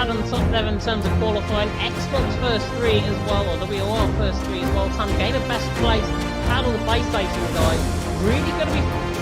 out on top there in terms of qualifying. Xbox first three as well, or WOR first three as well. Some game of best place out of the PlayStation guys. Really going to be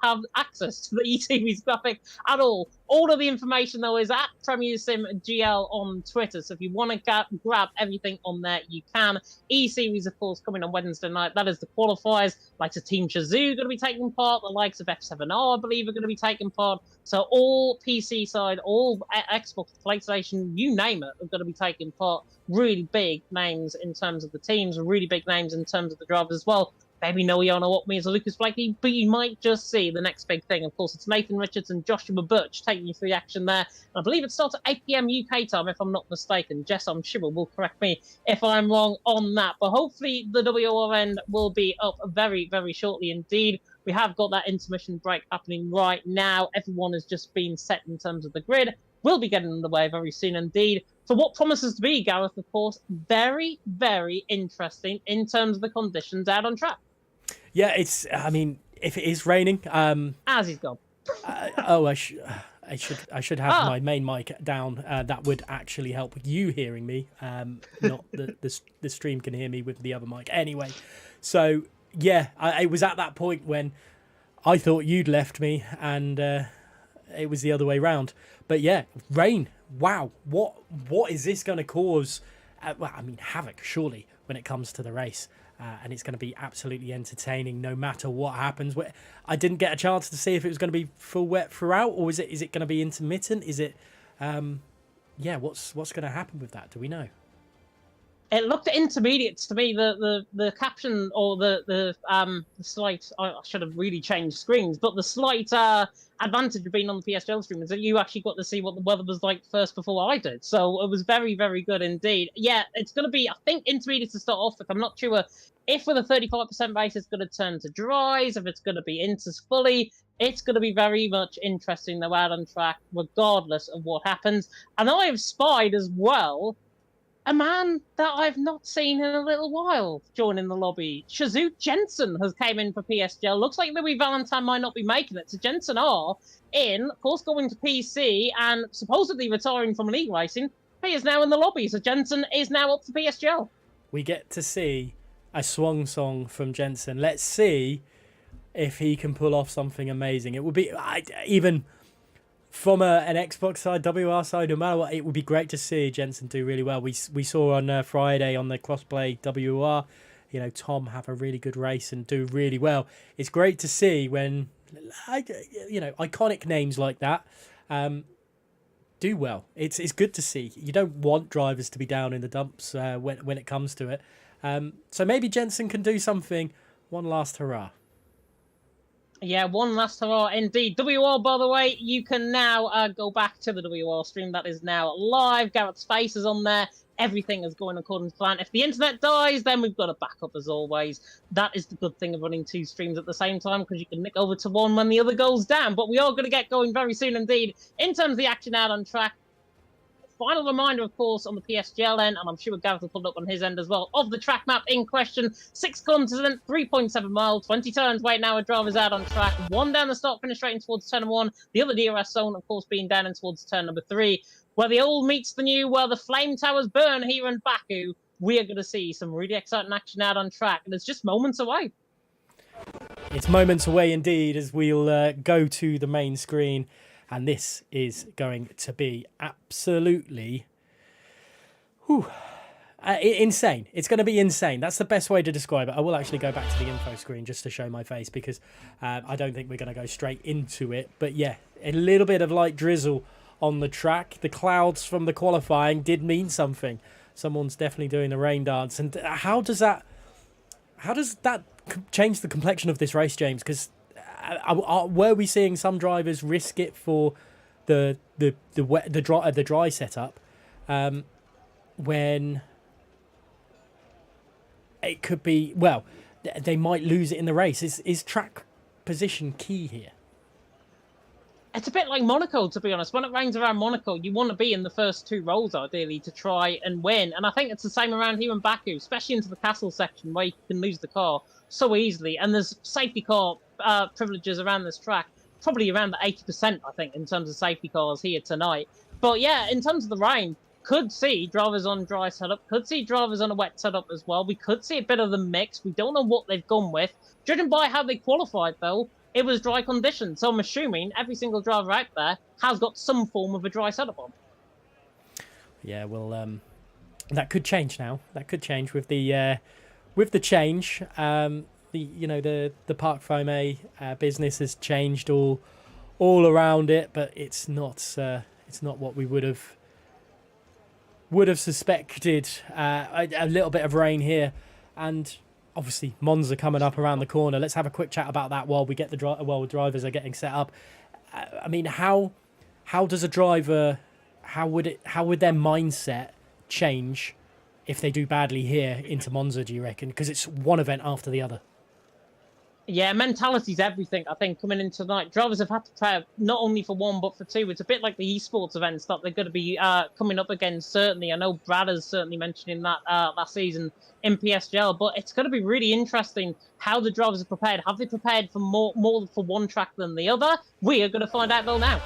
have access to the eTV's graphic at all. All of the information, though, is at Premier Sim GL on Twitter. So if you want to grab everything on there, you can. E-Series, of course, coming on Wednesday night. That is the qualifiers. Likes of Team Shazoo going to be taking part. The likes of F7R, I believe, are going to be taking part. So all PC side, all Xbox, PlayStation, you name it, are going to be taking part. Really big names in terms of the teams, really big names in terms of the drivers as well. Maybe no Yana What means Lucas Blakey, but you might just see the next big thing. Of course, it's Nathan Richards and Joshua Birch taking you through the action there. And I believe it starts at 8 p.m. UK time, if I'm not mistaken. Jess, I'm sure, will correct me if I'm wrong on that. But hopefully the WOR end will be up very, very shortly indeed. We have got that intermission break happening right now. Everyone has just been set in terms of the grid. We'll be getting underway very soon indeed. So what promises to be, Gareth, of course, very, very interesting in terms of the conditions out on track. Yeah, I mean, if it is raining, as he's gone. I should have my main mic down. That would actually help you hearing me. Not the stream can hear me with the other mic. Anyway, so yeah, I was at that point when I thought you'd left me, and it was the other way round. But yeah, rain. Wow, what is this going to cause? Well, I mean, havoc surely when it comes to the race. And it's going to be absolutely entertaining no matter what happens. I didn't get a chance to see if it was going to be full wet throughout, or is it going to be intermittent? Is it, what's going to happen with that? Do we know? It looked intermediate to me. The caption or the slight, I should have really changed screens, but the slight advantage of being on the PSGL stream is that you actually got to see what the weather was like first before I did. So it was very, very good indeed. Yeah, it's going to be, I think, intermediate to start off with. I'm not sure if with a 35% base it's going to turn to dries, if it's going to be inters fully. It's going to be very much interesting though out on track, regardless of what happens. And I have spied as well a man that I've not seen in a little while joining the lobby. Shazoo Jensen has came in for PSGL. Looks like Louis Valentine might not be making it. So Jensen are in, of course, going to PC and supposedly retiring from league racing. He is now in the lobby. So Jensen is now up for PSGL. We get to see a swan song from Jensen. Let's see if he can pull off something amazing. It would be, even from an Xbox side, WR side, no matter what, it would be great to see Jensen do really well. We saw on Friday on the CrossPlay WR, Tom have a really good race and do really well. It's great to see when, iconic names like that do well. It's good to see. You don't want drivers to be down in the dumps when it comes to it. So maybe Jensen can do something. One last hurrah. Yeah, one last hurrah indeed. WR, by the way, you can now go back to the WR stream. That is now live. Garrett's face is on there. Everything is going according to plan. If the internet dies, then we've got a backup as always. That is the good thing of running two streams at the same time, because you can nick over to one when the other goes down. But we are going to get going very soon indeed in terms of the action out on track. Final reminder, of course, on the PSGL end, and I'm sure Gareth will put it up on his end as well, of the track map in question. 6 kilometres in, 3.7 miles, 20 turns right now with drivers out on track. One down the start, finish straight in towards turn 1. The other DRS zone, of course, being down in towards turn number 3. Where the old meets the new, where the flame towers burn here in Baku, we are going to see some really exciting action out on track. And it's just moments away. It's moments away indeed as we'll go to the main screen. And this is going to be absolutely insane. It's going to be insane. That's the best way to describe it. I will actually go back to the info screen just to show my face, because I don't think we're going to go straight into it. But yeah, a little bit of light drizzle on the track. The clouds from the qualifying did mean something. Someone's definitely doing the rain dance. And how does that change the complexion of this race, James? Because were we seeing some drivers risk it for the dry setup when it could be, well, they might lose it in the race? Is track position key here? It's a bit like Monaco, to be honest. When it rains around Monaco, you want to be in the first 2 rows, ideally, to try and win. And I think it's the same around here in Baku, especially into the castle section where you can lose the car so easily. And there's safety car privileges around this track, probably around the 80%, I think, in terms of safety cars here tonight. But yeah, in terms of the rain, could see drivers on dry setup, could see drivers on a wet setup as well. We could see a bit of the mix. We don't know what they've gone with. Judging by how they qualified, though, it was dry conditions. So I'm assuming every single driver out there has got some form of a dry setup on. Yeah, well, that could change now. That could change with the change. The Parc Fermé business has changed all around it, but it's not what we would have suspected. A little bit of rain here, and obviously Monza coming up around the corner. Let's have a quick chat about that while we get the drivers are getting set up. I mean, how does a driver, how would their mindset change if they do badly here into Monza, do you reckon? Because it's one event after the other. Yeah, mentality's everything, I think, coming into tonight. Drivers have had to prepare not only for 1, but for 2. It's a bit like the esports events that they're going to be coming up against, certainly. I know Brad is certainly mentioning that last season in PSGL, but it's going to be really interesting how the drivers are prepared. Have they prepared for more for one track than the other? We are going to find out, though, now.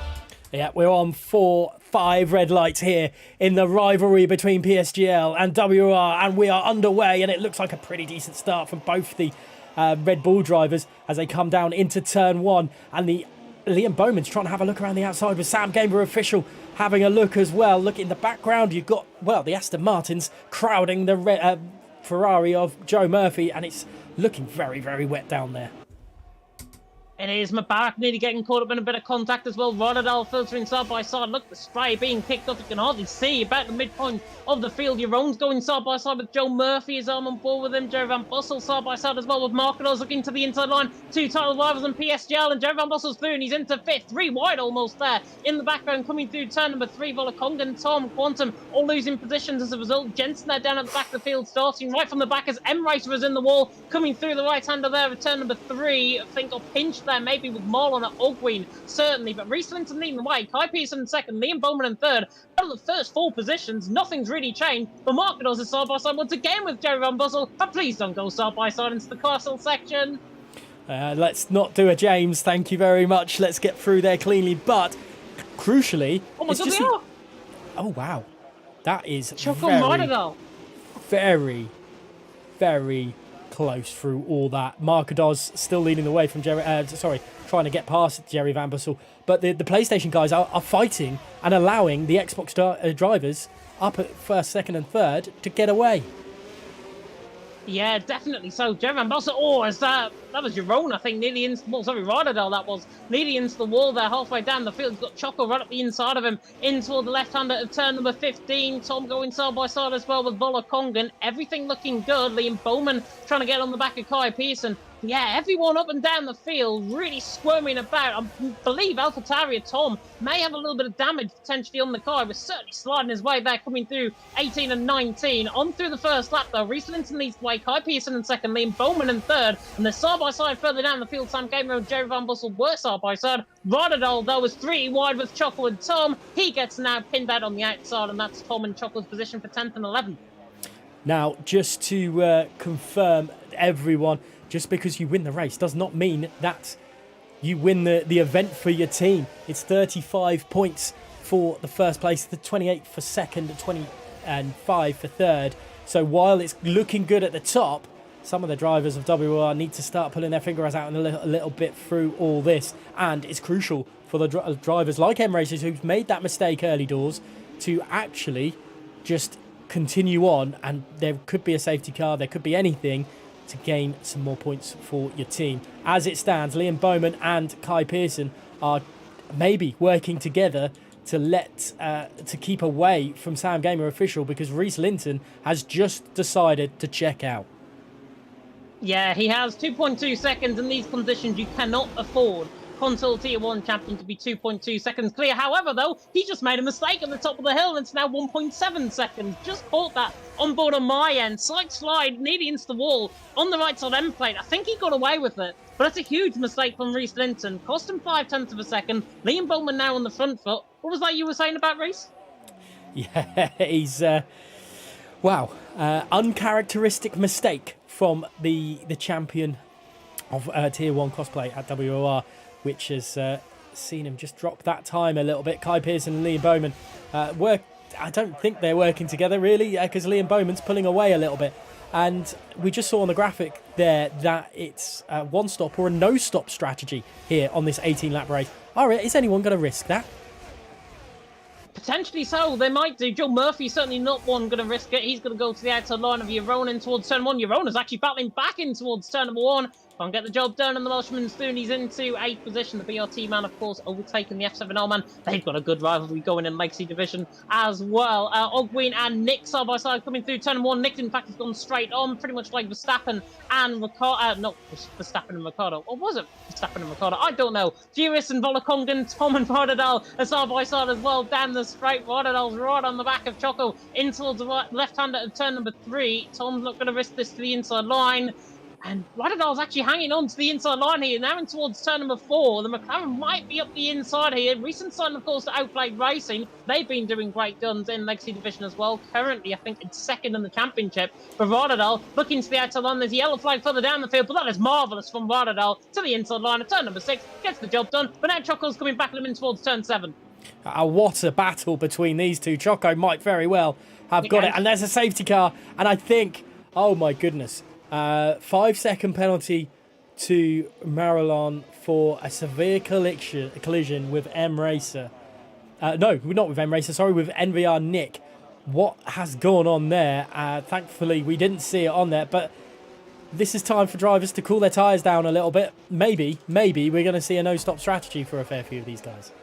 Yeah, we're on 4-5 red lights here in the rivalry between PSGL and WOR, and we are underway, and it looks like a pretty decent start from both the Red Bull drivers as they come down into turn 1, and Liam Bowman's trying to have a look around the outside with Sam Gamer official having a look as well. Look in the background, you've got, well, the Aston Martins crowding the Ferrari of Joe Murphy, and it's looking very, very wet down there. It is Mubarak nearly getting caught up in a bit of contact as well. Rotterdam filtering side by side. Look, the spray being kicked off. You can hardly see about the midpoint of the field. Jerome's going side by side with Joe Murphy. His arm on board with him. Jerry Van Bussel side by side as well with Markedos looking to the inside line. 2 title rivals in PSGL, and Jerry Van Bussel's through, and he's into 5th. 3 wide almost there. In the background coming through turn number 3, Volakongan, Tom, Quantum all losing positions as a result. Jensen there down at the back of the field, starting right from the back as M Racer is in the wall. Coming through the right-hander there at turn number 3. I think got pinched there maybe with Marlon at Ogween, certainly, but Reese Linton leading the way, Kai Pearson in 2nd, Liam Bowman in 3rd. Out of the first 4 positions, nothing's really changed. The Markedos is side by side once again with Jerry Van Bussel, but please don't go side by side into the castle section. Let's not do a James, thank you very much. Let's get through there cleanly, but crucially, oh my God, oh wow, that is very, very close through all that. Markedos still leading the way from trying to get past Jerry Van Bussel, but the PlayStation guys are fighting and allowing the Xbox drivers up at 1st, 2nd and 3rd to get away. Yeah, definitely. So, Jerry Van Bussel, that was Jerome, I think, nearly into Rotterdam, that was nearly into the wall there, halfway down the field. He's got Choco right up the inside of him, in toward the left-hander of turn number 15. Tom going side by side as well with Volakongan. Everything looking good. Liam Bowman trying to get on the back of Kai Pearson. Yeah, everyone up and down the field really squirming about. I believe AlphaTauri Tom may have a little bit of damage potentially on the car. He was certainly sliding his way there, coming through 18 and 19. On through the first lap, though. Reese Linton leads the way. Kai Pearson in 2nd, Liam Bowman in 3rd. And they're side-by-side further down the field. Sam Gamer and Jerry Van Bussel were side-by-side. Rotterdam, though, was 3 wide with Choco and Tom. He gets now pinned out on the outside, and that's Tom and Choco's position for 10th and 11th. Now, just to confirm, everyone, just because you win the race does not mean that you win the event for your team. It's 35 points for the first place, the 28 for 2nd, 25 for 3rd. So while it's looking good at the top, some of the drivers of WOR need to start pulling their fingers out a little bit through all this. And it's crucial for the drivers like M Racers who've made that mistake early doors to actually just continue on. And there could be a safety car, there could be anything to gain some more points for your team. As it stands, Liam Bowman and Kai Pearson are maybe working together to keep away from Sam Gamer official, because Reese Linton has just decided to check out. Yeah, he has 2.2 seconds in these conditions. You cannot afford console tier 1 champion to be 2.2 seconds clear. However, though, he just made a mistake at the top of the hill, and it's now 1.7 seconds. Just caught that on board on my end. Slight slide, nearly into the wall on the right side end plate. I think he got away with it, but that's a huge mistake from Reese Linton. Cost him 0.5 of a second. Liam Bowman now on the front foot. What was that you were saying about Reese? Yeah, he's... wow. Uncharacteristic mistake from the champion of Tier 1 CrossPlay at WOR, which has seen him just drop that time a little bit. Kai Pearson and Liam Bowman I don't think they're working together, really, because Liam Bowman's pulling away a little bit. And we just saw on the graphic there that it's a one-stop or a no-stop strategy here on this 18-lap race. All right, is anyone going to risk that? Potentially so. They might do. Joe Murphy's certainly not one going to risk it. He's going to go to the outside line of Yaronin towards turn 1. Yaronin's actually battling back in towards turn number 1. Can't get the job done, and the Welshman soon he's into 8th position. The BRT man, of course, overtaking the F7L man. They've got a good rivalry going in Legacy Division as well. Ogween and Nick side by side coming through turn 1. Nick, in fact, has gone straight on, pretty much like Verstappen and Ricardo. Not Verstappen and Ricardo. Or was it Verstappen and Ricardo? I don't know. Furious and Volakongan, Tom and Vardadal are side by side as well down the straight. Vardadal's right on the back of Choco in towards the left-hander at turn number 3. Tom's not going to risk this to the inside line. And Vardadal's actually hanging on to the inside line here. Now in towards turn number 4. The McLaren might be up the inside here. Recent sign, of course, to Outplayed Racing. They've been doing great guns in Legacy Division as well. Currently, I think it's second in the championship for Vardadal. Looking to the outside line. There's a yellow flag further down the field, but that is marvellous from Vardadal to the inside line at turn number 6. Gets the job done. But now Choco's coming back in towards turn 7. What a battle between these two. Choco might very well have got it. And there's a safety car. And I think, oh my goodness, 5-second penalty to Marilon for a severe collision with M Racer. No, not with M Racer, sorry, with NVR Nick. What has gone on there? Thankfully, we didn't see it on there, but this is time for drivers to cool their tyres down a little bit. Maybe we're going to see a no-stop strategy for a fair few of these guys.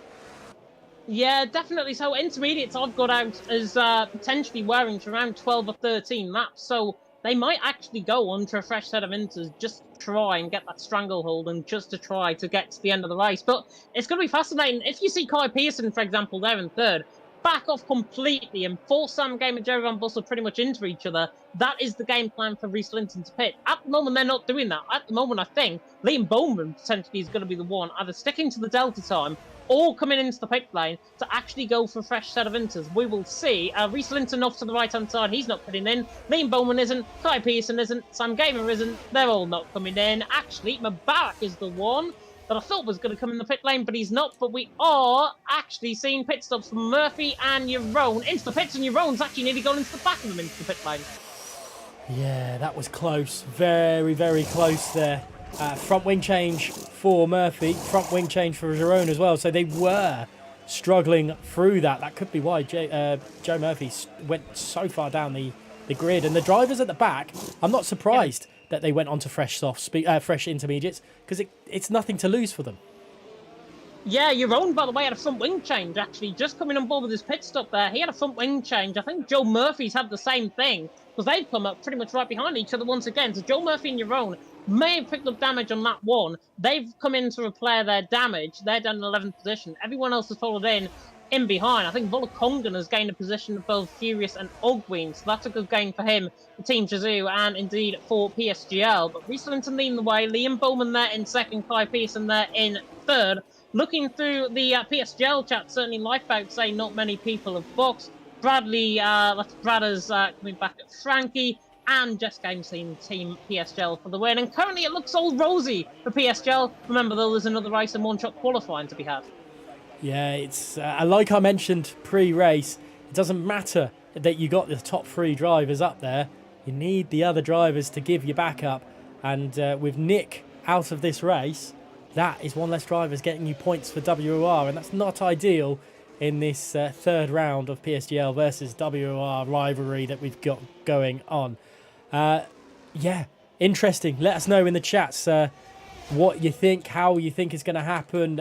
Yeah, definitely. So intermediates I've got out as potentially wearing to around 12 or 13 laps. So they might actually go on to a fresh set of inters just to try and get that stranglehold and just to try to get to the end of the race. But it's going to be fascinating. If you see Kai Pearson, for example, there in third, back off completely and force Sam Game and Jerry Van Bussel pretty much into each other, that is the game plan for Reese Linton to pit. At the moment, they're not doing that. At the moment, I think Liam Bowman potentially is going to be the one either sticking to the Delta time or coming into the pit lane to actually go for a fresh set of inters. We will see. Reese Linton off to the right-hand side. He's not putting in. Liam Bowman isn't. Kai Pearson isn't. Sam Gamer isn't. They're all not coming in. Actually, Mubarak is the one that I thought was going to come in the pit lane, but he's not. But we are actually seeing pit stops from Murphy and Yaron into the pits, and Yaron's actually nearly gone into the back of them into the pit lane. Yeah, that was close. Very, very close there. Front wing change for Murphy, front wing change for Jerome as well. So they were struggling through that. That could be why Joe Murphy went so far down the grid. And the drivers at the back, I'm not surprised that they went on to fresh intermediates, because it's nothing to lose for them. Yeah, Yaron, by the way, had a front wing change, actually. Just coming on board with his pit stop there. He had a front wing change. I think Joe Murphy's had the same thing, because they've come up pretty much right behind each other once again. So Joe Murphy and Yaron may have picked up damage on lap 1. They've come in to repair their damage. They're down in 11th position. Everyone else has followed in behind. I think Volakongan has gained a position of both Furious and Ogween, so that's a good gain for him, for Team Shazoo, and indeed for PSGL. But Reese Linton leading the way. Liam Bowman there in second. Kai Pearson there in third. Looking through the PSGL chat, certainly Lifeboat say not many people have boxed. Bradley, that's Bradders coming back at Frankie, and Jess Game seen Team PSGL for the win. And currently it looks all rosy for PSGL. Remember, though, there's another race and one-shot qualifying to be had. Yeah, it's like I mentioned pre-race, it doesn't matter that you got the top 3 drivers up there. You need the other drivers to give you backup. And with Nick out of this race, that is one less drivers getting you points for WOR, and that's not ideal in this third round of PSGL versus WOR rivalry that we've got going on. Yeah, interesting. Let us know in the chats what you think, how you think it's going to happen.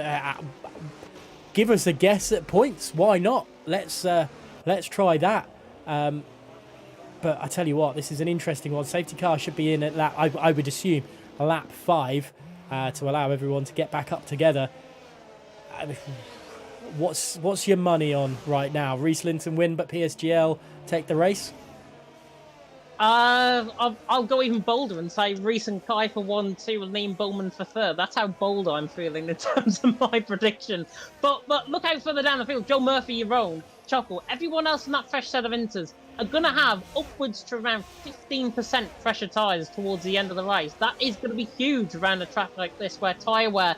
Give us a guess at points. Why not? Let's try that. But I tell you what, this is an interesting one. Safety car should be in at lap, I would assume, lap 5 to allow everyone to get back up together. What's your money on right now? Reese Linton win, but PSGL take the race? I'll go even bolder and say Reese and Kai for 1-2 and Liam Bowman for third. That's how bold I'm feeling in terms of my prediction. But look out further down the field. Joe Murphy, your own. Choco. Everyone else in that fresh set of inters are going to have upwards to around 15% fresher tyres towards the end of the race. That is going to be huge around a track like this where tyre wear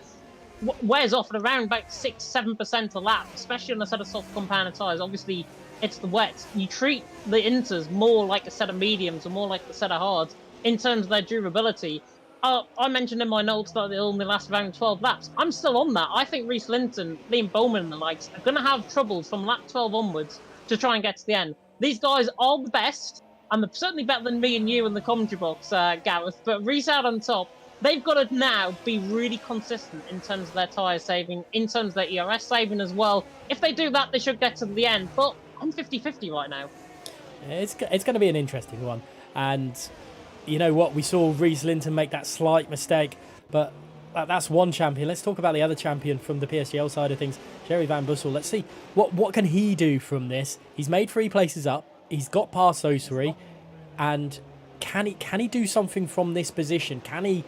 wears off at around about 6-7% a lap, especially on a set of soft compound tyres. Obviously, it's the wets. You treat the inters more like a set of mediums or more like a set of hards in terms of their durability. I mentioned in my notes that they'll only last around 12 laps. I'm still on that. I think Reese Linton, Liam Bowman and the likes are going to have trouble from lap 12 onwards to try and get to the end. These guys are the best, and they're certainly better than me and you in the commentary box, Gareth. But Reese out on top, they've got to now be really consistent in terms of their tyre saving, in terms of their ERS saving as well. If they do that, they should get to the end. But I'm 50-50 right now. It's going to be an interesting one. And you know what? We saw Reese Linton make that slight mistake, but that's one champion. Let's talk about the other champion from the PSGL side of things, Jerry Van Bussel. Let's see what can he do from this. He's made 3 places up. He's got past those 3. And can he do something from this position? Can he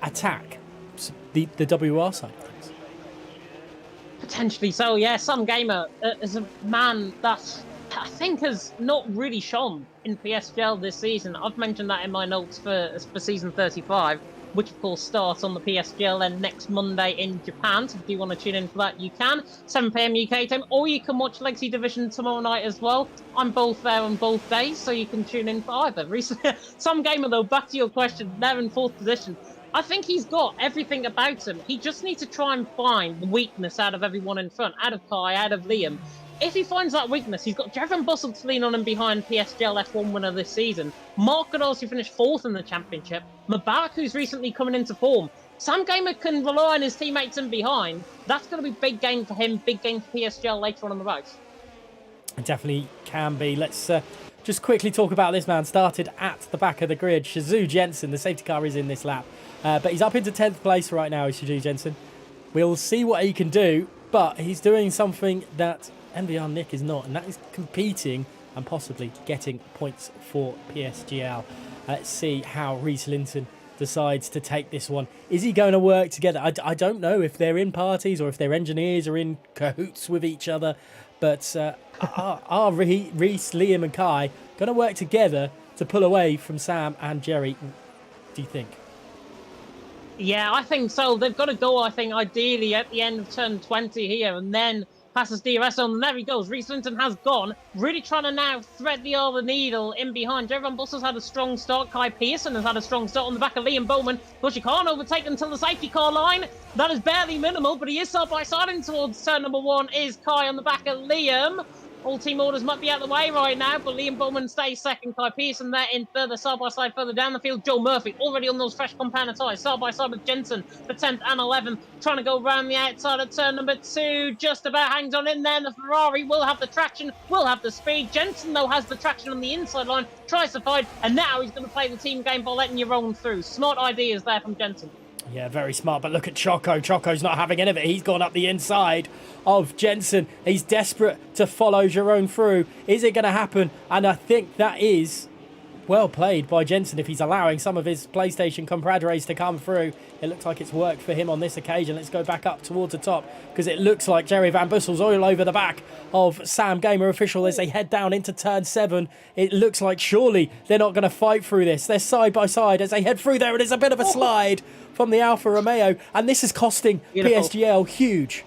attack the WOR side of things? Potentially so, yeah. Sam Gamer is a man that I think has not really shone in PSGL this season. I've mentioned that in my notes for season 35, which of course starts on the PSGL then next Monday in Japan. So if you want to tune in for that, you can. 7 PM UK time, or you can watch Legacy Division tomorrow night as well. I'm both there on both days, so you can tune in for either. Sam Gamer, though, back to your question, they're in 4th position. I think he's got everything about him. He just needs to try and find the weakness out of everyone in front, out of Kai, out of Liam. If he finds that weakness, he's got Jeremy Bussell to lean on him behind PSGL F1 winner this season. Mark Goodall, who finished 4th in the championship. Mubarak, who's recently coming into form. Sam Gamer can rely on his teammates in behind. That's going to be big game for him, big game for PSGL later on in the race. It definitely can be. Let's just quickly talk about this man. Started at the back of the grid. Shazoo Jensen, the safety car is in this lap. But he's up into 10th place right now, Shazoo Jensen. We'll see what he can do, but he's doing something that NVR Nick is not, and that is competing and possibly getting points for PSGL. Let's see how Reese Linton decides to take this one. Is he going to work together? I don't know if they're in parties or if their engineers are in cahoots with each other, but are Reese, Liam and Kai going to work together to pull away from Sam and Jerry? Do you think? Yeah, I think so. They've got to go, I think, ideally at the end of turn 20 here, and then passes DRS on, and there he goes. Reese Linton has gone, really trying to now thread the needle in behind. Jerry Van Bussel's had a strong start. Kai Pearson has had a strong start on the back of Liam Bowman, but she can't overtake until the safety car line. That is barely minimal, but he is side by side in towards turn number 1 is Kai on the back of Liam. All team orders might be out of the way right now, but Liam Bowman stays second. Kai Pearson there in further, side by side further down the field. Joe Murphy already on those fresh compound tyres, side by side with Jensen for 10th and 11th, trying to go around the outside of turn number 2. Just about hangs on in there. And the Ferrari will have the traction, will have the speed. Jensen, though, has the traction on the inside line, tries to fight, and now he's going to play the team game by letting you roll through. Smart ideas there from Jensen. Yeah, very smart, but look at Choco. Choco's not having any of it. He's gone up the inside of Jensen. He's desperate to follow Jerome through. Is it going to happen? And I think that is well played by Jensen if he's allowing some of his PlayStation compadres to come through. It looks like it's worked for him on this occasion. Let's go back up towards the top because it looks like Jerry Van Bussel's all over the back of Sam Gamer Official as they head down into turn 7. It looks like surely they're not going to fight through this. They're side by side as they head through there. It is a bit of a slide from the Alfa Romeo, and this is costing PSGL huge.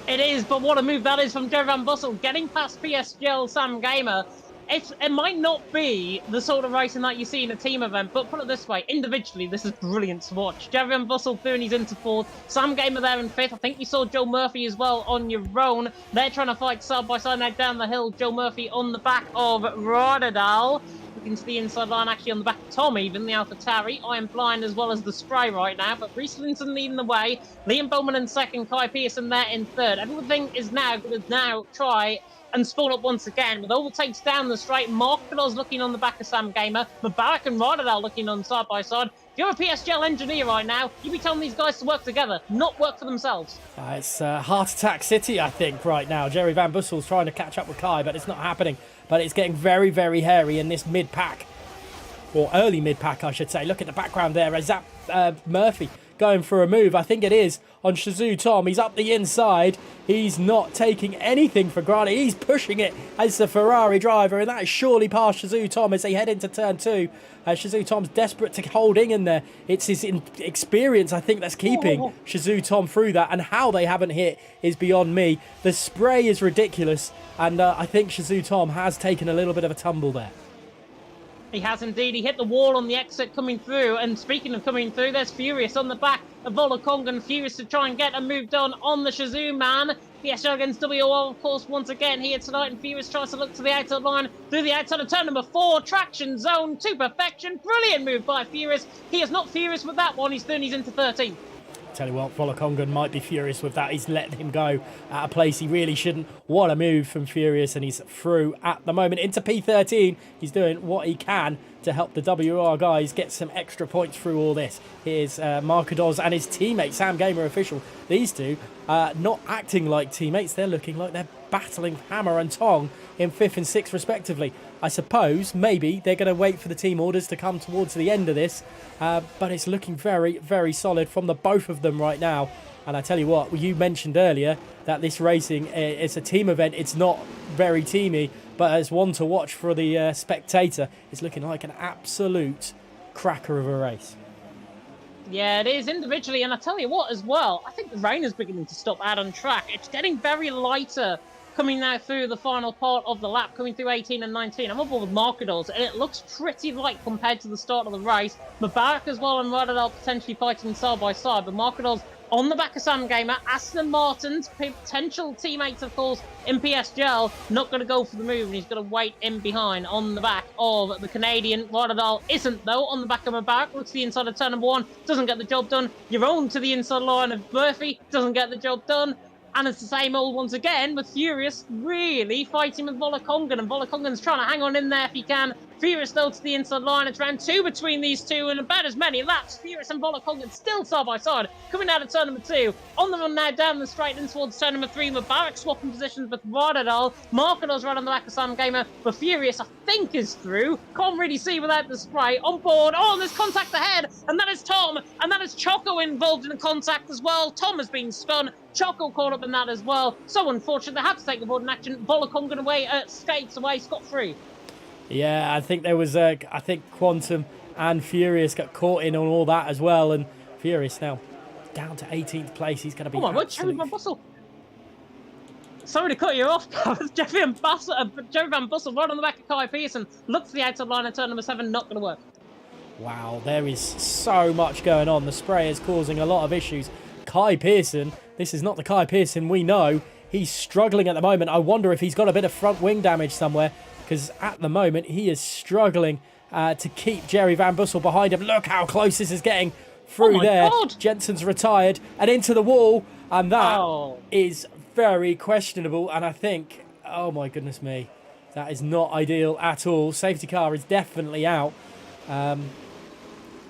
It is, but what a move that is from Jerry Van Bussel, getting past PSGL Sam Gamer. It might not be the sort of racing that you see in a team event, but put it this way, individually, this is brilliant to watch. Jerry Van Bussel through and he's into 4th. Sam Gamer there in 5th. I think you saw Joe Murphy as well on your own. They're trying to fight side by side now down the hill. Joe Murphy on the back of Rotterdam. Looking to the inside line, actually on the back of Tom, even the AlphaTauri. I am blind as well as the Spray right now, but Reese Linton leading the way. Liam Bowman in 2nd, Kai Pearson there in 3rd. Everything is now going to try and spawn up once again with overtakes down the straight. Mark Goodall's looking on the back of Sam Gamer. Mubarak and Rotterdam looking on side by side. you're a PSGL engineer right now, you'd be telling these guys to work together, not work for themselves. It's Heart Attack City, I think, right now. Jerry Van Bussel's trying to catch up with Kai, but it's not happening. But it's getting very, very hairy in this mid-pack. Or early mid-pack, I should say. Look at the background there. Is that Murphy going for a move? I think it is on Shazoo Tom. He's up the inside. He's not taking anything for granted. He's pushing it as the Ferrari driver, and that is surely past Shazoo Tom as they head into turn 2. Shazoo Tom's desperate to hold in there. It's his experience, I think, that's keeping Shazoo Tom through that, and how they haven't hit is beyond me. The spray is ridiculous, and I think Shazoo Tom has taken a little bit of a tumble there. He has indeed. He hit the wall on the exit coming through. And speaking of coming through, there's Furious on the back of Volokongan. Furious to try and get a move done on the Shazoo man. PSGL against WOR, of course, once again here tonight. And Furious tries to look to the outside line through the outside of turn number 4. Traction zone to perfection. Brilliant move by Furious. He is not furious with that one. He's into 13th. Tell you what, Volokongan might be furious with that. He's letting him go at a place he really shouldn't. What a move from Furious, and he's through at the moment into P13. He's doing what he can to help the WR guys get some extra points through all this. Here's Markados and his teammate, Sam Gamer Official. These two not acting like teammates. They're looking like they're battling hammer and tong in 5th and 6th respectively. I suppose maybe they're going to wait for the team orders to come towards the end of this, but it's looking very, very solid from the both of them right now. And I tell you what, you mentioned earlier that this racing is a team event. It's not very teamy, but as one to watch for the spectator, it's looking like an absolute cracker of a race. Yeah, it is individually, and I tell you what as well, I think the rain is beginning to stop out on track. It's getting very lighter coming now through the final part of the lap, coming through 18 and 19. I'm up with Markados, and it looks pretty light compared to the start of the race. Mubarak as well and Radadal potentially fighting side by side, but Markados on the back of Sam Gamer. Aston Martin's potential teammates, of course, in PSGL, not going to go for the move, and he's going to wait in behind on the back of the Canadian. Radadal isn't, though, on the back of Mubarak. Looks to the inside of turn number 1, doesn't get the job done. Your own to the inside line of Murphy, doesn't get the job done. And it's the same old once again, with Furious really fighting with Volokongan, and Volokongan's trying to hang on in there if he can. Furious though to the inside line. It's round 2 between these two, and about as many laps. Furious and Volokongan still side by side, coming out of turn number 2. On the run now down the straight in towards turn number 3. Mubarak swapping positions with Radadal. Markados right on the back of Sam Gamer, but Furious I think is through. Can't really see without the spray. On board. Oh, there's contact ahead, and that is Tom, and that is Choco involved in the contact as well. Tom has been spun. Choco caught up in that as well. So unfortunate, they had to take the board in action. Volokongan away, skates away, scot-free. Yeah, I think there was I think Quantum and Furious got caught in on all that as well, and Furious now down to 18th place. He's going to be Jerry Van Bussel. Sorry to cut you off, Jerry Van Bussel right on the back of Kai Pearson. Looks to the outside line at turn number 7, not going to work. Wow, there is so much going on. The spray is causing a lot of issues. Kai Pearson, this is not the Kai Pearson we know. He's struggling at the moment. I wonder if he's got a bit of front wing damage somewhere, because at the moment he is struggling to keep Jerry Van Bussel behind him. Look how close this is getting through there. God. Jensen's retired and into the wall, and that is very questionable. And I think, oh my goodness me, that is not ideal at all. Safety car is definitely out.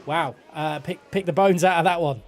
Wow, pick the bones out of that one.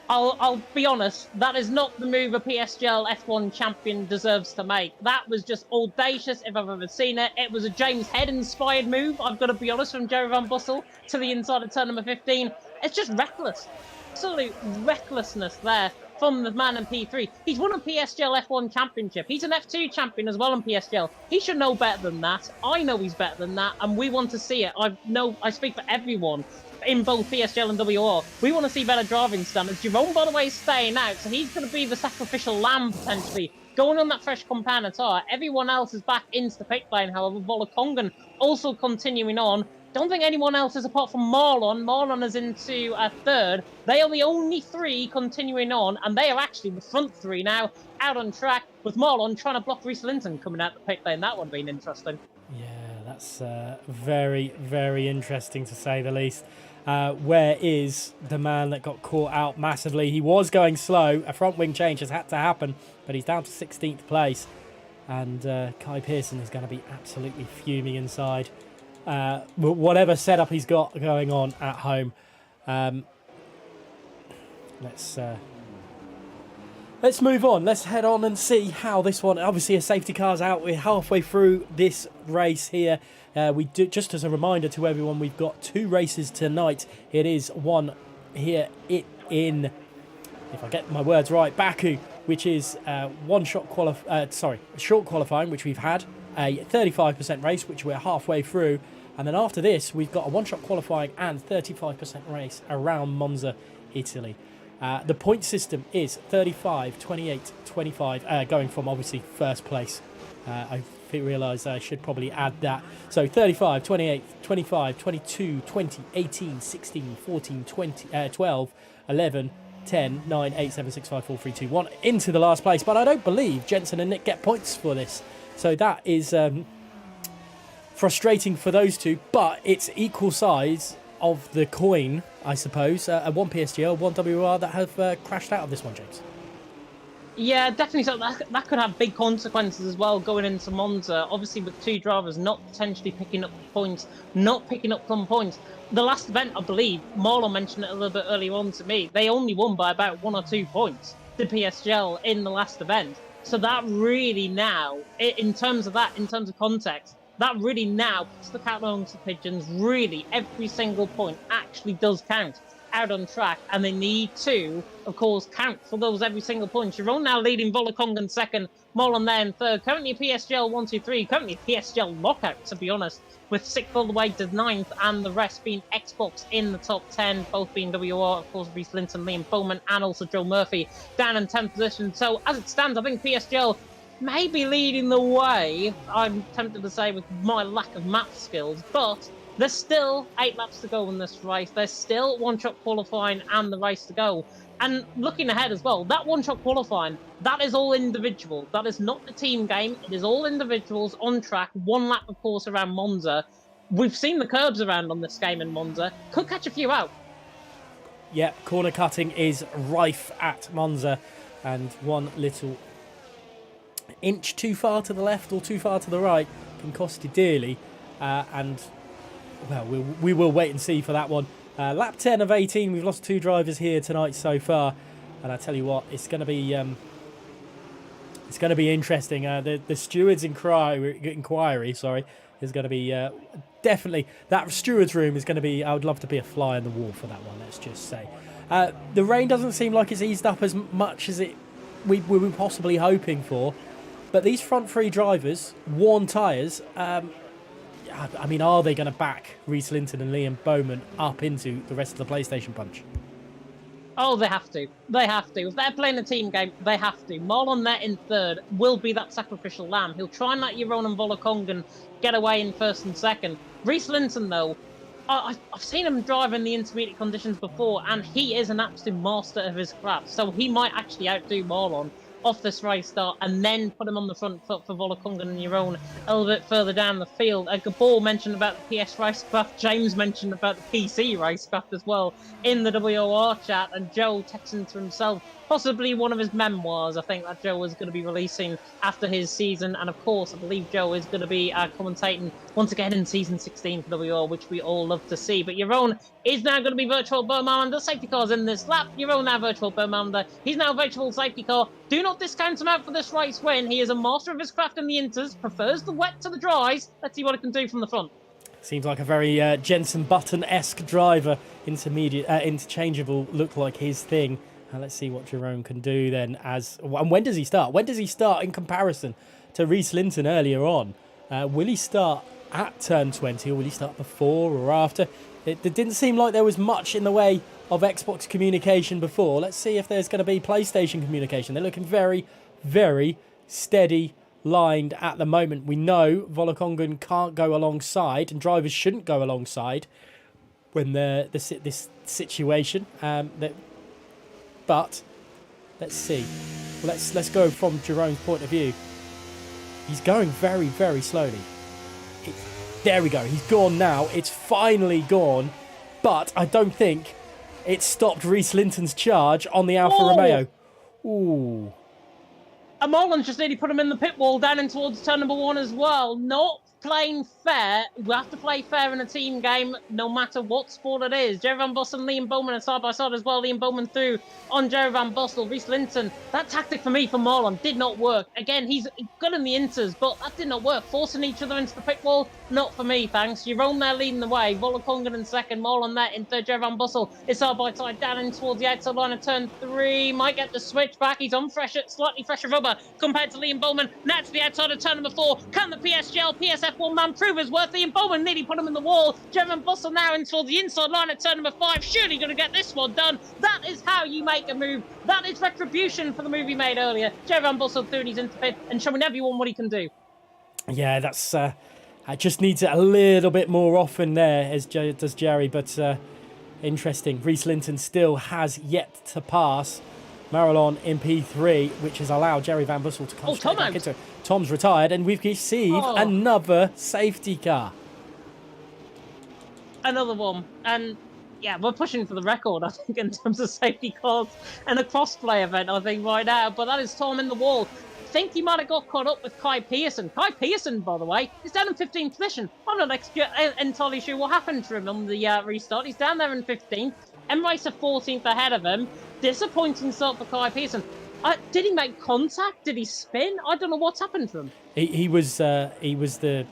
I'll be honest, that is not the move a PSGL F1 champion deserves to make. That was just audacious if I've ever seen it. It was a James Head-inspired move, I've got to be honest, from Jerry Van Bussel to the inside of turn number 15. It's just reckless. Absolute recklessness there from the man in P3. He's won a PSGL F1 championship. He's an F2 champion as well in PSGL. He should know better than that. I know he's better than that, and we want to see it. I speak for everyone in both PSGL and WOR. We want to see better driving standards. Jerome, by the way, is staying out, so he's going to be the sacrificial lamb, potentially, going on that fresh compound tyre. Everyone else is back into the pit lane, however. Volokongan also continuing on. Don't think anyone else is apart from Marlon. Marlon is into a 3rd. They are the only 3 continuing on, and they are actually the front 3 now, out on track, with Marlon trying to block Reece Linton coming out the pit lane. That one being interesting. Yeah, that's very, very interesting to say the least. Where is the man that got caught out massively? He was going slow. A front wing change has had to happen, but he's down to 16th place. And Kai Pearson is going to be absolutely fuming inside. whatever setup he's got going on at home. Let's move on. Let's head on and see how this one. Obviously, a safety car's out. We're halfway through this race here. We do, just as a reminder to everyone, we've got 2 races tonight. It is one here in, if I get my words right, Baku, which is short qualifying, which we've had, a 35% race, which we're halfway through, and then after this, we've got a one-shot qualifying and 35% race around Monza, Italy. The point system is 35, 28, 25, going from obviously first place. I realise I should probably add that. So 35, 28, 25, 22, 20, 18, 16, 14, 20, 12, 11, 10, 9, 8, 7, 6, 5, 4, 3, 2, 1 into the last place. But I don't believe Jensen and Nick get points for this. So that is frustrating for those two, but it's equal size of the coin, I suppose. One PSGL, one WOR that have crashed out of this one, James. Yeah, definitely. So that could have big consequences as well going into Monza. Obviously, with 2 drivers not potentially picking up points, not picking up some points. The last event, I believe, Marlon mentioned it a little bit earlier on to me, they only won by about 1 or 2 points, the PSGL, in the last event. So that really now, in terms of context, that really now puts the cat amongst the pigeons. Really, every single point actually does count out on track, and they need to, of course, count for those every single point. Jeroen now leading Volakongen second, Mollon there in third. Currently PSGL 1, 2, 3. Currently PSGL lockout, to be honest, with 6th all the way to 9th, and the rest being Xbox in the top 10, both being WOR, of course, Reece Linton, Liam Bowman, and also Joe Murphy down in 10th position. So as it stands, I think PSGL may be leading the way, I'm tempted to say, with my lack of math skills, but there's still 8 laps to go in this race. There's still one-shot qualifying and the race to go. And looking ahead as well, that one-shot qualifying, that is all individual. That is not a team game. It is all individuals on track. 1 lap, of course, around Monza. We've seen the curbs around on this game in Monza. Could catch a few out. Yep, corner cutting is rife at Monza. And one little inch too far to the left or too far to the right can cost you dearly. And well, we will wait and see for that one. Lap 10 of 18, we've lost 2 drivers here tonight so far, and I tell you what, it's going to be interesting. The stewards' inquiry, is going to be definitely, that stewards' room is going to be. I would love to be a fly on the wall for that one. Let's just say, the rain doesn't seem like it's eased up as much as we were possibly hoping for, but these front 3 drivers, worn tyres. I mean, are they going to back Reece Linton and Liam Bowman up into the rest of the PlayStation punch? Oh, they have to. They have to. If they're playing a team game, they have to. Marlon there in third will be that sacrificial lamb. He'll try and let Jeroen and Volakongen get away in first and second. Reece Linton, though, I've seen him drive in the intermediate conditions before, and he is an absolute master of his craft. So he might actually outdo Marlon off this race start, and then put him on the front foot for Volakongen and Jeroen a little bit further down the field. Gabor mentioned about the PS racecraft. James mentioned about the PC racecraft as well in the WOR chat, and Joe texting to himself, possibly one of his memoirs, I think, that Joe is going to be releasing after his season. And of course, I believe Joe is going to be commentating once again in season 16 for WOR, which we all love to see. But Jeroen is now going to be virtual Burmander. Safety car's in this lap. Jeroen now virtual Burmander. He's now virtual safety car. Do not discount him out for this race win. He is a master of his craft in the inters, prefers the wet to the dries. Let's see what it can do from the front. Seems like a very Jensen Button-esque driver. Interchangeable look like his thing. Let's see what Jeroen can do then. And when does he start? When does he start in comparison to Reece Linton earlier on? Will he start at turn 20, or will he start before or after? It didn't seem like there was much in the way of Xbox communication before. Let's see if there's going to be PlayStation communication. They're looking very, very steady lined at the moment. We know Volakongen can't go alongside, and drivers shouldn't go alongside when this situation. But let's see. Let's go from Jeroen's point of view. He's going very, very slowly. There we go. He's gone now. It's finally gone. But I don't think it stopped Reece Linton's charge on the Alfa Romeo. Ooh. And Marlon's just nearly put him in the pit wall down in towards turn number 1 as well. Not playing fair. We have to play fair in a team game, no matter what sport it is. Jerry Van Bussel and Liam Bowman are side by side as well. Liam Bowman through on Jerry Van Bussel. Reece Linton, that tactic for me for Marlon did not work. Again, he's good in the inters, but that did not work. Forcing each other into the pit wall, not for me, thanks. Jerome there leading the way. Volakongan in second. Marlon there in third. Jerry Van Bussel is side by side down in towards the outside line of turn 3. Might get the switch back. He's on slightly fresher rubber compared to Liam Bowman. Now to the outside of turn number 4. Can the PSGL, PSF1 man prove his worth? Liam Bowman nearly put him in the wall. Jeremy Bussell now into the inside line at turn number 5. Surely going to get this one done. That is how you make a move. That is retribution for the move he made earlier. Jeremy Bussell through his interpit and showing everyone what he can do. Yeah, that's... I just needs it a little bit more often there, as does Jerry, but interesting. Reece Linton still has yet to pass Marilon in P3, which has allowed Jerry Van Bussel to come straight back into it. Tom's retired, and we've received another safety car. Another one. And yeah, we're pushing for the record, I think, in terms of safety cars and a crossplay event, I think, right now. But that is Tom in the wall. I think he might have got caught up with Kai Pearson. Kai Pearson, by the way, is down in 15th position. I'm not entirely sure what happened to him on the restart. He's down there in 15th. Emirates are 14th ahead of him. Disappointing start for Kai Pearson. Did he make contact? Did he spin? I don't know what's happened to him. He was the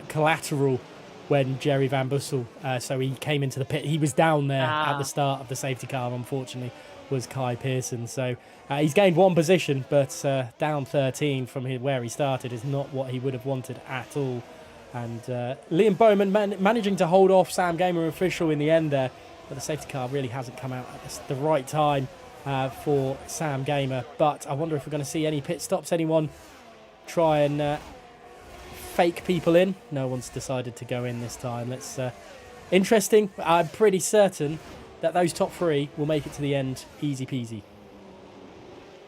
collateral when Jerry Van Bussel, so he came into the pit. He was down there at the start of the safety car, unfortunately, was Kai Pearson. So he's gained 1 position, but down 13 from where he started is not what he would have wanted at all. And Liam Bowman managing to hold off Sam Gamer official in the end there, but the safety car really hasn't come out at the right time for Sam Gamer. But I wonder if we're going to see any pit stops, anyone try and fake people in. No one's decided to go in this time. It's interesting. I'm pretty certain that those top 3 will make it to the end easy peasy.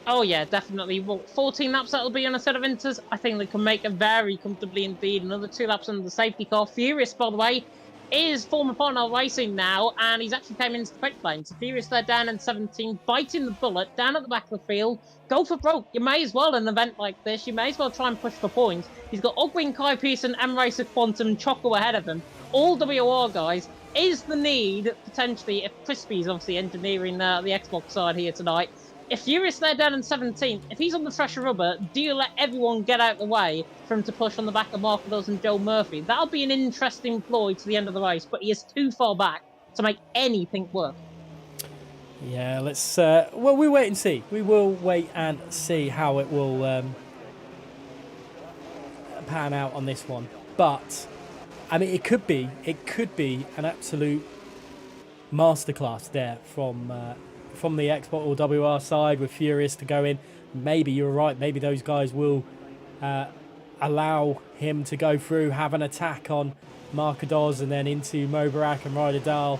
Oh yeah, definitely. Well, 14 laps that'll be on a set of inters. I think they can make it very comfortably indeed. Another 2 laps under the safety car. Furious, by the way, is former Parnell Racing now, and he's actually came into the pit lane. So Furious there down in 17, biting the bullet, down at the back of the field. Go for broke. You may as well, in an event like this, you may as well try and push for points. He's got Ogwin, Kai Pearson, M Racer Quantum, Choco ahead of him. All WOR guys. Is the need, potentially, if Crispy's obviously engineering the Xbox side here tonight, if Furious there down in 17th, if he's on the fresher rubber, do you let everyone get out the way for him to push on the back of Mark Wills and Joe Murphy? That'll be an interesting ploy to the end of the race, but he is too far back to make anything work. Yeah, let's... well, we'll wait and see. We will wait and see how it will pan out on this one. But, I mean, it could be an absolute masterclass there from the Xbox or WR side with Furious to go in. Maybe you're right. Maybe those guys will allow him to go through, have an attack on Markadoz and then into Mobarak and Ryder Dahl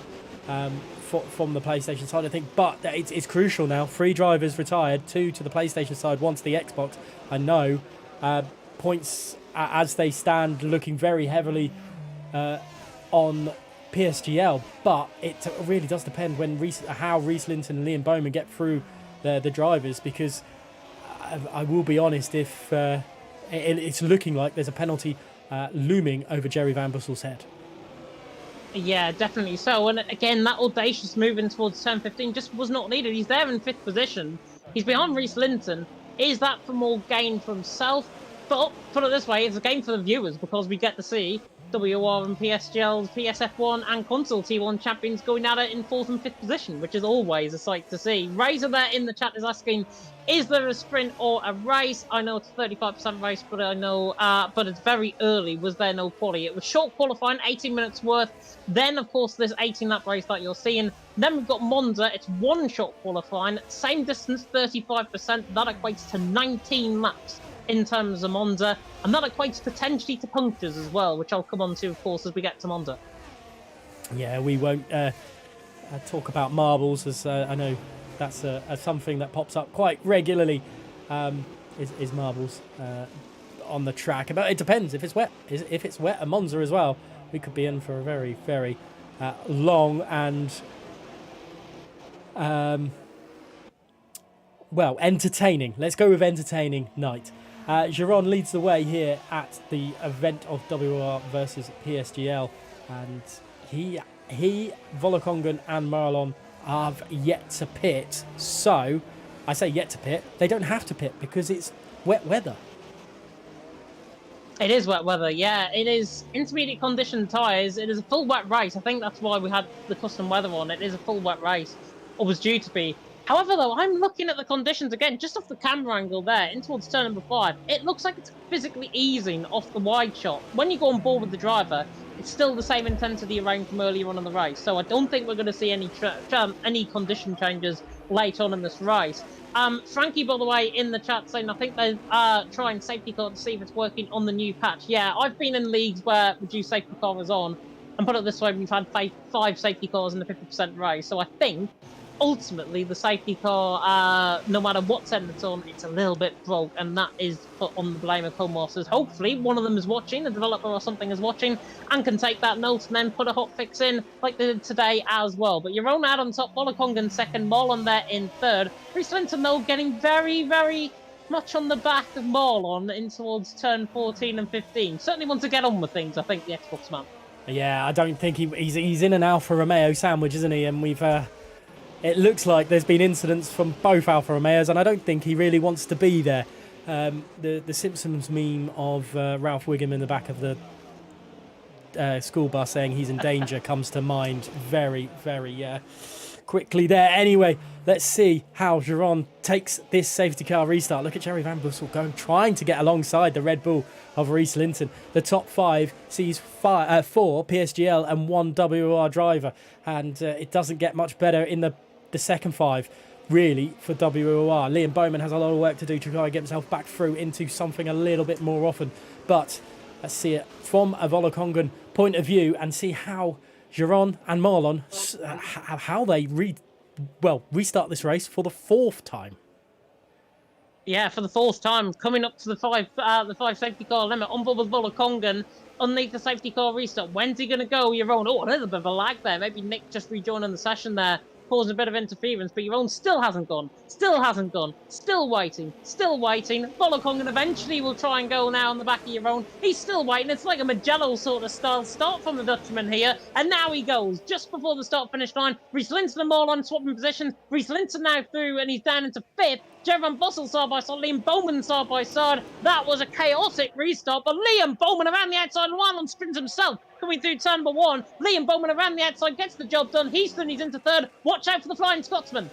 from the PlayStation side, I think. But it's crucial now. 3 drivers retired, 2 to the PlayStation side, 1 to the Xbox. I know points as they stand looking very heavily on PSGL, but it really does depend how Reece Linton and Liam Bowman get through the drivers, because I will be honest, if it's looking like there's a penalty looming over Jerry Van Bussel's head. Yeah, definitely so. And again, that audacious move in towards turn 15 just was not needed. He's there in 5th position. He's behind Reece Linton. Is that for more gain for himself? But put it this way, it's a game for the viewers, because we get to see WOR and PSGL's PSF1 and console T1 champions going at it in 4th and 5th position, which is always a sight to see. Razor there in the chat is asking, is there a sprint or a race? I know it's a 35% race, but I know, but it's very early. Was there no quali? It was short qualifying, 18 minutes worth. Then, of course, there's 18-lap race that you're seeing. Then we've got Monza. It's 1 short qualifying, same distance, 35%. That equates to 19 laps in terms of Monza, and that equates potentially to punctures as well, which I'll come on to, of course, as we get to Monza. Yeah, we won't talk about marbles, as I know that's something that pops up quite regularly, is marbles on the track. But it depends if it's wet. If it's wet at Monza as well, we could be in for a very, very long and well, entertaining. Let's go with entertaining night. Giron leads the way here at the event of WOR versus PSGL, and he, Volokongan and Marlon have yet to pit. So, I say yet to pit. They don't have to pit because it's wet weather. It is wet weather, yeah. It is intermediate condition tyres. It is a full wet race. I think that's why we had the custom weather on. It is a full wet race, or was due to be. However, though, I'm looking at the conditions again, just off the camera angle there, in towards turn number 5. It looks like it's physically easing off the wide shot. When you go on board with the driver, it's still the same intensity of rain from earlier on in the race. So I don't think we're going to see any condition changes late on in this race. Frankie, by the way, in the chat saying I think they're trying safety car to see if it's working on the new patch. Yeah, I've been in leagues where reduced safety car is on, and put it this way, we've had five safety cars in the 50% race. So I think ultimately the safety car, no matter what setting it's on, it's a little bit broke, and that is put on the blame of co-masters. Hopefully one of them is watching, a developer or something is watching, and can take that note and then put a hot fix in like they did today as well. But your own ad on top, Volokongan second, Marlon there in third. Reese Linton though getting very, very much on the back of Marlon in towards turn 14 and 15. Certainly wants to get on with things, I think, the Xbox man. Yeah, I don't think he's in an Alfa Romeo sandwich, isn't he? And we've it looks like there's been incidents from both Alfa Romeos, and I don't think he really wants to be there. The Simpsons meme of Ralph Wiggum in the back of the school bus saying he's in danger comes to mind very, very quickly there. Anyway, let's see how Giron takes this safety car restart. Look at Jerry Van Bussel trying to get alongside the Red Bull of Reese Linton. The top 5 sees 4 PSGL and 1 WOR driver, and it doesn't get much better in the second 5, really, for WOR. Liam Bowman has a lot of work to do to try and get himself back through into something a little bit more often. But let's see it from a Volokongan point of view and see how Giron and Marlon, how they restart this race for the 4th time. Yeah, for the 4th time, coming up to the 5 safety car limit, on board with Volokongan, underneath the safety car restart. When's he going to go? Your own, a little bit of a lag there. Maybe Nick just rejoining the session there, causing a bit of interference, but your own still hasn't gone. Still waiting. Volokongan eventually will try and go now on the back of your own. He's still waiting. It's like a Magello sort of style start from the Dutchman here, and now he goes just before the start-finish line. Reese Linton and Marlon swapping positions. Reese Linton now through, and he's down into 5th. Jerry Van Bussel side by side, Liam Bowman side by side. That was a chaotic restart, but Liam Bowman around the outside, Marlon sprints himself. Coming through turn number 1, Liam Bowman around the outside gets the job done. He's into 3rd. Watch out for the Flying Scotsman.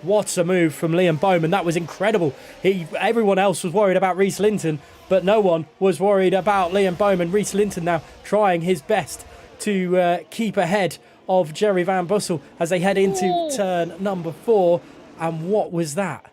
What a move from Liam Bowman. That was incredible. Everyone else was worried about Reese Linton, but no one was worried about Liam Bowman. Reese Linton now trying his best to keep ahead of Jerry Van Bussel as they head into turn number 4. And what was that?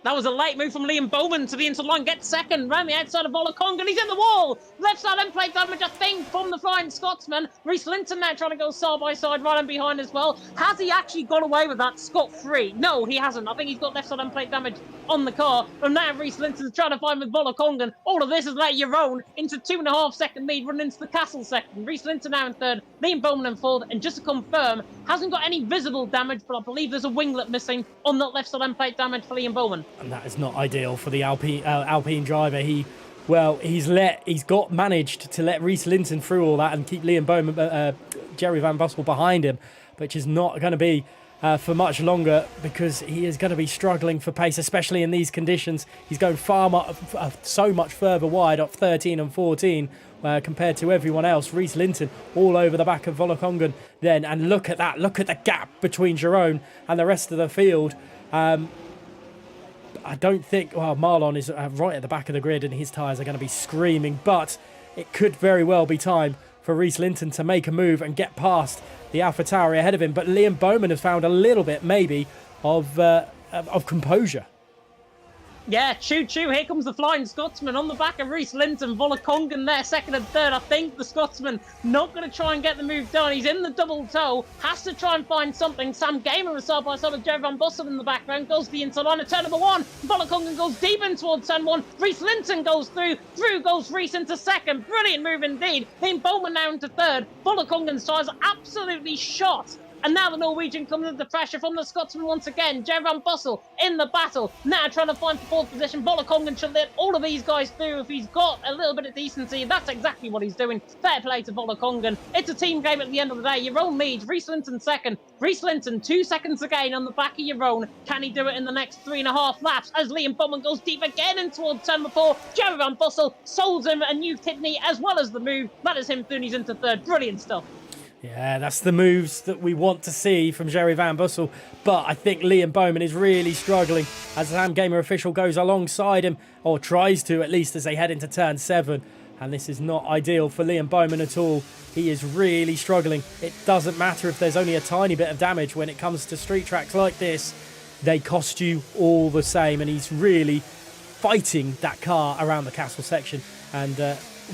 That was a late move from Liam Bowman to the inside line, gets second, round the outside of Volokongan, he's in the wall! Left side end plate damage, I think, from the Flying Scotsman. Reese Linton now trying to go side by side, right and behind as well. Has he actually got away with that scot-free? No, he hasn't. I think he's got left side end plate damage on the car. And now Reese Linton's trying to find with Volokongan. All of this has let Yaron into 2.5 second lead, running into the castle second. Reese Linton now in 3rd, Liam Bowman in 4th, and just to confirm, hasn't got any visible damage, but I believe there's a winglet missing on that left side end plate damage for Liam Bowman. And that is not ideal for the Alpine driver. He's managed to let Reese Linton through all that and keep Liam Bowman, Jerry Van Bussel behind him, which is not going to be for much longer, because he is going to be struggling for pace, especially in these conditions. He's going so much further wide off 13 and 14 compared to everyone else. Reese Linton all over the back of Volokongan then, and look at that. Look at the gap between Giron and the rest of the field. I don't think... Well, Marlon is right at the back of the grid and his tyres are going to be screaming, but it could very well be time for Reese Linton to make a move and get past the AlphaTauri ahead of him. But Liam Bowman has found a little bit, maybe, of composure. Yeah, choo-choo, here comes the Flying Scotsman on the back of Reese Linton. Volokongan there, 2nd and 3rd. I think the Scotsman not going to try and get the move done. He's in the double toe, has to try and find something. Sam Gamer is side by side with Jerry Van Bussel in the background, goes to the inside line of turn number 1. Volokongan goes deep in towards turn 1. Reese Linton goes through goes Reese into 2nd. Brilliant move indeed. Liam Bowman now into 3rd. Volokongan's tyres are absolutely shot And now the Norwegian comes under pressure from the Scotsman once again. Jerry Van Bussel in the battle. Now trying to find the fourth position. Volokongen should let all of these guys through. If he's got a little bit of decency, that's exactly what he's doing. Fair play to Volokongen. It's a team game at the end of the day. Your own lead. Rhys Linton second. Rhys Linton 2 seconds again on the back of your own. Can he do it in the next 3.5 laps as Liam Bowman goes deep again in towards turn 4? Jerry Van Bussel solds him a new kidney as well as the move. That is him through. He's into third. Brilliant stuff. Yeah, that's the moves that we want to see from Jerry Van Bussel. But I think Liam Bowman is really struggling as the Sam Gamer official goes alongside him, or tries to at least, as they head into turn 7. And this is not ideal for Liam Bowman at all. He is really struggling. It doesn't matter if there's only a tiny bit of damage when it comes to street tracks like this. They cost you all the same. And he's really fighting that car around the castle section. And,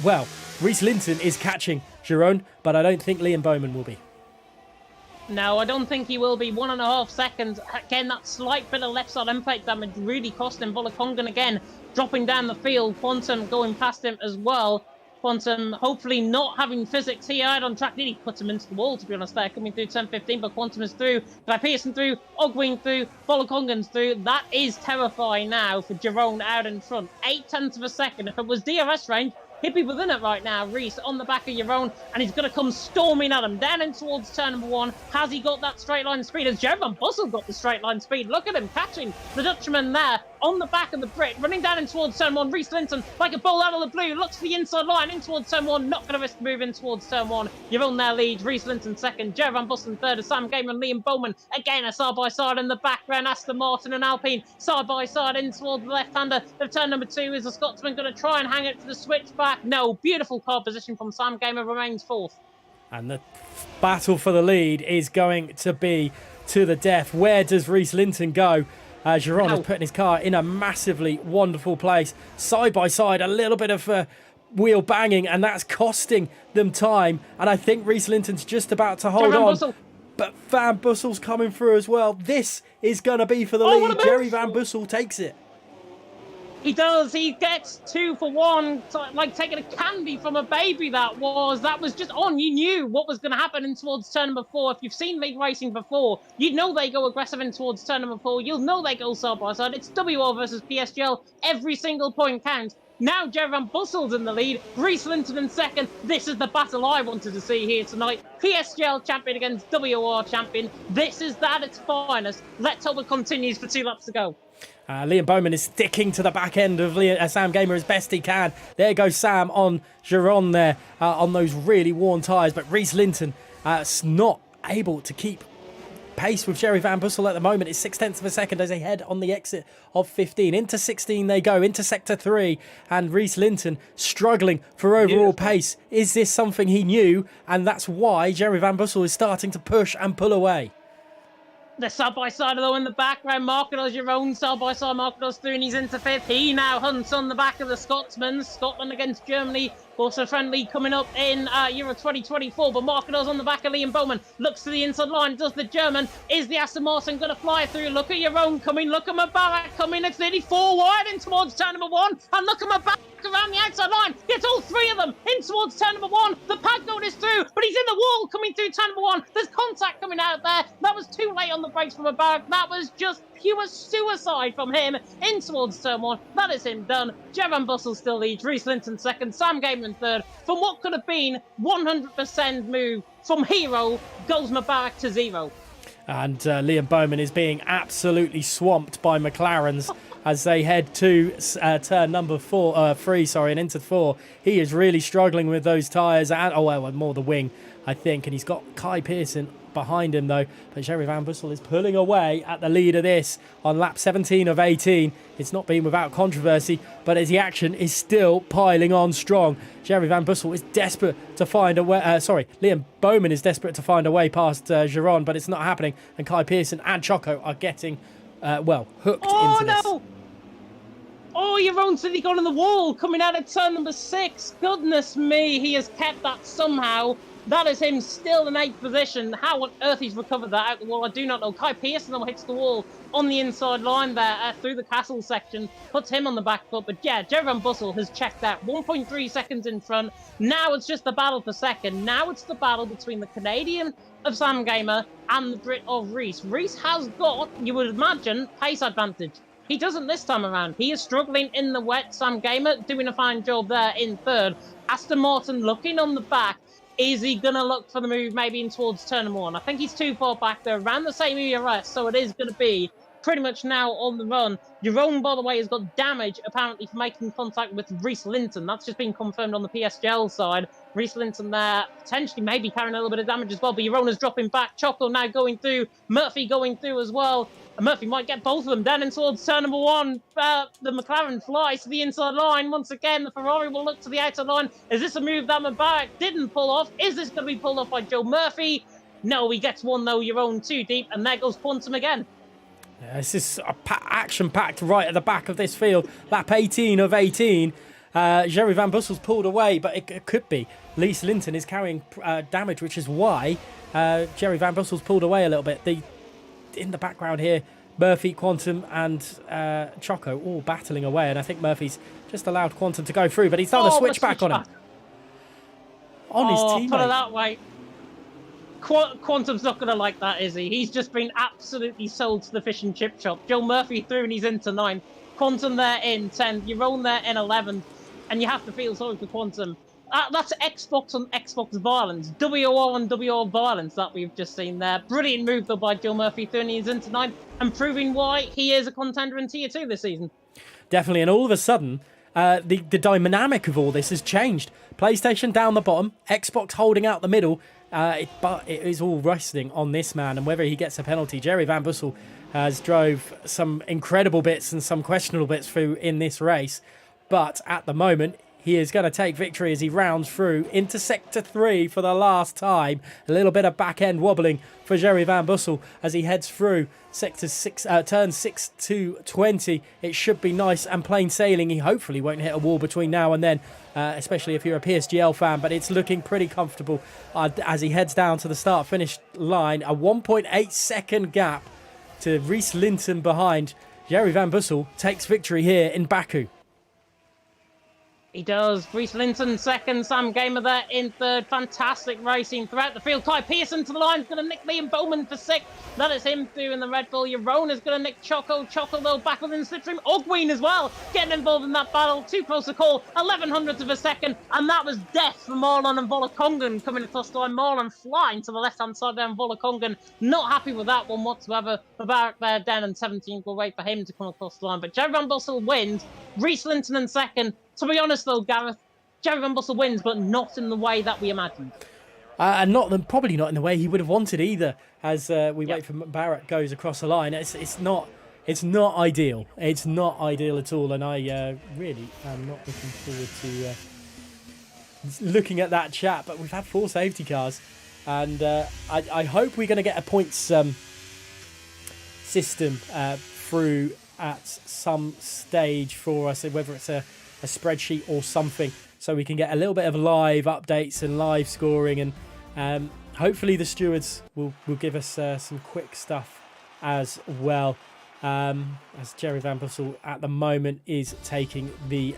well, Rhys Linton is catching Giron, but I don't think Liam Bowman will be. No, I don't think he will be. 1.5 seconds. Again, that slight bit of left side impact damage really cost him. Volokongen again dropping down the field. Quantum going past him as well. Quantum hopefully not having physics here out on track. Nearly puts him into the wall, to be honest, there. Coming through 10-15, but Quantum is through. Guy Pearson through. Ogwing through. Volokongen's through. That is terrifying now for Giron out in front. 0.8 of a second. If it was DRS range, he'd be within it right now. Rhys on the back of your own, and he's going to come storming at him. Down in towards turn 1. Has he got that straight line speed? Has Jerry Van Bussel got the straight line speed? Look at him catching the Dutchman there on the back of the Brit. Running down in towards turn 1. Rhys Linton, like a ball out of the blue, looks for the inside line in towards turn 1. Not going to risk the move in towards turn 1. You're on their lead. Rhys Linton second. Jerry Van Bussel third. Sam Gamer and Liam Bowman. Again, a side-by-side in the background. Aston Martin and Alpine side-by-side in towards the left-hander of turn number 2. Is the Scotsman going to try and hang it to the switchback? No. Beautiful car position from Sam Gamer, remains fourth. And the battle for the lead is going to be to the death. Where does Rhys Linton go? Giron is putting his car in a massively wonderful place. Side by side, a little bit of wheel banging, and that's costing them time. And I think Rhys Linton's just about to hold on. Bussel. But Van Bussel's coming through as well. This is going to be for the lead. Jerry Van Bussel takes it. He does. He gets 2 for 1. Like taking a candy from a baby, that was. That was just on. You knew what was going to happen in towards turn number 4. If you've seen league racing before, you'd know they go aggressive in towards turn number 4. You'll know they go side by side. It's WOR versus PSGL. Every single point counts. Now Jerry Van Bussel's in the lead. Rhys Linton in second. This is the battle I wanted to see here tonight. PSGL champion against WOR champion. This is that at its finest. Let's hope it continues for 2 laps to go. Liam Bowman is sticking to the back end of Sam Gamer as best he can. There goes Sam on Giron there on those really worn tyres. But Rhys Linton not able to keep pace with Jerry Van Bussel at the moment. It's 0.6 of a second as they head on the exit of 15. Into 16 they go, into sector 3. And Rhys Linton struggling for overall pace. Is this something he knew? And that's why Jerry Van Bussel is starting to push and pull away. The side-by-side, though, in the background. Markedos, your own side-by-side. Markedos through, and he's into 5th. He now hunts on the back of the Scotsman. Scotland against Germany. Also friendly coming up in Euro 2024. But Markedos on the back of Liam Bowman. Looks to the inside line. Does the German. Is the Aston Martin going to fly through? Look at your own coming. Look at Mubarak coming. It's nearly 4 wide in towards turn number 1. And look at Mubarak around the outside line. Gets all 3 of them in towards turn number 1. The Pagnode is through, but he's in the wall coming through turn number 1. There's contact coming out there. That was too late on the brakes from Mubarak. That was just pure suicide from him in towards turn 1. That is him done. Jerry Van Bussel still leads. Rhys Linton second. Sam Gamer in third. From what could have been 100% move from hero goes Mubarak to 0. And Liam Bowman is being absolutely swamped by McLarens as they head to turn number 3, and into 4. He is really struggling with those tyres, and more the wing, I think. And he's got Kai Pearson behind him, though. But Jerry Van Bussel is pulling away at the lead of this on lap 17 of 18. It's not been without controversy, but as the action is still piling on strong. Jerry Van Bussel is desperate to find a way. Liam Bowman is desperate to find a way past Giron, but it's not happening. And Kai Pearson and Choco are getting, hooked into this. No! Oh, your own city gone on the wall coming out of turn number 6. Goodness me, he has kept that somehow. That is him still in 8th position. How on earth he's recovered that out the wall, I do not know. Kai Pearson though hits the wall on the inside line there through the castle section, puts him on the back foot. But yeah, Jerry Van Bussel has checked that. 1.3 seconds in front. Now it's just the battle for second. Now it's the battle between the Canadian of Sam Gamer and the Brit of Reese. Reese has got, you would imagine, pace advantage. He doesn't this time around. He is struggling in the wet. Sam Gamer doing a fine job there in third. Aston Martin looking on the back. Is he going to look for the move maybe in towards turn 1? I think he's too far back there, around the same ERS, so it is going to be pretty much now on the run. Jerome, by the way, has got damage, apparently, for making contact with Reese Linton. That's just been confirmed on the PSGL side. Reese Linton there, potentially maybe carrying a little bit of damage as well, but Jerona's dropping back. Choco now going through. Murphy going through as well. And Murphy might get both of them down in towards turn 1. The McLaren flies to the inside line. Once again, the Ferrari will look to the outside line. Is this a move that Mubarak didn't pull off? Is this going to be pulled off by Joe Murphy? No, he gets one, though. Jeroen too deep, and there goes Quantum again. Yeah, this is action-packed right at the back of this field. Lap 18 of 18. Jerry Van Bussel's pulled away, but it could be. Reese Linton is carrying damage, which is why Jerry Van Bussel's pulled away a little bit. In the background here, Murphy, Quantum, and Choco all battling away, and I think Murphy's just allowed Quantum to go through, but he's done a switchback on him. On his teammate. Put it that way. Quantum's not going to like that, is he? He's just been absolutely sold to the fish and chip shop. Joe Murphy through and he's into 9th. Quantum there in 10th. Jeroen there in 11th. And you have to feel sorry for Quantum. That's Xbox on Xbox violence. WOR on WOR violence that we've just seen there. Brilliant move, though, by Joe Murphy through and he's into 9th. And proving why he is a contender in Tier 2 this season. Definitely. And all of a sudden, the dynamic of all this has changed. PlayStation down the bottom. Xbox holding out the middle. But it is all resting on this man and whether he gets a penalty. Jerry Van Bussel has drove some incredible bits and some questionable bits through in this race. But at the moment, he is going to take victory as he rounds through into Sector 3 for the last time. A little bit of back-end wobbling for Jerry Van Bussel as he heads through Sector 6, turn 6 to 20. It should be nice and plain sailing. He hopefully won't hit a wall between now and then, especially if you're a PSGL fan, but it's looking pretty comfortable as he heads down to the start-finish line. A 1.8 second gap to Reese Linton behind. Jerry Van Bussel takes victory here in Baku. He does. Reese Linton second, Sam Gamer there in third. Fantastic racing throughout the field. Kai Pearson to the line is going to nick Liam Bowman for 6th. That is him through in the Red Bull. Jeroen is going to nick Choco. Choco, though, back within the slipstream. Ogween as well, getting involved in that battle. Too close to call. 1100th of a second. And that was death for Marlon and Volakongan coming across the line. Marlon flying to the left-hand side there, and Volakongan not happy with that one whatsoever. Mubarak there down in 17th. We'll wait for him to come across the line. But Jerry Van Bussel wins. Reese Linton in second. To be honest, though, Gareth, Jerry Van Bussel wins, but not in the way that we imagined. And probably not in the way he would have wanted either. As we wait for Barrett goes across the line, it's not ideal. It's not ideal at all, and I really am not looking forward to looking at that chat. But we've had 4 safety cars, and I hope we're going to get a points system through at some stage for us, whether it's a spreadsheet or something, so we can get a little bit of live updates and live scoring, and hopefully the stewards will give us some quick stuff as well, as Jerry Van Bussel at the moment is taking the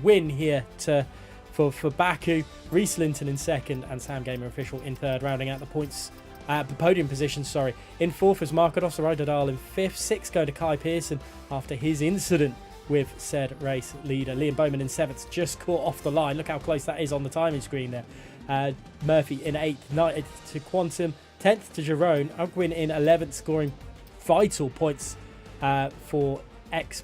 win here for Baku. Reese Linton in second and Sam Gamer Official in third, rounding out the points. The podium position, sorry. In fourth was Marcos Rodadal in fifth. 6th go to Kai Pearson after his incident with said race leader. Liam Bowman in 7th, just caught off the line. Look how close that is on the timing screen there. Murphy in 8th, 9th to Quantum, 10th to Jeroen. Ogwin in 11th, scoring vital points for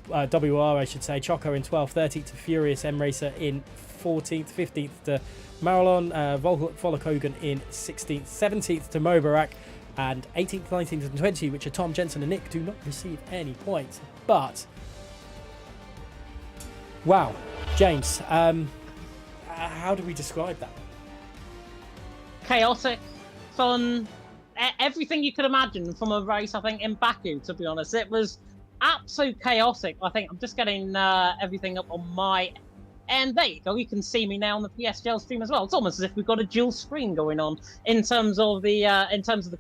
WR, I should say. Choco in 12th, 13th to Furious M Racer in 14th, 15th to Marlon Volakogan in 16th, 17th to Mubarak, and 18th, 19th and 20th, which are Tom, Jensen and Nick, do not receive any points. But wow, James, how do we describe that? Chaotic, fun, everything you could imagine from a race, I think, in Baku, to be honest. It was absolute chaotic. I think I'm just getting everything up on my And there you go. You can see me now on the PSGL stream as well. It's almost as if we've got a dual screen going on in terms of the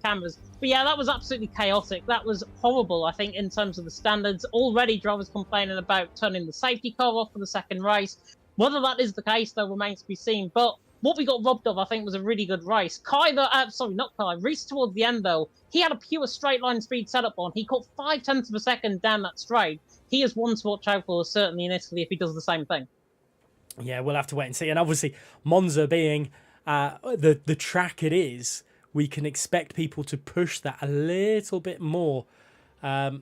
cameras. But yeah, that was absolutely chaotic. That was horrible, I think, in terms of the standards. Already drivers complaining about turning the safety car off for the second race. Whether that is the case, though, remains to be seen. But what we got robbed of, I think, was a really good race. Reese towards the end, though, he had a pure straight line speed setup on. He caught 0.5 of a second down that straight. He is one to watch out for, certainly in Italy, if he does the same thing. Yeah, we'll have to wait and see. And obviously, Monza being the track it is, we can expect people to push that a little bit more. But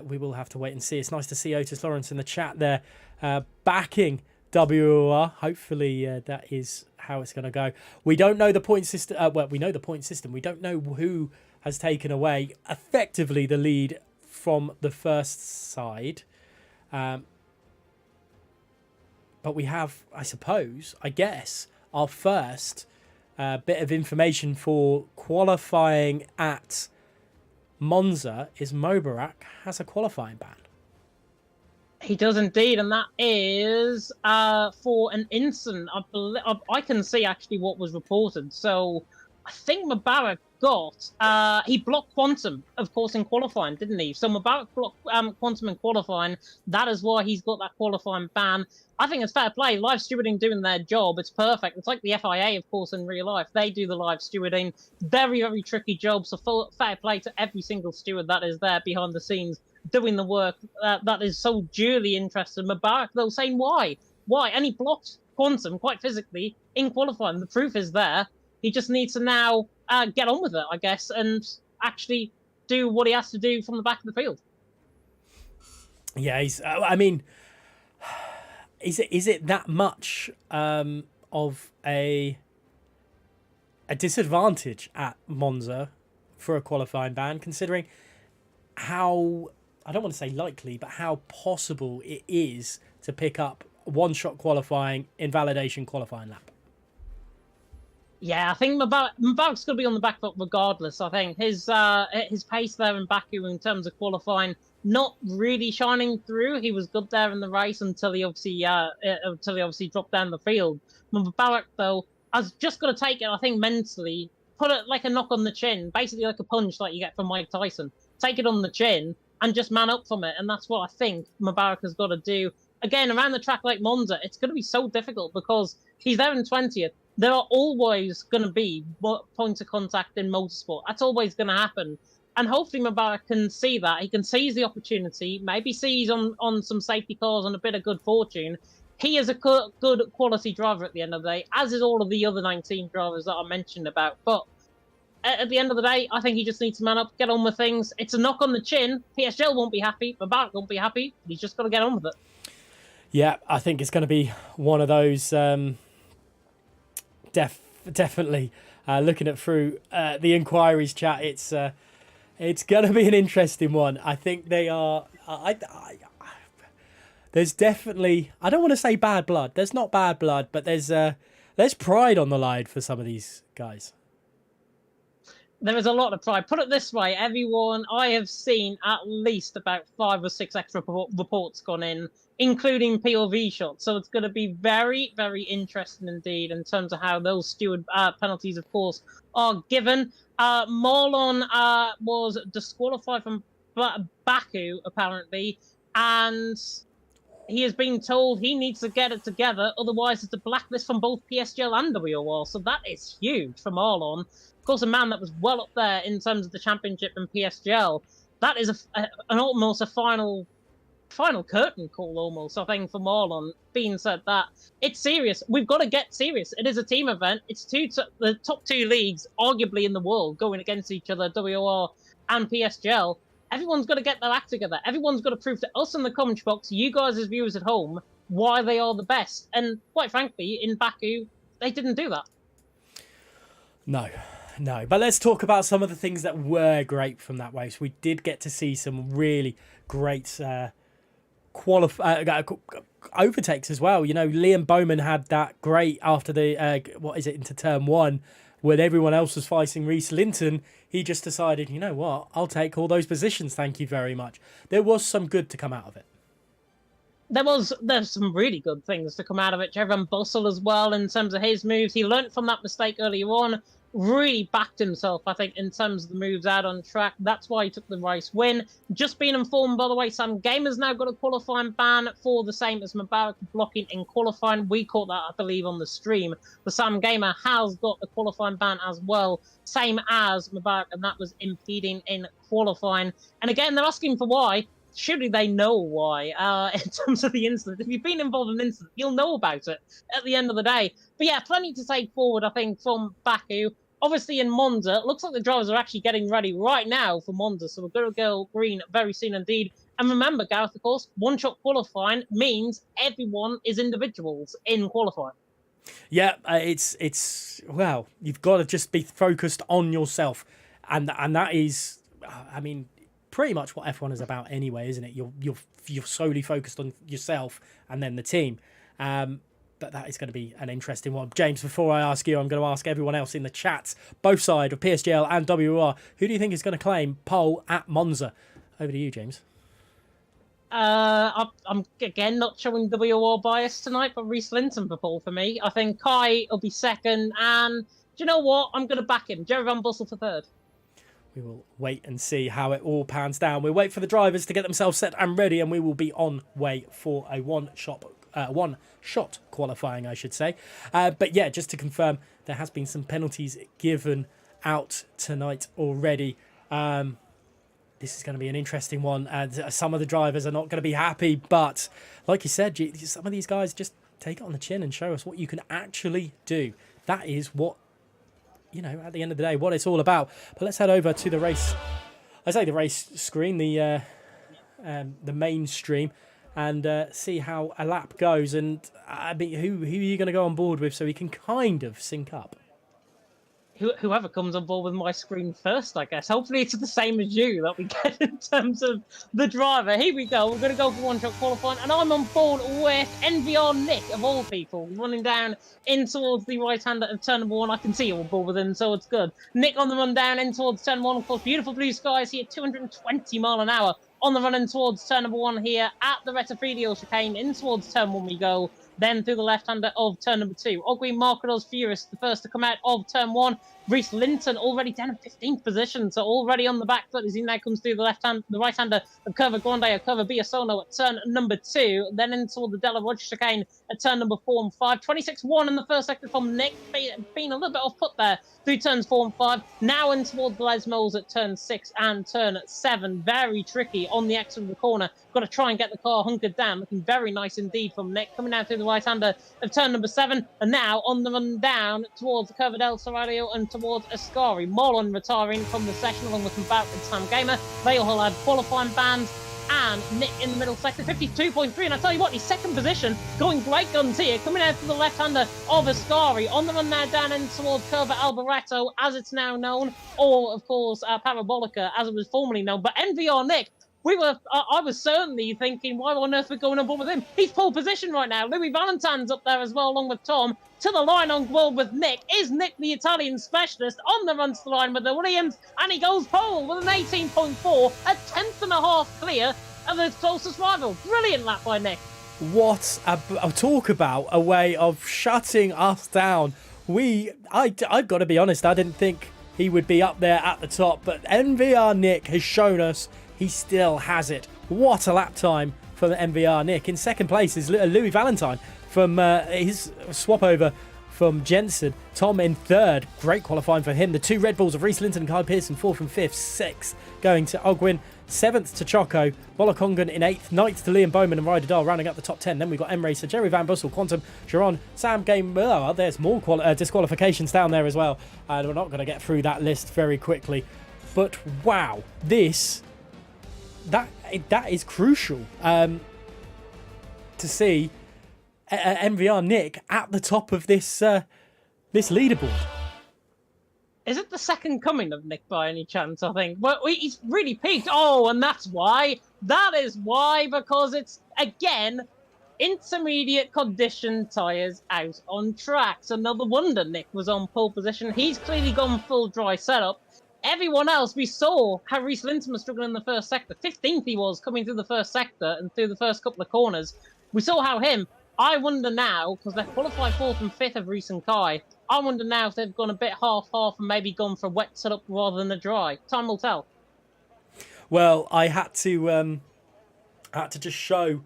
we will have to wait and see. It's nice to see Otis Lawrence in the chat there backing WOR. Hopefully that is how it's going to go. We don't know the point system. We know the point system. We don't know who has taken away effectively the lead from the first side. But we have, I guess, our first bit of information for qualifying at Monza is Mubarak has a qualifying ban. He does indeed, and that is for an incident. I can see actually what was reported. So I think Mubarak he blocked Quantum, of course, in qualifying, didn't he? So Mubarak blocked Quantum in qualifying. That is why he's got that qualifying ban. I think it's fair play. Live stewarding doing their job. It's perfect. It's like the FIA, of course, in real life. They do the live stewarding. Very, very tricky job. So fair play to every single steward that is there behind the scenes doing the work that is so duly interested. Mubarak, though, saying why? Why? And he blocked Quantum quite physically in qualifying. The proof is there. He just needs to now get on with it, I guess, and actually do what he has to do from the back of the field. Yeah, is it that much of a disadvantage at Monza for a qualifying ban, considering how, I don't want to say likely, but how possible it is to pick up one-shot qualifying, invalidation qualifying lap? Yeah, I think Mubarak's going to be on the back foot regardless. I think his pace there in Baku in terms of qualifying not really shining through. He was good there in the race until he obviously dropped down the field. Mubarak, though, has just got to take it, I think, mentally, put it like a knock on the chin, basically like a punch like you get from Mike Tyson. Take it on the chin and just man up from it, and that's what I think Mubarak has got to do. Again, around the track like Monza, it's going to be so difficult because he's there in 20th. There are always going to be points of contact in motorsport. That's always going to happen. And hopefully Mubarak can see that. He can seize the opportunity, maybe seize on some safety cars and a bit of good fortune. He is a good quality driver at the end of the day, as is all of the other 19 drivers that I mentioned about. But at the end of the day, I think he just needs to man up, get on with things. It's a knock on the chin. PSGL won't be happy. Mubarak won't be happy. He's just got to get on with it. Yeah, I think it's going to be one of those... Definitely looking at through the inquiries chat, it's going to be an interesting one. I think they are. There's definitely, I don't want to say bad blood. There's not bad blood, but there's pride on the line for some of these guys. There is a lot of pride. Put it this way, everyone, I have seen at least about 5 or 6 extra reports gone in, including POV shots. So it's going to be very, very interesting indeed in terms of how those steward penalties, of course, are given. Marlon was disqualified from Baku, apparently, and he has been told he needs to get it together, otherwise it's a blacklist from both PSGL and WOR. So that is huge for Marlon. Of course, a man that was well up there in terms of the championship and PSGL. That is almost a final curtain call, almost, I think, for Marlon. Being said that, it's serious. We've got to get serious. It is a team event. It's the top 2 leagues, arguably, in the world, going against each other, WOR and PSGL. Everyone's got to get their act together. Everyone's got to prove to us in the comment box, you guys as viewers at home, why they are the best. And quite frankly, in Baku, they didn't do that. No, but let's talk about some of the things that were great from that race. We did get to see some really great overtakes as well. You know, Liam Bowman had that great after the into turn 1, when everyone else was fighting Reese Linton. He just decided, you know what, I'll take all those positions, thank you very much. There was some good to come out of it. There's some really good things to come out of it. Jerovan Bustle as well in terms of his moves. He learnt from that mistake earlier on, really backed himself, I think, in terms of the moves out on track. That's why he took the race win. Just being informed, by the way, Sam Gamer's now got a qualifying ban for the same as Mubarak blocking in qualifying. We caught that, I believe, on the stream. The Sam Gamer has got a qualifying ban as well, same as Mubarak, and that was impeding in qualifying. And again, they're asking for why. Surely they know why, in terms of the incident. If you've been involved in an incident, you'll know about it at the end of the day. But yeah, plenty to take forward, I think, from Baku. Obviously, in Monza, it looks like the drivers are actually getting ready right now for Monza, so we're going to go green very soon indeed. And remember, Gareth, of course, one-shot qualifying means everyone is individuals in qualifying. Yeah, it's well, you've got to just be focused on yourself, and that is, I mean, pretty much what F1 is about anyway, isn't it? You're solely focused on yourself and then the team. But that is going to be an interesting one. James, before I ask you, I'm going to ask everyone else in the chat, both sides of PSGL and WOR, who do you think is going to claim pole at Monza? Over to you, James. I'm again not showing WOR bias tonight, but Reece Linton for pole for me. I think Kai will be second, and do you know what? I'm going to back him. Jerovan Bustle for third. We will wait and see how it all pans down. We'll wait for the drivers to get themselves set and ready, and we will be on way for a one-shot qualifying, I should say. But yeah, just to confirm, there has been some penalties given out tonight already. This is going to be an interesting one, and some of the drivers are not going to be happy. But like you said, some of these guys just take it on the chin and show us what you can actually do. That is what, you know, at the end of the day, what it's all about. But let's head over to the race. I say the race screen, the mainstream, and see how a lap goes. And I mean, who are you going to go on board with so we can kind of sync up? Whoever comes on board with my screen first, I guess. Hopefully it's the same as you that we get in terms of the driver. Here we go. We're going to go for one-shot qualifying. And I'm on board with NVR Nick, of all people, running down in towards the right-hander of turn number 1. I can see you on board with him, so it's good. Nick on the run down in towards turn 1. Of course, beautiful blue skies here, 220 mile an hour on the run in towards turn number 1 here at the Retafredio chicane. In towards turn 1 we go. Then through the left-hander of turn number 2. Ogui Marcados Furious, the first to come out of turn 1. Reece Linton already down in 15th position, so already on the back foot as he now comes through the right-hander of Curva Grande or Curva Biasono at turn number 2. Then in toward the Della Rocha chicane at turn number 4 and 5. 26-1 in the first sector from Nick, being a little bit off put there through turns 4 and 5. Now in toward Les Mills at turn 6 and turn 7. Very tricky on the exit of the corner. Got to try and get the car hunkered down. Looking very nice indeed from Nick. Coming out through the right-hander of turn number 7. And now on the run down towards the Curva del Serraglio and towards Ascari. Molon retiring from the session along with Mbarak and Sam Gamer. They all had qualifying bans. And Nick in the middle sector, 52.3. And I tell you what, he's second position, going great guns here, coming out to the left-hander of Ascari. On the run now down in towards Curva Alboreto, as it's now known, or, of course, Parabolica, as it was formerly known. But NVR Nick, I was certainly thinking, why on earth we're going on board with him? He's pole position right now. Louis Valentine's up there as well, along with Tom. To the line on board with Nick. Is Nick the Italian specialist on the run to the line with the Williams? And he goes pole with an 18.4, a tenth and a half clear of the closest rival. Brilliant lap by Nick. What a talk about a way of shutting us down. I've got to be honest, I didn't think he would be up there at the top, but NVR Nick has shown us he still has it. What a lap time for NVR Nick. In second place is Louis Valentine from his swap over from Jensen. Tom in third. Great qualifying for him. The two Red Bulls of Reece Linton and Kai Pearson, fourth and fifth. Sixth going to Ogwin. Seventh to Choco. Molokongan in eighth. Ninth to Liam Bowman and Ryder Dahl rounding up the top 10. Then we've got M Racer, Jerry Van Bussel, Quantum, Geron, Sam Game. Oh, there's more disqualifications down there as well. And we're not going to get through that list very quickly. But wow, that is crucial to see MVR Nick at the top of this leaderboard. Is it the second coming of Nick by any chance, I think? Well, he's really peaked. Oh, and that's why. That is why, because it's, again, intermediate condition tyres out on track. So no wonder Nick was on pole position. He's clearly gone full dry setup. Everyone else, we saw how Reece Linton was struggling in the first sector. 15th he was coming through the first sector and through the first couple of corners. We saw how I wonder now, because they've qualified 4th and 5th of Reese and Kai, I wonder now if they've gone a bit half-half and maybe gone for a wet setup rather than a dry. Time will tell. Well, I had to just show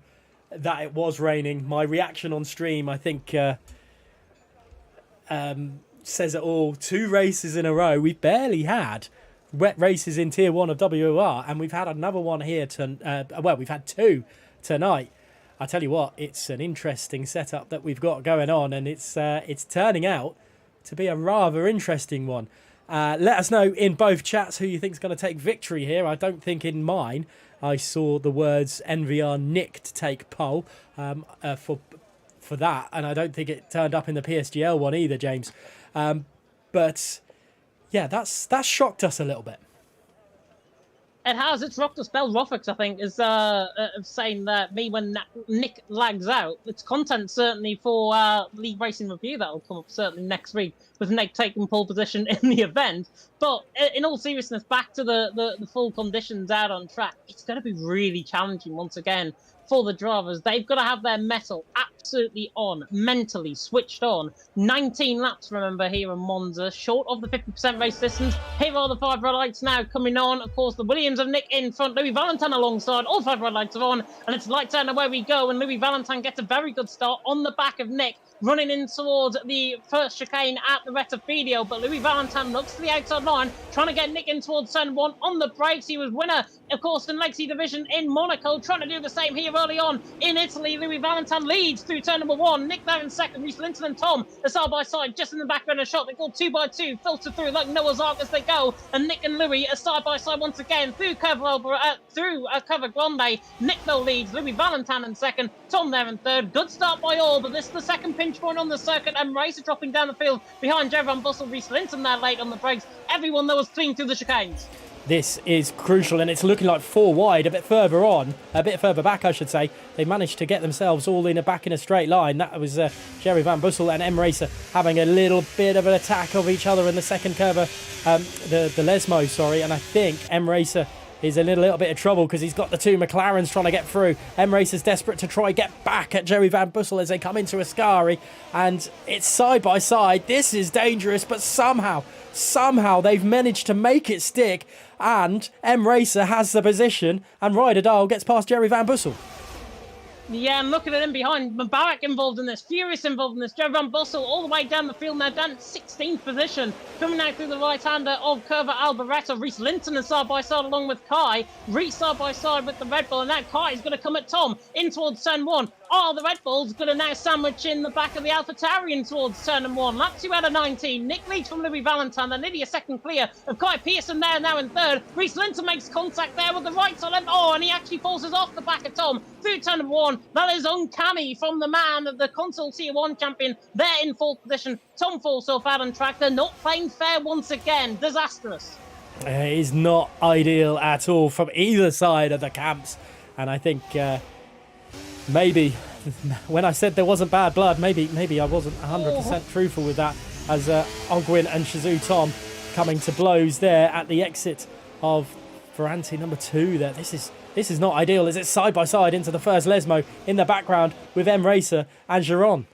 that it was raining. My reaction on stream, I think, says it all. 2 races in a row. We've barely had wet races in Tier 1 of WOR, and we've had another one here. We've had 2 tonight. I tell you what, it's an interesting setup that we've got going on, and it's turning out to be a rather interesting one. Let us know in both chats who you think is going to take victory here. I don't think in mine I saw the words NVR Nick to take pole for that, and I don't think it turned up in the PSGL one either, James. But yeah, that's shocked us a little bit. It has. It's rocked us. Bell Rofix, I think, is saying that when Nick lags out, it's content certainly for League Racing Review that'll come up certainly next week with Nick taking pole position in the event. But in all seriousness, back to the full conditions out on track, it's going to be really challenging once again for the drivers. They've got to have their mettle absolutely on, mentally switched on. 19 laps, remember, here in Monza, short of the 50% race distance. Here are the 5 red lights now coming on. Of course, the Williams of Nick in front, Louis Valentine alongside. All 5 red lights are on, and it's lights out and away we go. And Louis Valentine gets a very good start on the back of Nick, running in towards the first chicane at the Retifidio, but Louis Valentine looks to the outside line, trying to get Nick in towards turn 1 on the brakes. He was winner, of course, in Legacy Division in Monaco, trying to do the same here early on in Italy. Louis Valentine leads through turn number 1. Nick there in second. Reese Linton and Tom are side by side, just in the background of shot. They go 2 by 2, filter through like Noah's Ark as they go, and Nick and Louis are side by side once again through Cover Grande. Nick though leads. Louis Valentine in second. Tom there in third. Good start by all, but this is the second pinch point on the circuit, and Racer dropping down the field behind Jerry Van Bussel. Reese Linton there late on the brakes. Everyone though was clean through the chicanes. This is crucial, and it's looking like 4 wide, a bit further back, I should say. They managed to get themselves all back in a straight line. That was Jerry Van Bussel and M Racer having a little bit of an attack of each other in the second curve, the Lesmo, sorry, and I think M Racer is in a little bit of trouble because he's got the 2 McLarens trying to get through. M Racer's desperate to try get back at Jerry Van Bussel as they come into Ascari, and it's side by side. This is dangerous, but somehow they've managed to make it stick, and M Racer has the position, and Ryder Dahl gets past Jerry Van Bussel. Yeah, and looking at him behind, Mubarak involved in this, Furious involved in this, Jerry Van Bussel all the way down the field now, down to 16th position, coming out through the right-hander of Curva Alboreto. Reese Linton is side-by-side along with Kai, Reese side-by-side with the Red Bull, and now Kai is going to come at Tom in towards turn 1. Oh, the Red Bull's going to now sandwich in the back of the AlphaTauri towards turn 1. Lap 2 out of 19. Nick leads from Louis Valentine. They're nearly a second clear of Kai Pearson there now in third. Reese Linton makes contact there with the right side. Oh, and he actually forces off the back of Tom through turn 1. That is uncanny from the man of the console Tier 1 champion there in fourth position. Tom falls off out on track. They're not playing fair once again. Disastrous. It is not ideal at all from either side of the camps. And I think maybe when I said there wasn't bad blood, maybe I wasn't 100% truthful with that, as Ogwin and Shazoo Tom coming to blows there at the exit of Ferranti number 2 there. This is not ideal, as it's side by side into the first Lesmo in the background with M Racer and Giron.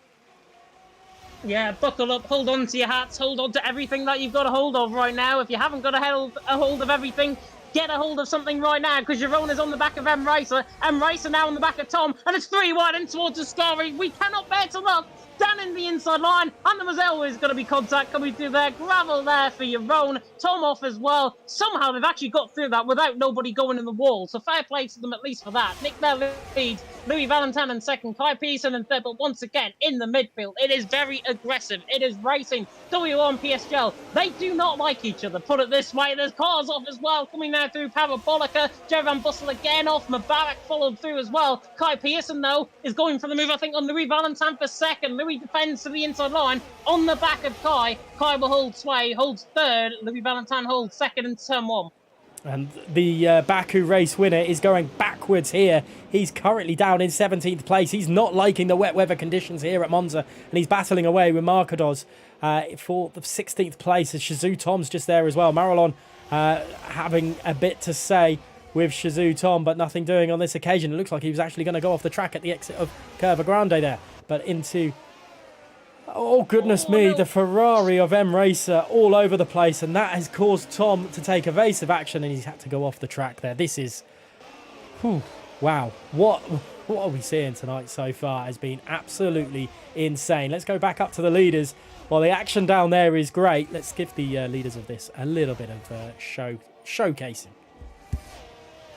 Yeah, buckle up, hold on to your hats, hold on to everything that you've got a hold of right now. If you haven't got a hold of everything, get a hold of something right now, because Giron is on the back of M Racer now on the back of Tom, and it's 3 wide in towards Ascari. We cannot bear to look. Down in the inside line, and there was always going to be contact coming through there. Gravel there for Giron. Tom off as well. Somehow they've actually got through that without nobody going in the wall, so fair play to them at least for that. Nick there leads. Louis Valentine in second. Kai Pearson in third, but once again in the midfield. It is very aggressive. It is racing. WOR and PSGL, they do not like each other, put it this way. There's cars off as well, coming now through Parabolica. Jerry Van Bussel again off. Mubarak followed through as well. Kai Pearson, though, is going for the move, I think, on Louis Valentine for second. Louis defends to the inside line on the back of Kai. Kai will hold sway, holds third. Louis Valentine holds second in turn 1. And the Baku race winner is going backwards here. He's currently down in 17th place. He's not liking the wet weather conditions here at Monza, and he's battling away with Marcados for the 16th place. As Shazoo Tom's just there as well. Marilon having a bit to say with Shazoo Tom, but nothing doing on this occasion. It looks like he was actually going to go off the track at the exit of Curva Grande there, but into... Oh, goodness me, the Ferrari of M Racer all over the place, and that has caused Tom to take evasive action, and he's had to go off the track there. This is... Whew, wow. What are we seeing tonight so far has been absolutely insane. Let's go back up to the leaders. While the action down there is great, let's give the leaders of this a little bit of showcasing.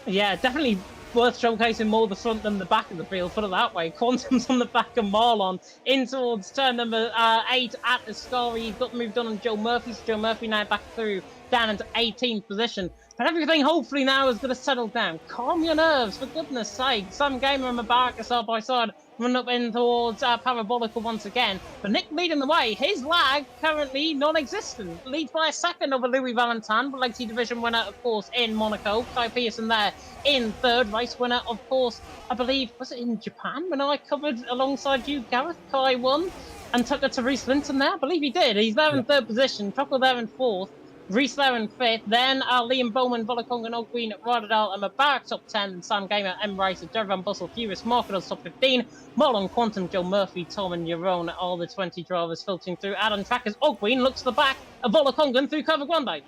Yeah, definitely worth showcasing more the front than the back of the field, put it that way. Quantum's on the back of Marlon in towards turn number 8 at the Scary. You've got the move done on Joe Murphy, so Joe Murphy now back through down into 18th position. But everything hopefully now is going to settle down. Calm your nerves, for goodness sake. Sam Gamer and Mubarak side by side run up in towards Parabolica once again. But Nick leading the way. His lag currently non-existent. Leads by a second over Louis Valentin, Legacy Division winner, of course, in Monaco. Kai Pearson there in third. Race winner, of course, I believe, was it in Japan when I covered alongside you, Gareth? Kai won and took it to Reece Linton there. I believe he did. He's there in third position. Choco there in fourth. Reece there in fifth, then Liam Bowman, Volakonga, Old Green, Rodadal, and Mubarak top 10, Sam Gamer, M Racer, Jerry Van Bussel, Furious, Markedos top 15, Marlon Quantum, Joe Murphy, Tom, and Jerome, all the 20 drivers filtering through. Adam Trackers, Old Green looks to the back of Volakonga through Curva Grande.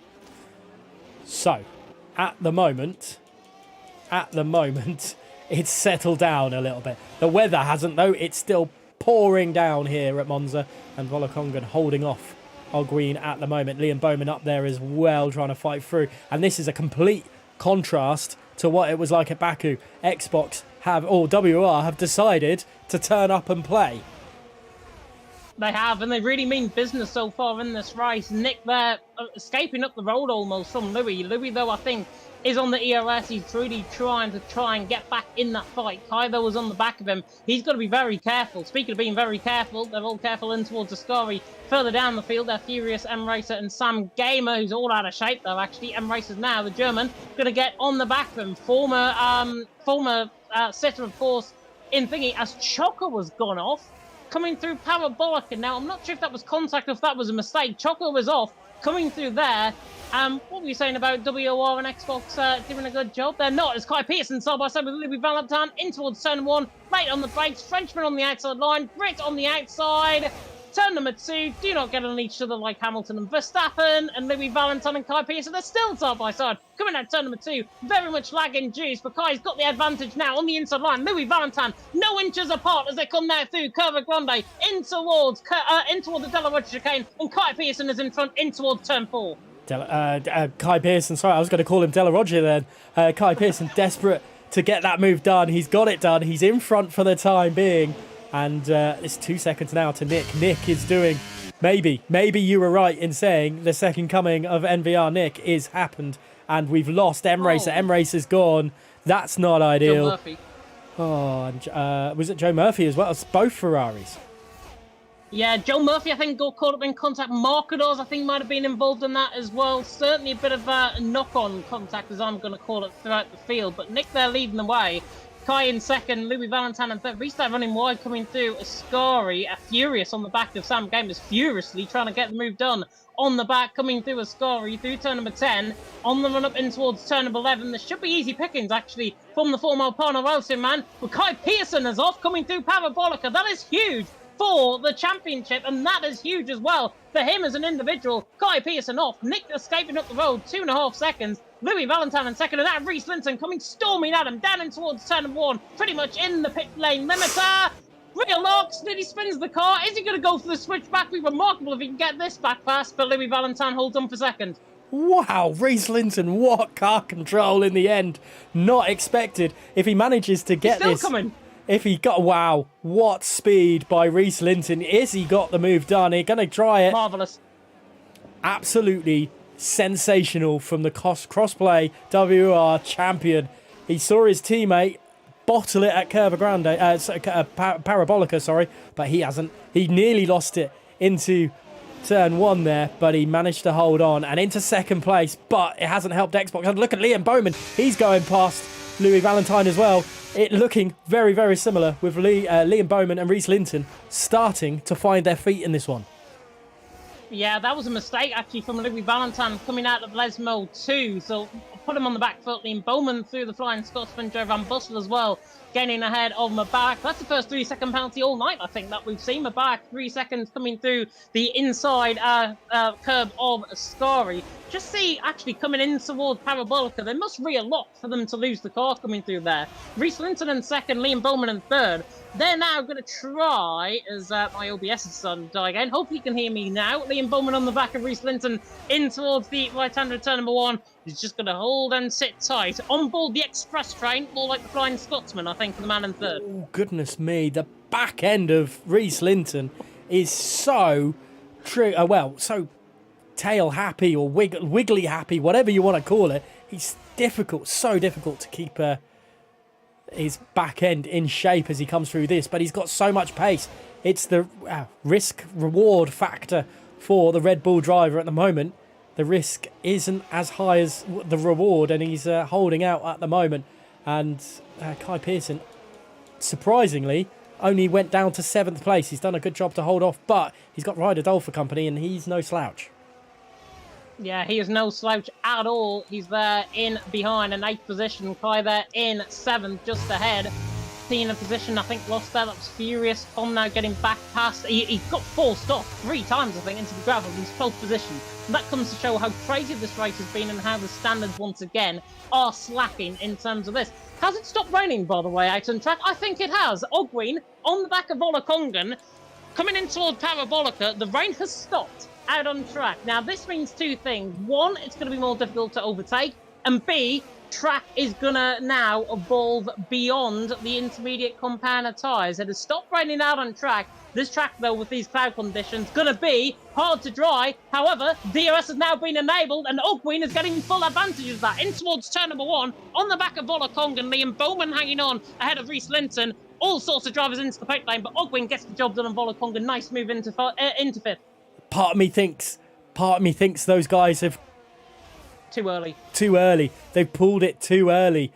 So, at the moment, it's settled down a little bit. The weather hasn't, though. It's still pouring down here at Monza, and Volakonga holding off Green at the moment. Liam Bowman up there as well, trying to fight through. And this is a complete contrast to what it was like at Baku. Xbox WOR have decided to turn up and play. They have, and they really mean business so far in this race. Nick there, escaping up the road almost from Louis. Louis, though, I think, is on the ERS. He's really trying to get back in that fight. Kai, though, was on the back of him. He's got to be very careful. Speaking of being very careful, they're all careful in towards the Scary. Further down the field, they're Furious, M Racer, and Sam Gamer, who's all out of shape, though, actually. M Racer's now, the German, going to get on the back of him. Former sitter, of course, in thingy, as Choco was gone off, coming through Parabolica. Now, I'm not sure if that was contact or if that was a mistake. Choco was off, coming through there. What were you saying about WOR and Xbox doing a good job? They're not, as Kai Pearson side by side with Louis Valentin in towards turn 1, late on the brakes, Frenchman on the outside line, Brit on the outside. Turn number 2, do not get on each other like Hamilton and Verstappen, and Louis Valentin and Kai Pearson are still side by side. Coming out turn number 2, very much lag-induced, but Kai's got the advantage now on the inside line. Louis Valentin, no inches apart as they come now through Curva Grande, in towards the Delaroche chicane, and Kai Pearson is in front, in towards turn 4. Kai Pearson, sorry, I was going to call him Della Roger then. Kai Pearson desperate to get that move done. He's got it done. He's in front for the time being. And it's 2 seconds now to Nick. Nick is doing... Maybe you were right in saying the second coming of NVR Nick is happened. And we've lost M Racer. M Racer's gone. That's not ideal. Joe Murphy. Oh, and was it Joe Murphy as well? It's both Ferraris. Yeah, Joe Murphy, I think, got caught up in contact. Markedos, I think, might have been involved in that as well. Certainly a bit of a knock-on contact, as I'm going to call it, throughout the field. But Nick there leading the way. Kai in second, Louis Valentin in third. Reese there running wide, coming through. Ascari, a Furious on the back of Sam Gamers, furiously trying to get the move done. On the back, coming through Ascari, through turn number 10. On the run up in towards turn number 11. There should be easy pickings, actually, from the former Alpano Racing man. But Kai Pearson is off, coming through Parabolica. That is huge for the championship, and that is huge as well for him as an individual. Kai Pearson off, Nick escaping up the road, 2.5 seconds. Louis Valentin in second, and that Reece Linton coming storming at him down in towards turn number 1, pretty much in the pit lane limiter. Real locks, then he spins the car. Is he going to go for the switch back? Be remarkable if he can get this back pass, but Louis Valentin holds on for second. Wow, Reece Linton, what car control in the end. Not expected. If he manages to get He's this... still coming. If he got... Wow, what speed by Reece Linton. Is he got the move done? He's going to try it. Marvellous. Absolutely sensational from the CrossPlay WOR champion. He saw his teammate bottle it at Curva Grande, Parabolica, sorry, but he hasn't. He nearly lost it into turn 1 there, but he managed to hold on and into second place, but it hasn't helped Xbox. And look at Liam Bowman. He's going past Louis Valentin as well. It looking very, very similar with Liam Bowman and Reece Linton starting to find their feet in this one. Yeah, that was a mistake, actually, from Louis Valentin coming out of Lesmo 2. So put him on the back foot. Liam Bowman through the Flying Scotsman. Joe Van Bussel as well, gaining ahead of Mubarak. That's the first 3-second penalty all night, I think, that we've seen. Mubarak, 3 seconds coming through the inside curb of Ascari. Just see, actually, coming in towards Parabolica, they must rear-lock for them to lose the car coming through there. Reece Linton in second, Liam Bowman in third. They're now going to try, as my OBS is starting to die again. Hopefully you can hear me now. Liam Bowman on the back of Reece Linton in towards the right-hander turn number 1. He's just going to hold and sit tight. On board the express train, more like the Flying Scotsman, I think, for the man in third. Oh, goodness me. The back end of Reece Linton is so so tail happy or wiggly happy, whatever you want to call it. He's so difficult to keep his back end in shape as he comes through this, but he's got so much pace. It's the risk-reward factor for the Red Bull driver at the moment. The risk isn't as high as the reward, and he's holding out at the moment. And Kai Pearson, surprisingly, only went down to 7th place. He's done a good job to hold off, but he's got Ryder Dole for company, and he's no slouch. Yeah, he is no slouch at all. He's there in behind in 8th position. Kai there in 7th, just ahead. In a position, I think, lost there. That was furious. Tom now getting back past. He got forced off 3 times, I think, into the gravel in 12th position. And that comes to show how crazy this race has been and how the standards, once again, are slacking in terms of this. Has it stopped raining, by the way, out on track? I think it has. Ogween on the back of Volakongan, coming in towards Parabolica. The rain has stopped out on track. Now, this means 2 things. 1, it's going to be more difficult to overtake. And B, track is going to now evolve beyond the intermediate compounder tyres. It has stopped raining out on track. This track, though, with these cloud conditions, going to be hard to dry. However, DRS has now been enabled, and Ogween is getting full advantage of that. In towards turn number 1, on the back of Volakongan, Liam Bowman hanging on ahead of Reece Linton. All sorts of drivers into the pit lane, but Ogween gets the job done on Volakongan. Nice move into 5th. Part of me thinks those guys have... Too early. They've pulled it too early.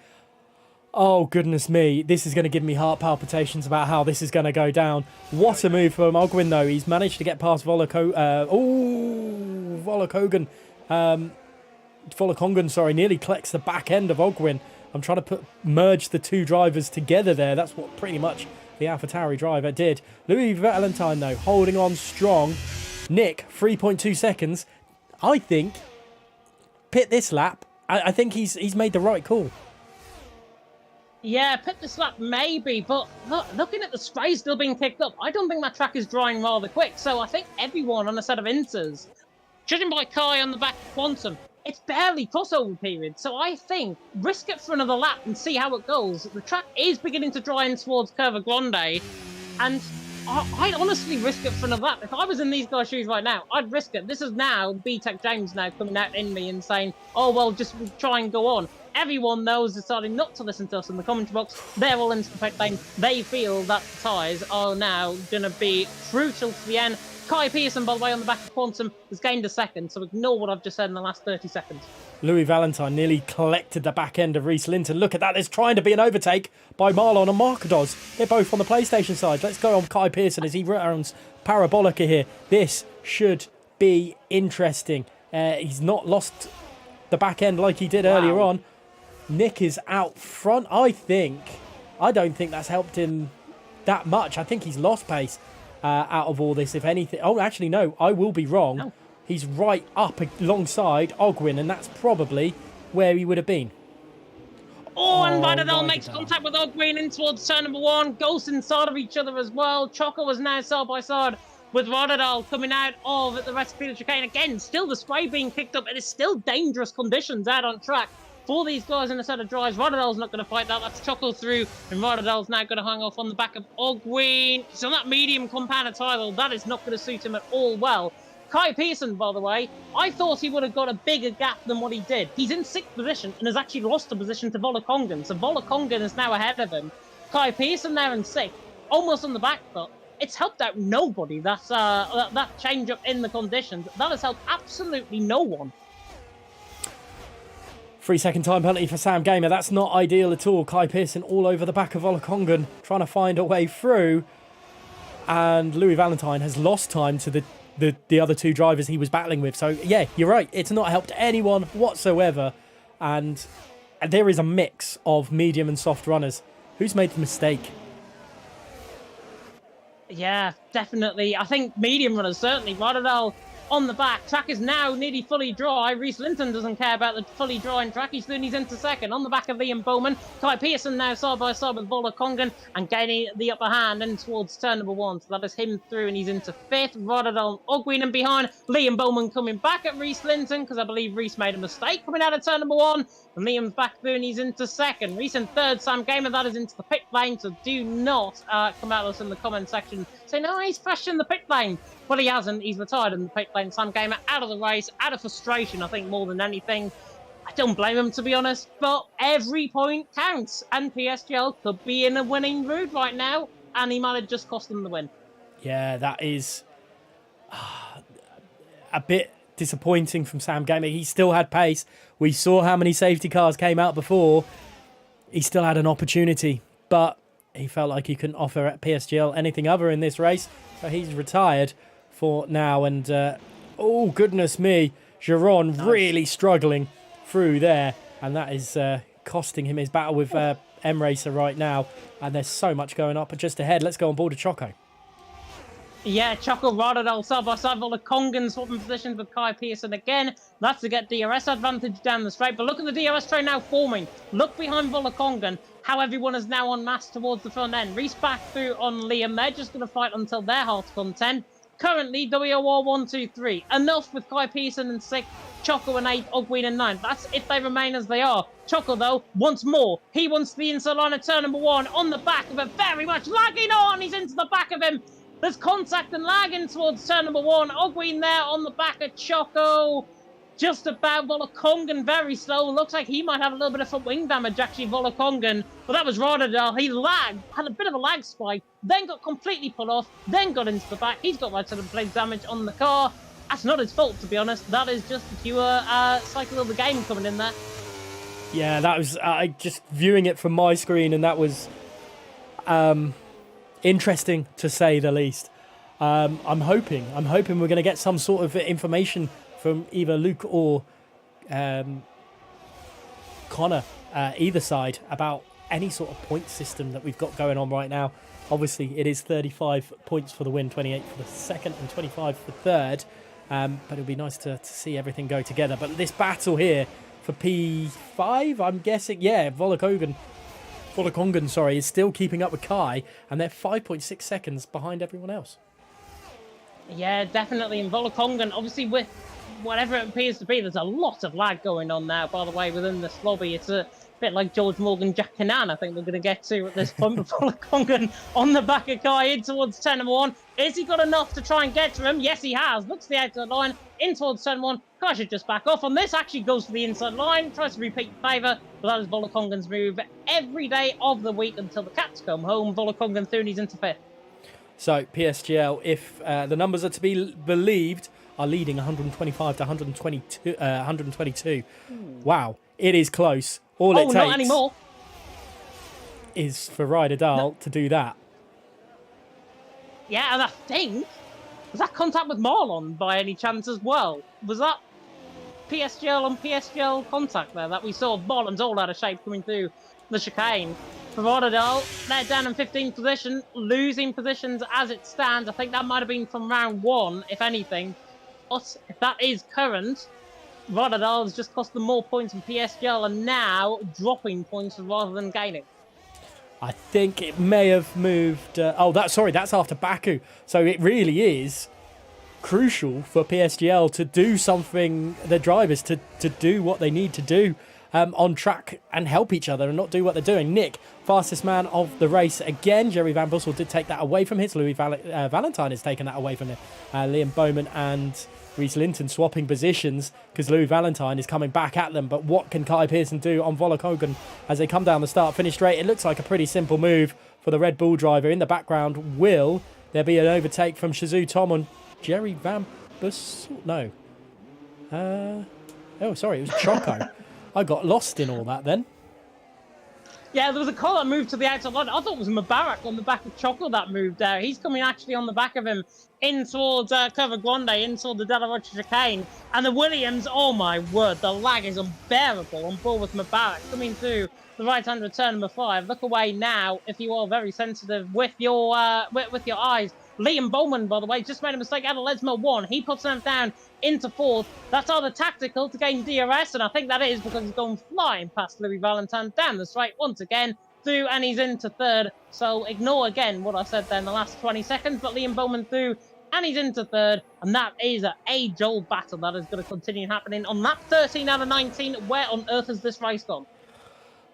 Oh, goodness me. This is going to give me heart palpitations about how this is going to go down. What a move from Ogwyn, though. He's managed to get past Volakongan. Volakongan, sorry, nearly collects the back end of Ogwyn. I'm trying to merge the 2 drivers together there. That's what pretty much the AlphaTauri driver did. Louis Valentine, though, holding on strong. Nick, 3.2 seconds. I think, pit this lap. I think he's made the right call. Yeah, pit this lap maybe, but look, looking at the spray still being picked up, I don't think that track is drying rather quick. So I think everyone on a set of inters, judging by Kai on the back of Quantum, it's barely crossover period. So I think risk it for another lap and see how it goes. The track is beginning to dry in towards Curva Grande, and I'd honestly risk it for another lap. If I was in these guys' shoes right now, I'd risk it. This is now B-Tech James now coming out in me and saying, oh, well, just try and go on. Everyone knows deciding not to listen to us in the commentary box. They're all into the pit lane. They feel that the tyres are now going to be crucial to the end. Kai Pearson, by the way, on the back of Quantum, has gained a second, so ignore what I've just said in the last 30 seconds. Louis Valentine nearly collected the back end of Reece Linton. Look at that. There's trying to be an overtake by Marlon and Markados. They're both on the PlayStation side. Let's go on Kai Pearson as he rounds Parabolica here. This should be interesting. He's not lost the back end like he did earlier on. Nick is out front. I don't think that's helped him that much. I think he's lost pace out of all this, if anything. Oh, actually, no. I will be wrong. No. He's right up alongside Ogwyn, and that's probably where he would have been. Oh, and Vidadell makes contact with Ogwyn in towards turn number 1. Goes inside of each other as well. Choco is now side by side with Rodadal coming out of the rest of the chicane. Again, still the spray being kicked up. It is still dangerous conditions out on track for these guys in a set of drives. Rodadell's not going to fight that. That's Choco through, and Rodadell's now going to hang off on the back of Ogwyn. He's on that medium compounder tire. That is not going to suit him at all well. Kai Pearson, by the way, I thought he would have got a bigger gap than what he did. He's in 6th position and has actually lost a position to Volakongan. So Volakongan is now ahead of him. Kai Pearson there in 6th, almost on the back foot. It's helped out nobody, that change up in the conditions. That has helped absolutely no one. 3-second time penalty for Sam Gamer. That's not ideal at all. Kai Pearson all over the back of Volakongan, trying to find a way through. And Louis Valentine has lost time to the other 2 drivers he was battling with. So, yeah, you're right. It's not helped anyone whatsoever. And there is a mix of medium and soft runners. Who's made the mistake? Yeah, definitely. I think medium runners, certainly. Rotterdam on the back. Track is now nearly fully dry. Reese Linton doesn't care about the fully drying track. He's into second. On the back of Liam Bowman. Kai Pearson now side by side with Vola Kongan and gaining the upper hand and towards turn number 1. So that is him through and he's into 5th. Rotterdam Ogwin and behind. Liam Bowman coming back at Reese Linton because I believe Reese made a mistake coming out of turn number 1. And Liam's back through and he's into 2nd. Reese in 3rd. Sam Gamer, that is into the pit lane. So do not come at us in the comment section. Say, no, he's fresh in the pit lane. Well, he hasn't. He's retired in the pit lane. Sam Gamer out of the race, out of frustration, I think, more than anything. I don't blame him, to be honest, but every point counts, and PSGL could be in a winning mood right now, and he might have just cost them the win. Yeah, that is a bit disappointing from Sam Gamer. He still had pace. We saw how many safety cars came out before. He still had an opportunity, but he felt like he couldn't offer at PSGL anything other in this race, so he's retired for now. And oh goodness me, Giron really struggling through there, and that is costing him his battle with M Racer right now. And there's so much going up just ahead. Let's go on board to Choco. Yeah, Choco Rotterdam side by side. Vola Kongan swapping positions with Kai Pearson again. That's to get DRS advantage down the straight. But look at the DRS train now forming. Look behind Vola Kongan. How everyone is now en masse towards the front end. Reese back through on Liam. They're just going to fight until their heart's content. Currently, WOR 1, 2, 3. Enough with Kai Pearson in 6th, Choco in 8th, Ogwin in 9th. That's if they remain as they are. Choco, though, wants more. He wants the inside line of turn number 1 on the back of it. Very much lagging on. He's into the back of him. There's contact and lagging towards turn number 1. Ogwin there on the back of Choco. Just about. Vola Kongan very slow. Looks like he might have a little bit of front wing damage, actually, Vola Kongan. But that was Rotterdam. He lagged, had a bit of a lag spike, then got completely put off, then got into the back. He's got right side of blade damage on the car. That's not his fault, to be honest. That is just the pure cycle of the game coming in there. Yeah, that was just viewing it from my screen, and that was interesting to say the least. I'm hoping we're going to get some sort of information from either Luke or Connor, either side, about any sort of point system that we've got going on right now. Obviously, it is 35 points for the win, 28 for the second, and 25 for third. But it'll be nice to see everything go together. But this battle here for P5, I'm guessing, yeah, Vola Kongan, sorry, is still keeping up with Kai, and they're 5.6 seconds behind everyone else. Yeah, definitely. And Vola Kongan, obviously, with whatever it appears to be, there's a lot of lag going on now, by the way, within this lobby. It's a bit like George Morgan, Jack Canan, I think we're going to get to at this point. But Vola Kongan on the back of Kai in towards turn number 1. Is he got enough to try and get to him? Yes, he has. Looks to the outside line, in towards turn 1. Kai should just back off on this. Actually goes for the inside line, tries to repeat the favour, but that is Vola Kongan's move every day of the week until the cats come home. Vola Kongan through and he's into 5th. So PSGL, if the numbers are to be believed, are leading 125 to 122. Wow, it is close. All it takes not anymore. Is for Ryder to do that. Yeah, and I think, was that contact with Marlon by any chance as well? Was that PSGL on PSGL contact there that we saw? Marlon's all out of shape coming through the chicane. For Rotterdam, they're down in 15th position, losing positions as it stands. I think that might have been from round 1, if anything. But if that is current, Rotterdam has just cost them more points than PSGL and now dropping points rather than gaining. I think it may have moved... that's after Baku. So it really is crucial for PSGL to do something, the drivers, to do what they need to do on track and help each other and not do what they're doing. Nick, fastest man of the race again. Jerry Van Bussel did take that away from him. Louis Valentine has taken that away from him. Liam Bowman and Reese Linton swapping positions because Louis Valentine is coming back at them. But what can Kai Pearson do on Vola Kongan as they come down the start-finish straight? It looks like a pretty simple move for the Red Bull driver. In the background, will there be an overtake from Shazoo Tom on Jerry Van Bussel? No. Sorry, it was Choco. I got lost in all that then. Yeah, there was a call that moved to the outside line. I thought it was Mubarak on the back of Choco that moved there. He's coming actually on the back of him in towards Cover Grande, in towards the De La Rocha chicane. And the Williams, oh my word, the lag is unbearable on board with Mubarak coming through the right-hand return number 5. Look away now if you are very sensitive with your eyes. Liam Bowman, by the way, just made a mistake out of Lesmo 1. He puts him down into 4th. That's either tactical to gain DRS, and I think that is because he's gone flying past Louis Valentine down the straight once again through, and he's into 3rd. So ignore again what I said there in the last 20 seconds, but Liam Bowman through, and he's into 3rd, and that is an age-old battle that is going to continue happening on lap 13 out of 19. Where on earth has this race gone?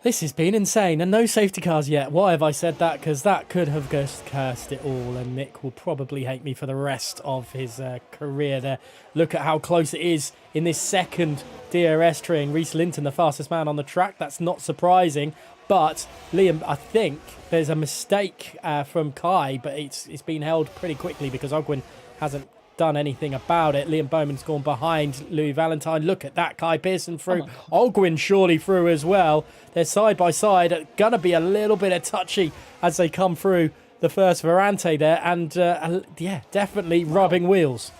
This has been insane, and no safety cars yet. Why have I said that? Because that could have just cursed it all, and Nick will probably hate me for the rest of his career there. Look at how close it is in this second DRS tree. Reese Linton, the fastest man on the track. That's not surprising. But Liam, I think there's a mistake from Kai, but it's been held pretty quickly because Ogwin hasn't done anything about it. Liam Bowman's gone behind Louis Valentine. Look at that. Kai Pearson through. Ogwin surely through as well. They're side by side. Gonna be a little bit of touchy as they come through the first Verante there. And yeah, definitely rubbing wheels.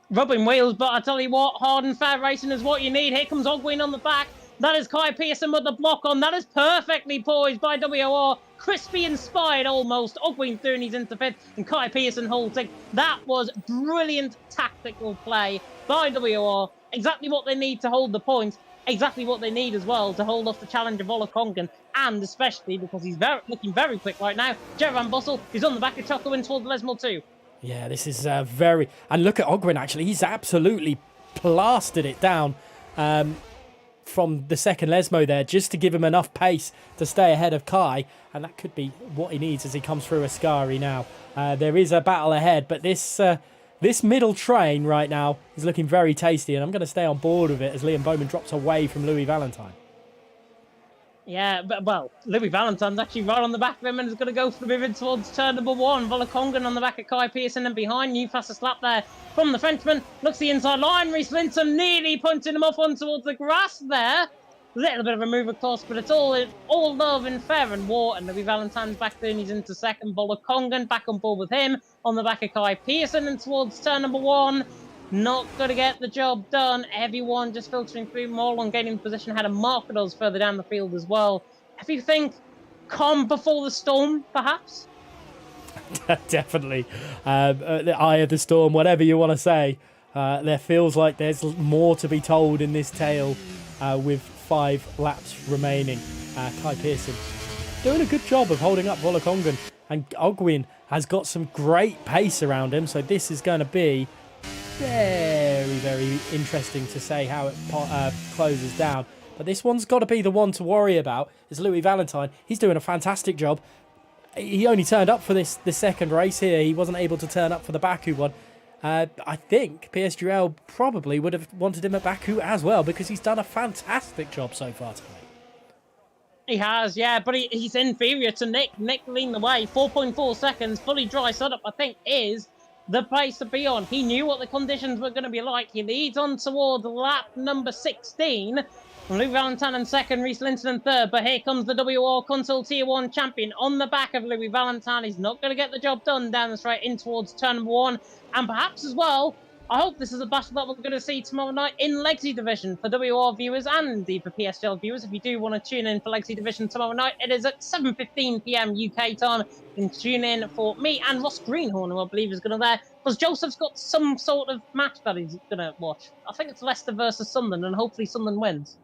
Rubbing wheels, but I tell you what, hard and fair racing is what you need. Here comes Ogwin on the back. That is Kai Pearson with the block on. That is perfectly poised by WOR. Crispy inspired almost. Ogwin through and he's into 5th. And Kai Pearson halting. That was brilliant tactical play by WOR. Exactly what they need to hold the points. Exactly what they need as well to hold off the challenge of Olakongan. And especially because he's looking very quick right now. Jeran Bussell is on the back of Choco in towards Lesmo 2. Yeah, this is very... And look at Ogwin actually. He's absolutely plastered it down. From the second Lesmo there, just to give him enough pace to stay ahead of Kai, and that could be what he needs as he comes through Ascari now. There is a battle ahead, but this middle train right now is looking very tasty, and I'm going to stay on board with it as Liam Bowman drops away from Louis Valentine. Yeah, but, well, Louis Valentine's actually right on the back of him and is going to go for the moving towards turn number 1. Volakongan on the back of Kai Pearson, and behind new fastest lap there from the Frenchman. Looks the inside line. Reese Linton nearly punching him off on towards the grass there. Little bit of a move across, but it's all love and fair and war. And Louis Valentine's back there and he's into 2nd. Volakongan back on board with him on the back of Kai Pearson and towards turn number 1. Not going to get the job done. Everyone just filtering through. Marlon gaining position. Had a Marcados further down the field as well. If you think calm before the storm, perhaps? Definitely. The eye of the storm, whatever you want to say. There feels like there's more to be told in this tale with 5 laps remaining. Kai Pearson doing a good job of holding up Volakongan. And Ogwin has got some great pace around him. So this is going to be very, very interesting to say how it closes down. But this one's got to be the one to worry about. Is Louis Valentine. He's doing a fantastic job. He only turned up for the second race here. He wasn't able to turn up for the Baku one. I think PSGL probably would have wanted him at Baku as well because he's done a fantastic job so far tonight. He has, yeah, but he's inferior to Nick. Nick leading the way. 4.4 seconds. Fully dry setup, I think, is the place to be on. He knew what the conditions were going to be like. He leads on towards lap number 16. Louis Valentine in 2nd, Reese Linton in 3rd. But here comes the WOR Console Tier 1 champion on the back of Louis Valentine. He's not going to get the job done down the straight in towards turn number 1. And perhaps as well, I hope this is a battle that we're going to see tomorrow night in Legacy Division for WOR viewers and indeed for PSGL viewers. If you do want to tune in for Legacy Division tomorrow night, it is at 7:15 PM UK time. You can tune in for me and Ross Greenhorn, who I believe is going to there, because Joseph's got some sort of match that he's going to watch. I think it's Leicester versus Sunderland, and hopefully Sunderland wins.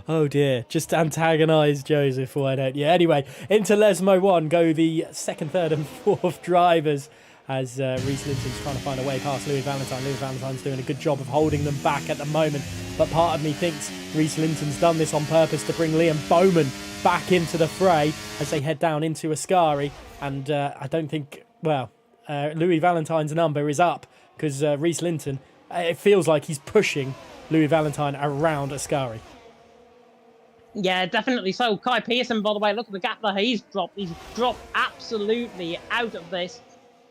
Oh dear, just antagonise Joseph, why don't you? Anyway, into Lesmo 1 go the 2nd, 3rd and 4th drivers as Reese Linton's trying to find a way past Louis Valentine. Louis Valentine's doing a good job of holding them back at the moment, but part of me thinks Reese Linton's done this on purpose to bring Liam Bowman back into the fray as they head down into Ascari, and I don't think, well, Louis Valentine's number is up because Reese Linton, it feels like he's pushing Louis Valentine around Ascari. Yeah, definitely so. Kai Pearson, by the way, look at the gap that he's dropped. He's dropped absolutely out of this.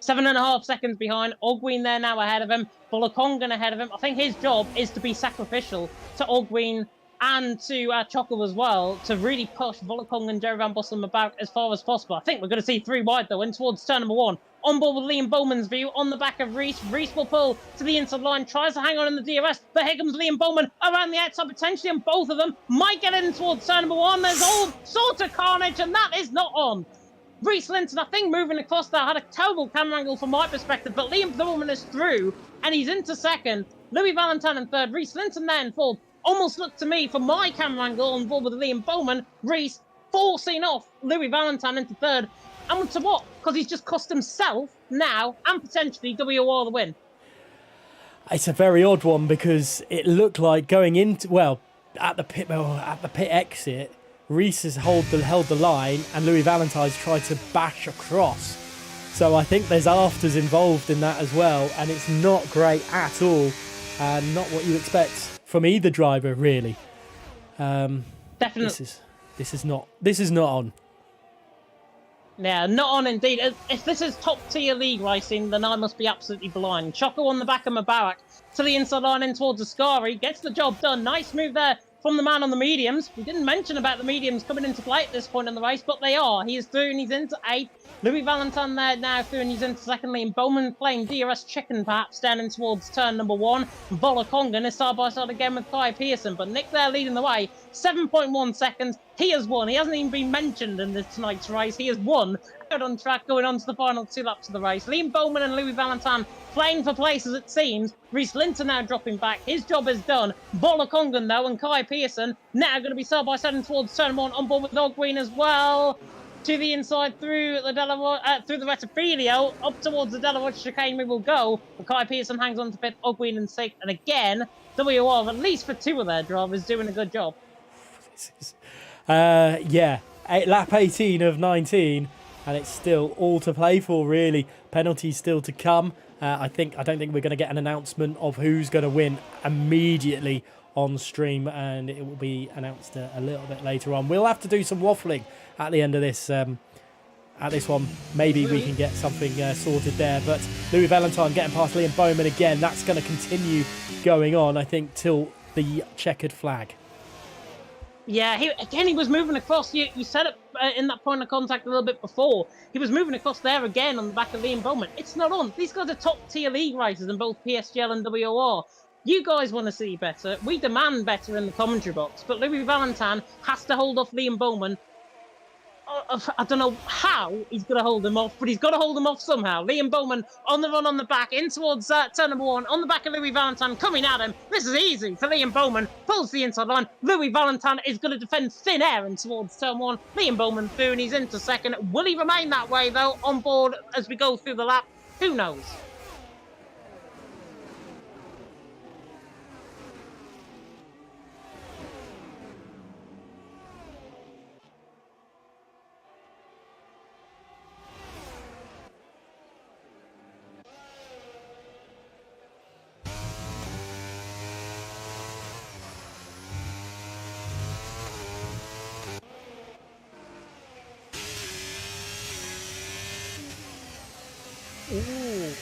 7.5 seconds behind. Ogwin there now ahead of him. Volakongan ahead of him. I think his job is to be sacrificial to Ogwin and to Choco as well to really push Volokong and Jerry Van Bossum about as far as possible. I think we're going to see 3 wide though, in towards turn number 1. On board with Liam Bowman's view, on the back of Reese. Reese will pull to the inside line, tries to hang on in the DRS, but here comes Liam Bowman around the outside potentially, and both of them might get in towards turn number 1. There's all sorts of carnage, and that is not on. Reese Linton, I think, moving across there, had a terrible camera angle from my perspective, but Liam Bowman is through, and he's into second. Louis Valentine in third, Reese Linton there in fourth. Almost looked to me, from my camera angle on board with Liam Bowman, Reese forcing off Louis Valentine into third. And to what? Because he's just cost himself now, and potentially WOR the win. It's a very odd one, because it looked like going into, well, at the pit exit, Reese has held the line, and Louis Valentine's tried to bash across. So I think there's afters involved in that as well, and it's not great at all, and not what you expect from either driver, really. Definitely. This is not on. Yeah, not on indeed. If this is top tier league racing, then I must be absolutely blind. Choco on the back of Mubarak to the inside line in towards Ascari, gets the job done. Nice move there from the man on the mediums. We didn't mention about the mediums coming into play at this point in the race, but they are. He is through and he's into 8th. Louis Valentine there now through and he's into secondly, and Bowman playing DRS chicken perhaps down in towards turn number 1. Volakongan is side by side again with Kai Pearson, but Nick there leading the way, 7.1 seconds. He has won. He hasn't even been mentioned in this tonight's race. He has won out on track going on to the final 2 laps of the race. Liam Bowman and Louis Valentine playing for places it seems. Reese Linton now dropping back. His job is done. Volakongan though and Kai Pearson now going to be side by side towards turn 1 on board with Dog Green as well. To the inside through the Retafilio, up towards the Delaware chicane we will go. But Kai Pearson hangs on to 5th, Ogween in 6th, and again, WOR, at least for 2 of their drivers, doing a good job. Yeah, lap 18 of 19, and it's still all to play for, really. Penalties still to come. I don't think we're going to get an announcement of who's going to win immediately on stream, and it will be announced a little bit later on. We'll have to do some waffling at the end of this one. Maybe we can get something sorted there, but Louis Valentine getting past Liam Bowman again. That's going to continue going on, I think, till the checkered flag. Yeah, he was moving across. You said it in that point of contact a little bit before. He was moving across there again on the back of Liam Bowman. It's not on. These guys are top tier league racers in both PSGL and WOR. You guys want to see better. We demand better in the commentary box. But Louis Valentine has to hold off Liam Bowman. I don't know how he's going to hold him off, but he's got to hold him off somehow. Liam Bowman on the run on the back, in towards turn number 1, on the back of Louis Valentine, coming at him. This is easy for Liam Bowman, pulls the inside line. Louis Valentine is going to defend thin air in towards turn 1. Liam Bowman through and he's into second. Will he remain that way, though, on board as we go through the lap? Who knows? Ooh.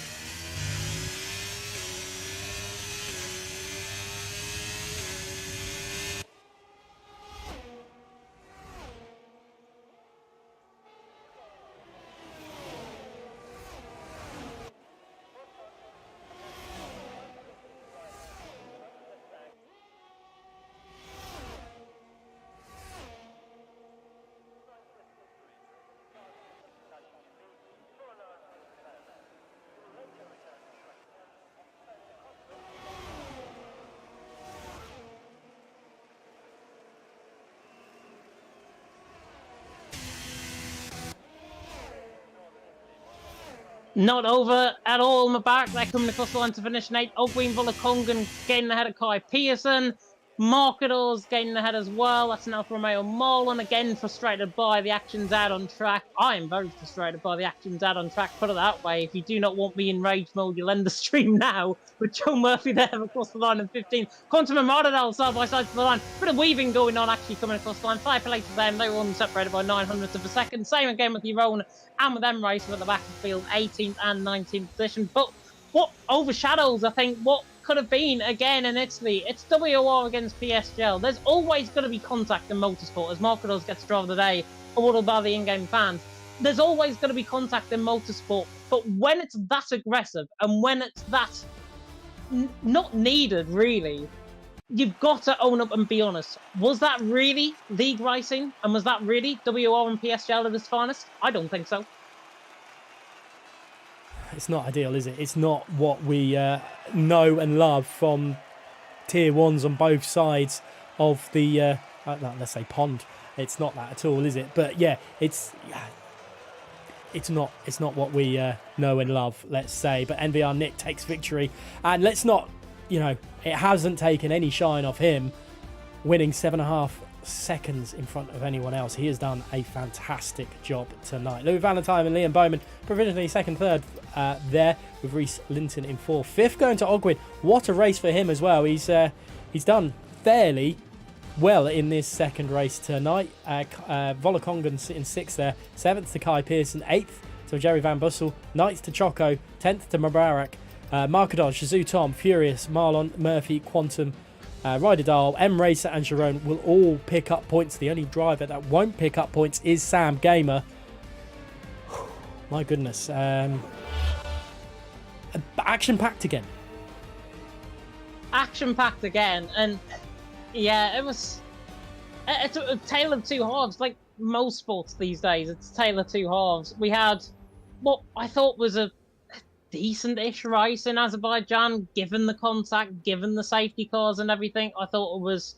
Not over at all on the back. They're coming across the line to finish 8th. Ogween Volakongan gaining ahead of Kai Pearson. Marketors gaining ahead as well. That's an Alfa Romeo Mole, and again frustrated by the actions out on track. I am very frustrated by the actions out on track, put it that way. If you do not want me in rage mode, you'll end the stream now. With Joe Murphy there across the line in 15th. Quantum and Mardadal side by side to the line. Bit of weaving going on actually coming across the line. 5 for later them. They were only separated by 900ths of a second. Same again with Yaron and with them racing at the back of the field, 18th and 19th position. But what overshadows, I think, what could have been again in Italy. It's WOR against PSGL. There's always going to be contact in motorsport, as Marco gets driver of the day, awarded by the in-game fans. There's always going to be contact in motorsport, but when it's that aggressive and when it's that not needed, really, you've got to own up and be honest. Was that really league racing? And was that really WOR and PSGL at its finest? I don't think so. It's not ideal, is it? It's not what we know and love from tier ones on both sides of the, let's say, pond. It's not that at all, is it? But yeah, it's not what we know and love, let's say. But NVR Nick takes victory, and let's not, it hasn't taken any shine off him, winning 7.5 seconds in front of anyone else. He has done a fantastic job tonight. Louis Valentine and Liam Bowman provisionally second, third there, with Reece Linton in fourth. Fifth going to Ogwyn. What a race for him as well. He's done fairly well in this second race tonight. Volakongan in sixth there. Seventh to Kai Pearson. Eighth to Jerry Van Bussel. Ninth to Choco. 10th to Mubarak. Markadon, Shazoo Tom, Furious, Marlon, Murphy, Quantum, Ryder Dahl, M Racer and Sharon will all pick up points. The only driver that won't pick up points is Sam Gamer. My goodness. Action-packed again. Action-packed again. And yeah, it's a tale of two halves. Like most sports these days, it's a tale of two halves. We had what I thought was a decent-ish race in Azerbaijan, given the contact, given the safety cars and everything. I thought it was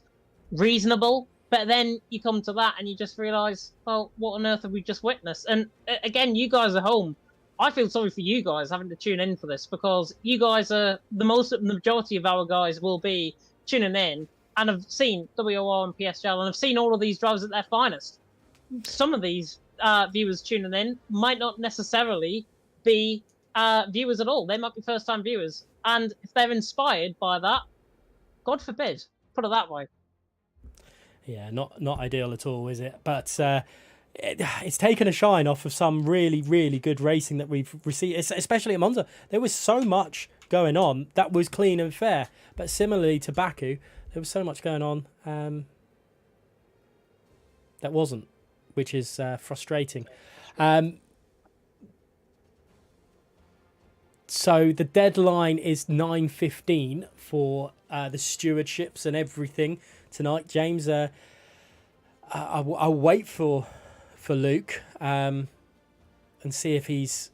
reasonable. But then you come to that and you just realise, well, what on earth have we just witnessed? And again, you guys at home, I feel sorry for you guys having to tune in for this, because you guys are the majority of our guys will be tuning in and have seen WOR and PSGL and have seen all of these drivers at their finest. Some of these viewers tuning in might not necessarily be viewers at all. They might be first-time viewers. And if they're inspired by that, God forbid, put it that way. Yeah, not ideal at all, is it? But it's taken a shine off of some really, really good racing that we've received, especially at Monza. There was so much going on that was clean and fair. But similarly to Baku, there was so much going on that wasn't, which is frustrating. So the deadline is 9:15 for the stewardships and everything tonight. James, I'll wait for Luke and see if he's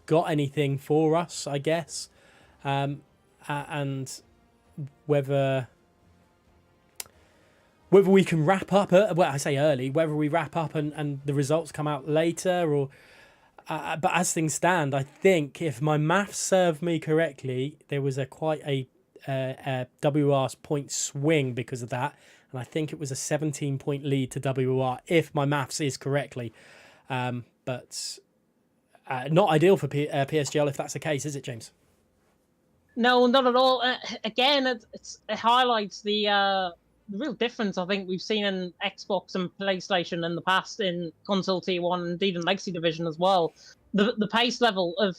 got anything for us, I guess, and whether we can wrap up. Well, I say early. Whether we wrap up and the results come out later, or. But as things stand, I think if my maths serve me correctly, there was quite a WR's point swing because of that. And I think it was a 17-point lead to WR, if my maths is correctly. But not ideal for PSGL if that's the case, is it, James? No, not at all. Again, it highlights the real difference I think we've seen in Xbox and PlayStation in the past in console T1 and indeed in Legacy Division as well. The pace level of,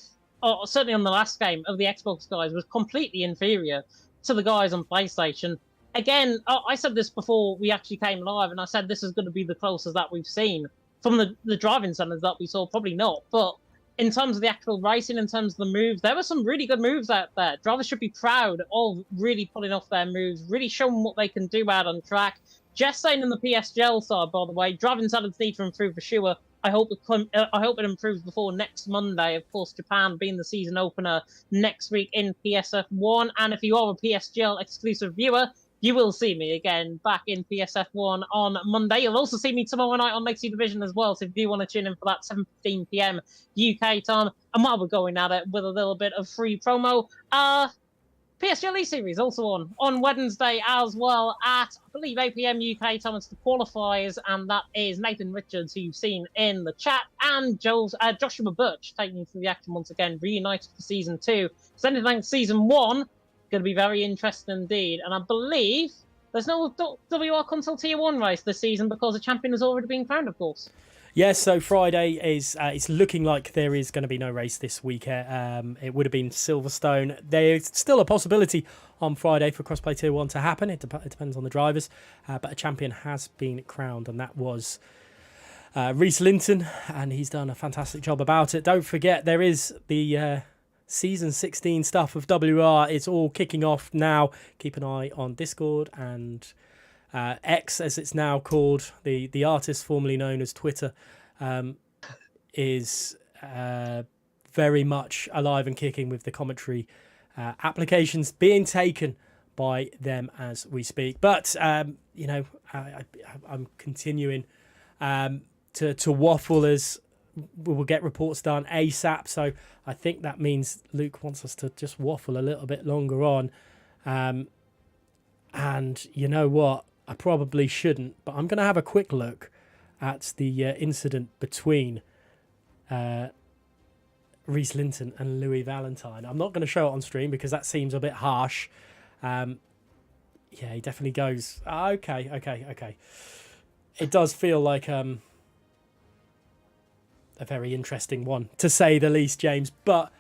certainly on the last game, of the Xbox guys was completely inferior to the guys on PlayStation. Again, I said this before we actually came live, and I said this is going to be the closest that we've seen from the driving centers that we saw. Probably not, but in terms of the actual racing, in terms of the moves, there were some really good moves out there. Drivers should be proud of really pulling off their moves, really showing what they can do out on track. Just saying on the PSGL side, by the way, driving standards need to improve for sure. I hope it improves before next Monday. Of course, Japan being the season opener next week in PSF1. And if you are a PSGL exclusive viewer, you will see me again back in PSF1 on Monday. You'll also see me tomorrow night on Legacy Division as well. So if you want to tune in for that 7:15 PM UK time, and while we're going at it with a little bit of free promo, PSGL series also on Wednesday as well at, I believe, 8 PM UK time. It's the qualifiers, and that is Nathan Richards, who you've seen in the chat, and Joshua Birch taking you through the action once again, reunited for season 2. So anything season 1, going to be very interesting indeed. And I believe there's no WR Console Tier 1 race this season because a champion has already been crowned, of course. Yes, so Friday is it's looking like there is going to be no race this week. It would have been Silverstone. There's still a possibility on Friday for CrossPlay Tier 1 to happen. It depends on the drivers. But a champion has been crowned, and that was Reese Linton, and he's done a fantastic job about it. Don't forget, there is the Season 16 stuff of WR. It's all kicking off now. Keep an eye on Discord and X, as it's now called, the artist formerly known as Twitter, is very much alive and kicking with the commentary applications being taken by them as we speak. But I'm continuing to waffle as we will get reports done ASAP. So I think that means Luke wants us to just waffle a little bit longer on. And you know what? I probably shouldn't, but I'm going to have a quick look at the incident between Reese Linton and Louis Valentine. I'm not going to show it on stream because that seems a bit harsh. Yeah, he definitely goes, okay. It does feel like a very interesting one, to say the least, James. But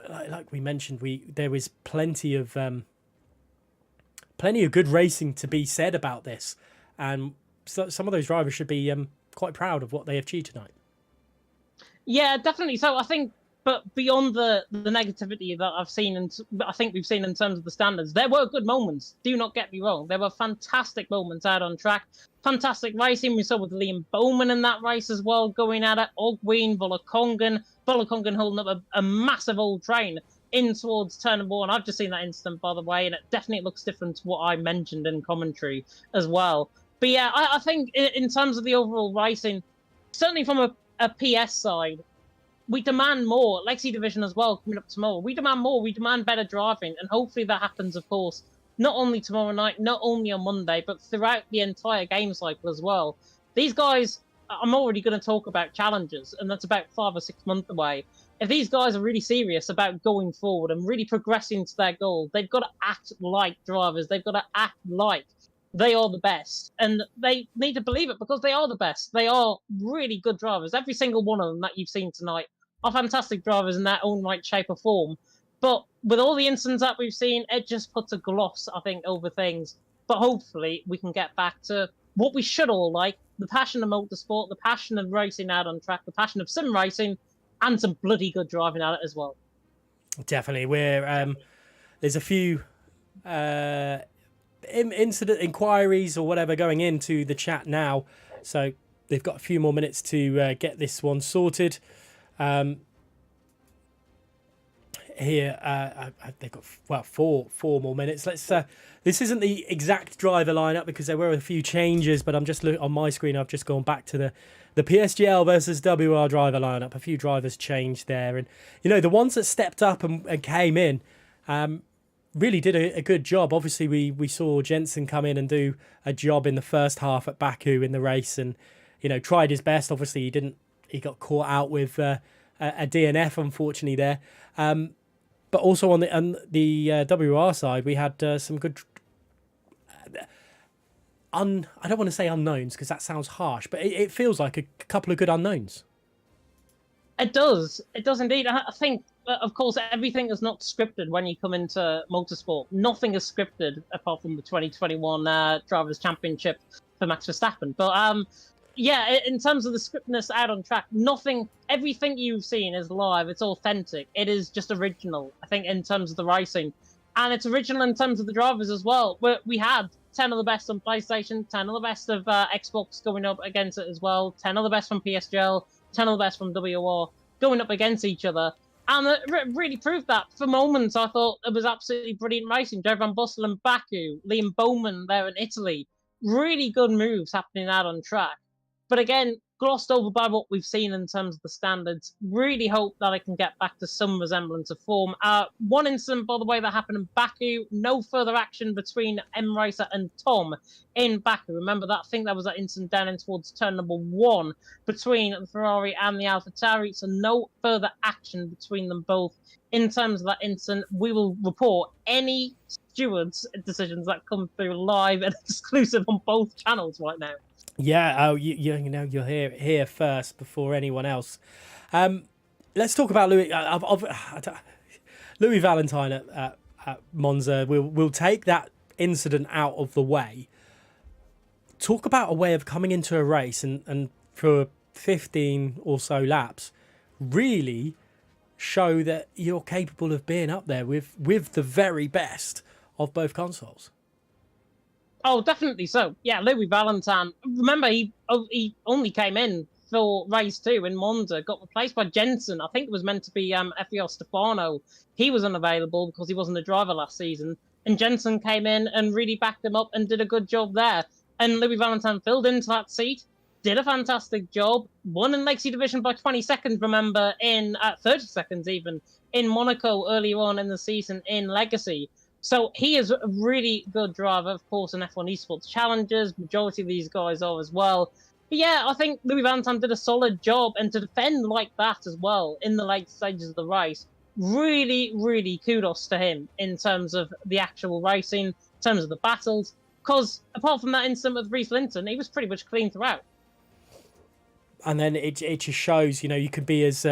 like we mentioned, there was plenty of good racing to be said about this, and so some of those drivers should be quite proud of what they achieved tonight. Yeah, definitely. So I think, but beyond the negativity that I've seen, and I think we've seen in terms of the standards, there were good moments. Do not get me wrong. There were fantastic moments out on track. Fantastic racing. We saw with Liam Bowman in that race as well, going at it. Ogween, Volakongan holding up a massive old train in towards turn number 1. I've just seen that incident, by the way, and it definitely looks different to what I mentioned in commentary as well. But yeah, I think in terms of the overall racing, certainly from a PS side, we demand more. Lexi Division as well, coming up tomorrow. We demand more. We demand better driving, and hopefully that happens, of course, not only tomorrow night, not only on Monday, but throughout the entire game cycle as well. These guys, I'm already going to talk about challenges, and that's about 5 or 6 months away. If these guys are really serious about going forward and really progressing to their goal, they've got to act like drivers. They've got to act like they are the best. And they need to believe it because they are the best. They are really good drivers. Every single one of them that you've seen tonight are fantastic drivers in their own right, shape or form. But with all the incidents that we've seen, it just puts a gloss, I think, over things. But hopefully we can get back to what we should all like, the passion of motorsport, the passion of racing out on track, the passion of sim racing, and some bloody good driving at it as well. Definitely. There's a few incident inquiries or whatever going into the chat now, so they've got a few more minutes to get this one sorted. Here they've got four more minutes. Let's this isn't the exact driver lineup because there were a few changes, but I'm just on my screen. I've just gone back to the PSGL versus WR driver lineup. A few drivers changed there, and the ones that stepped up and came in really did a good job. Obviously, we saw Jensen come in and do a job in the first half at Baku in the race, and tried his best. Obviously, he got caught out with a DNF, unfortunately there. But also on the WR side, we had some good. I don't want to say unknowns because that sounds harsh, but it feels like a couple of good unknowns. It does indeed. I think, of course, everything is not scripted when you come into motorsport. Nothing is scripted apart from the 2021 Drivers' Championship for Max Verstappen. But yeah, in terms of the scriptness out on track, everything you've seen is live. It's authentic. It is just original, I think, in terms of the racing. And it's original in terms of the drivers as well. We had 10 of the best on PlayStation, 10 of the best of Xbox going up against it as well, 10 of the best from PSGL, 10 of the best from WOR going up against each other. And it really proved that. For moments, I thought it was absolutely brilliant racing. Jovan Bussell in Baku, Liam Bowman there in Italy. Really good moves happening out on track. But again, glossed over by what we've seen in terms of the standards. Really hope that it can get back to some resemblance of form. One incident, by the way, that happened in Baku. No further action between M Racer and Tom in Baku. Remember that? I think that was that incident down in towards turn number 1 between the Ferrari and the AlphaTauri. So no further action between them both. In terms of that incident, we will report any stewards' decisions that come through live and exclusive on both channels right now. Yeah, you know, you'll hear it here first before anyone else. Let's talk about Louis Valentine at Monza. We'll take that incident out of the way. Talk about a way of coming into a race and for 15 or so laps, really show that you're capable of being up there with the very best of both consoles. Oh, definitely so. Yeah, Louis Valentine. Remember, he only came in for race 2 in Monza, got replaced by Jensen. I think it was meant to be FEO Stefano. He was unavailable because he wasn't a driver last season. And Jensen came in and really backed him up and did a good job there. And Louis Valentine filled into that seat, did a fantastic job, won in Legacy Division by 20 seconds, remember, in 30 seconds even, in Monaco earlier on in the season in Legacy. So he is a really good driver, of course, in F1 Esports Challengers. Majority of these guys are as well. But yeah, I think Louis Valentine did a solid job, and to defend like that as well in the late stages of the race, really, really kudos to him in terms of the actual racing, in terms of the battles. Because apart from that incident with Reese Linton, he was pretty much clean throughout. And then it just shows, you know, you could be as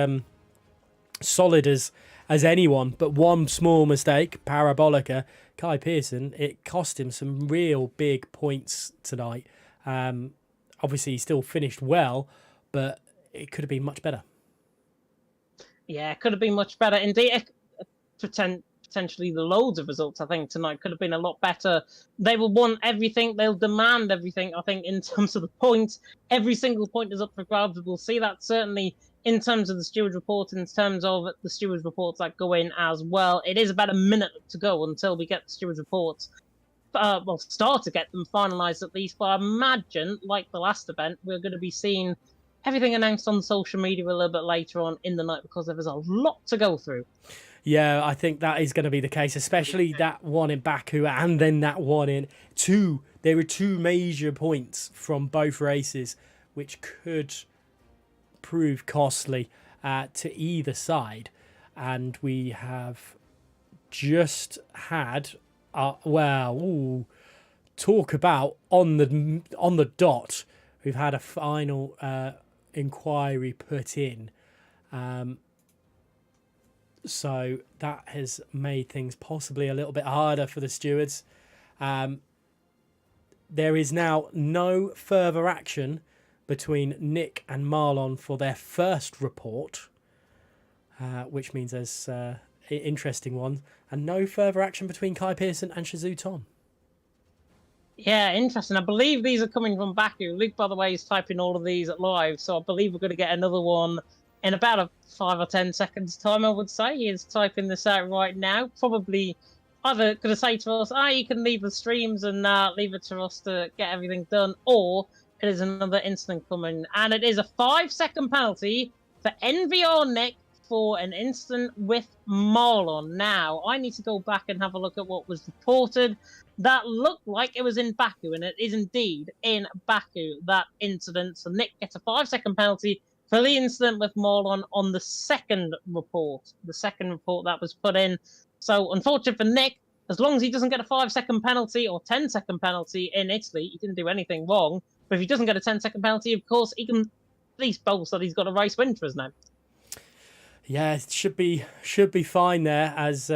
solid as anyone, but one small mistake, Parabolica, Kai Pearson, it cost him some real big points tonight. Obviously, he still finished well, but it could have been much better. Yeah, it could have been much better. Indeed, potentially the loads of results, I think, tonight could have been a lot better. They will want everything. They'll demand everything, I think, in terms of the points. Every single point is up for grabs. We'll see that certainly in terms of the Stewards Report, in terms of the Stewards Reports that go in as well. It is about a minute to go until we get the Stewards Reports. Start to get them finalised at least. But I imagine, like the last event, we're going to be seeing everything announced on social media a little bit later on in the night because there is a lot to go through. Yeah, I think that is going to be the case, especially that one in Baku and then that one in two. There were 2 major points from both races, which could prove costly to either side. And we have just had, talk about on the dot. We've had a final inquiry put in. So that has made things possibly a little bit harder for the stewards. There is now no further action between Nick and Marlon for their first report, which means there's an interesting one, and no further action between Kai Pearson and Shazoo Tom. Yeah, interesting. I believe these are coming from Baku. Luke, by the way, is typing all of these live, so I believe we're going to get another one in about a 5 or 10 seconds time, I would say. He is typing this out right now. Probably either going to say to us, you can leave the streams and leave it to us to get everything done, or it is another incident coming. And it is a 5-second penalty for NVR Nick for an incident with Marlon. Now, I need to go back and have a look at what was reported. That looked like it was in Baku, and it is indeed in Baku, that incident. So Nick gets a 5-second penalty for the incident with Marlon on the second report. The second report that was put in. So, unfortunate for Nick, as long as he doesn't get a 5-second penalty or 10-second penalty in Italy, he didn't do anything wrong. But if he doesn't get a 10-second penalty, of course, he can at least boast that he's got a race win for his name. Yeah, it should be fine there, as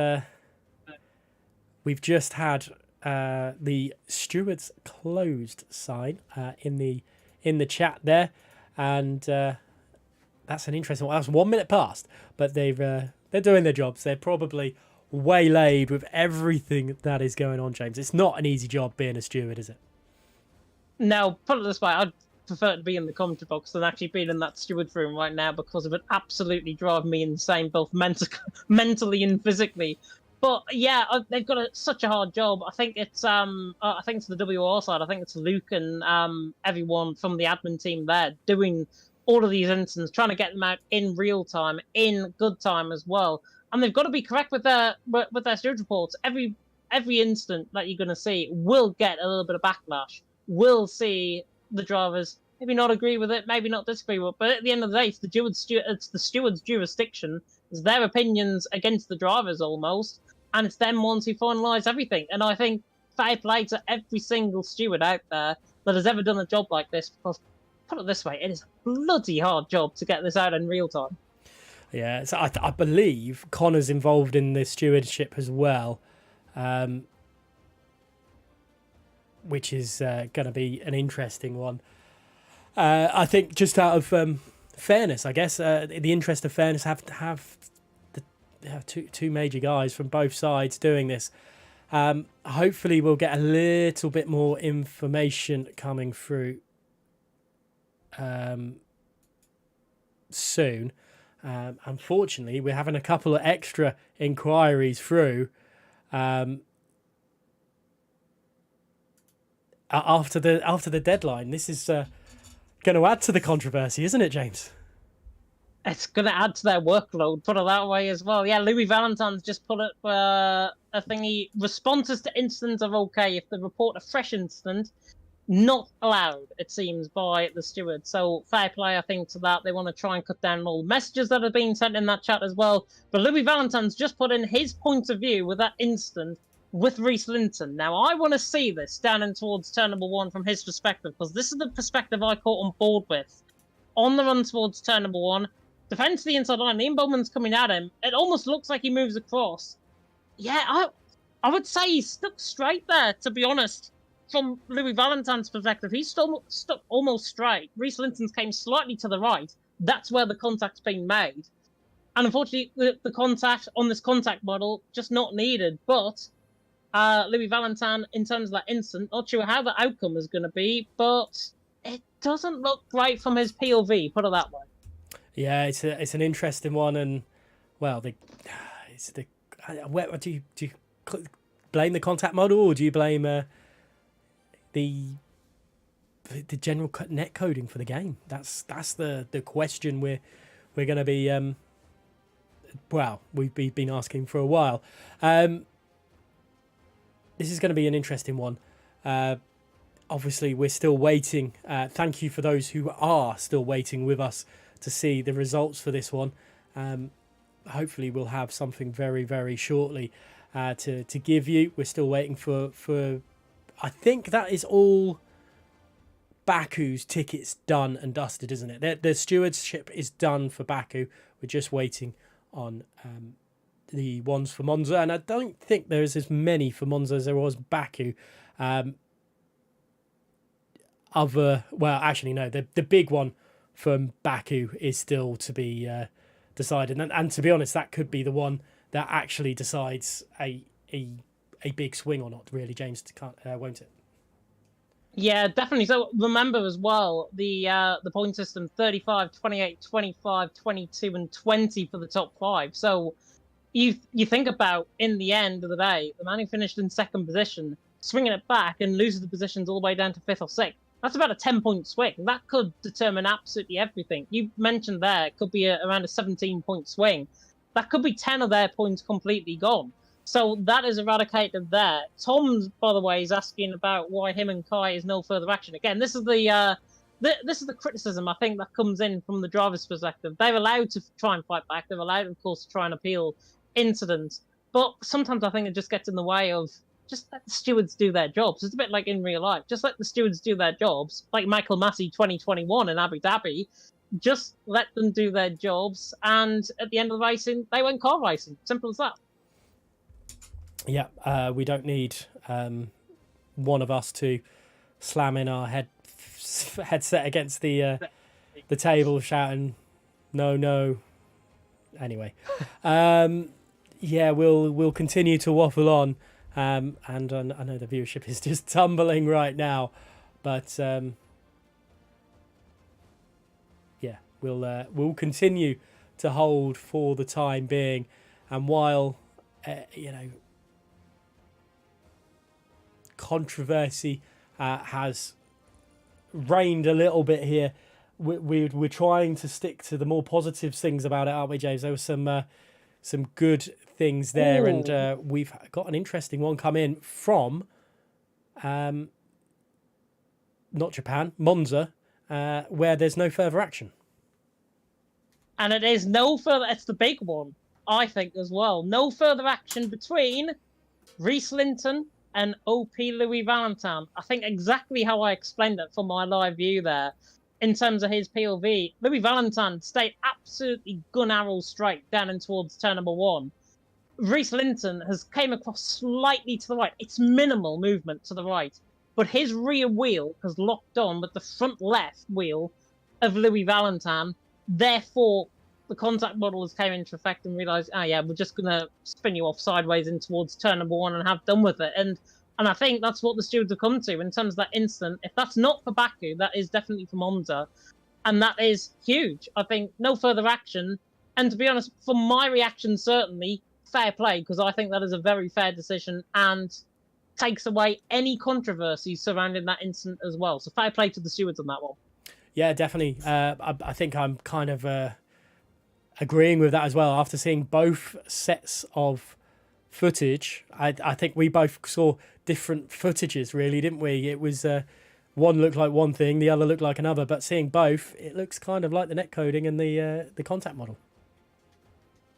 we've just had the stewards closed sign in the chat there, and that's an interesting one. That's 1 minute past, but they're doing their jobs. They're probably waylaid with everything that is going on, James. It's not an easy job being a steward, is it? No, put it this way, I'd prefer to be in the commentary box than actually being in that steward's room right now, because it would absolutely drive me insane, both mentally and physically. But yeah, they've got such a hard job. I think it's the WOR side. I think it's Luke and everyone from the admin team there doing all of these instances, trying to get them out in real time, in good time as well. And they've got to be correct with their steward reports. Every instant that you're going to see will get a little bit of backlash. We'll see the drivers maybe not agree with it, maybe not disagree with it, but at the end of the day, it's the steward's jurisdiction. It's their opinions against the drivers almost, and it's them ones who finalise everything. And I think fair play to every single steward out there that has ever done a job like this, because put it this way, it is a bloody hard job to get this out in real time. Yeah, so I believe Connor's involved in the stewardship as well, which is going to be an interesting one. I think just out of fairness, I guess, the interest of fairness, have to have two major guys from both sides doing this. Hopefully we'll get a little bit more information coming through soon. Unfortunately, we're having a couple of extra inquiries through after the deadline. This is going to add to the controversy, isn't it, James? It's going to add to their workload, put it that way as well. Yeah, Louis Valentine's just put up a thingy. Responses to incidents are okay if they report a fresh incident. Not allowed, it seems, by the steward. So fair play, I think, to that. They want to try and cut down all the messages that are being sent in that chat as well. But Louis Valentine's just put in his point of view with that incident with Reece Linton. Now, I want to see this down in towards turn number 1 from his perspective, because this is the perspective I caught on board with. On the run towards turn number 1, defends the inside line. Ian Bowman's coming at him. It almost looks like he moves across. Yeah, I would say he's stuck straight there, to be honest. From Louis Valentine's perspective, he's still stuck almost straight. Reece Linton's came slightly to the right. That's where the contact's been made. And unfortunately, the contact on this contact model, just not needed. But Louis Valentine, in terms of that instant, not sure how the outcome is going to be, but it doesn't look great from his POV, put it that way. Yeah, it's an interesting one, and well, do you blame the contact model, or do you blame the general net coding for the game? That's the question we're going to be we've been asking for a while. This is going to be an interesting one. Obviously, we're still waiting. Thank you for those who are still waiting with us to see the results for this one. Hopefully we'll have something very, very shortly to give you. We're still waiting for I think that is all Baku's tickets done and dusted, isn't it? The stewardship is done for Baku. We're just waiting on the ones for Monza, and I don't think there's as many for Monza as there was Baku. The big one from Baku is still to be decided, and to be honest, that could be the one that actually decides a big swing or not. Really, James, won't it? Yeah, definitely. So remember as well the point system: 35, 28, 25, 22, and 20 for the top 5. So you think about, in the end of the day, the man who finished in second position swinging it back and loses the positions all the way down to 5th or 6th. That's about a 10-point swing. That could determine absolutely everything. You mentioned there it could be around a 17-point swing. That could be 10 of their points completely gone. So that is eradicated there. Tom, by the way, is asking about why him and Kai is no further action. Again, this is the criticism I think that comes in from the driver's perspective. They're allowed to try and fight back. They're allowed, of course, to try and appeal incidents. But sometimes I think it just gets in the way of just let the stewards do their jobs. It's a bit like in real life. Just let the stewards do their jobs. Like Michael Massey 2021 in Abu Dhabi. Just let them do their jobs. And at the end of the racing, they went car racing. Simple as that. Yeah, we don't need one of us to slam in our headset against the table shouting, no. Anyway, we'll continue to waffle on. And I know the viewership is just tumbling right now, but we'll continue to hold for the time being. And while controversy has reigned a little bit here. We're trying to stick to the more positive things about it, aren't we, James? There were some good things there. Ooh. And we've got an interesting one come in from not Japan, Monza, where there's no further action. And it is no further, it's the big one, I think, as well. No further action between Reese Linton and OP Louis Valentin. I think exactly how I explained it for my live view there. In terms of his POV, Louis Valentin stayed absolutely gun arrow straight down and towards turn number 1. Reese Linton has came across slightly to the right. It's minimal movement to the right. But his rear wheel has locked on with the front left wheel of Louis Valentin. Therefore, the contact model has came into effect and realised, we're just going to spin you off sideways in towards turn number 1 and have done with it. And I think that's what the stewards have come to in terms of that instant. If that's not for Baku, that is definitely for Monza. And that is huge. I think no further action. And to be honest, for my reaction, certainly, fair play, because I think that is a very fair decision and takes away any controversy surrounding that incident as well. So fair play to the stewards on that one. Yeah, definitely. I think I'm kind of agreeing with that as well. After seeing both sets of footage, I think we both saw different footages, really, didn't we? It was one looked like one thing, the other looked like another. But seeing both, it looks kind of like the net coding and the contact model.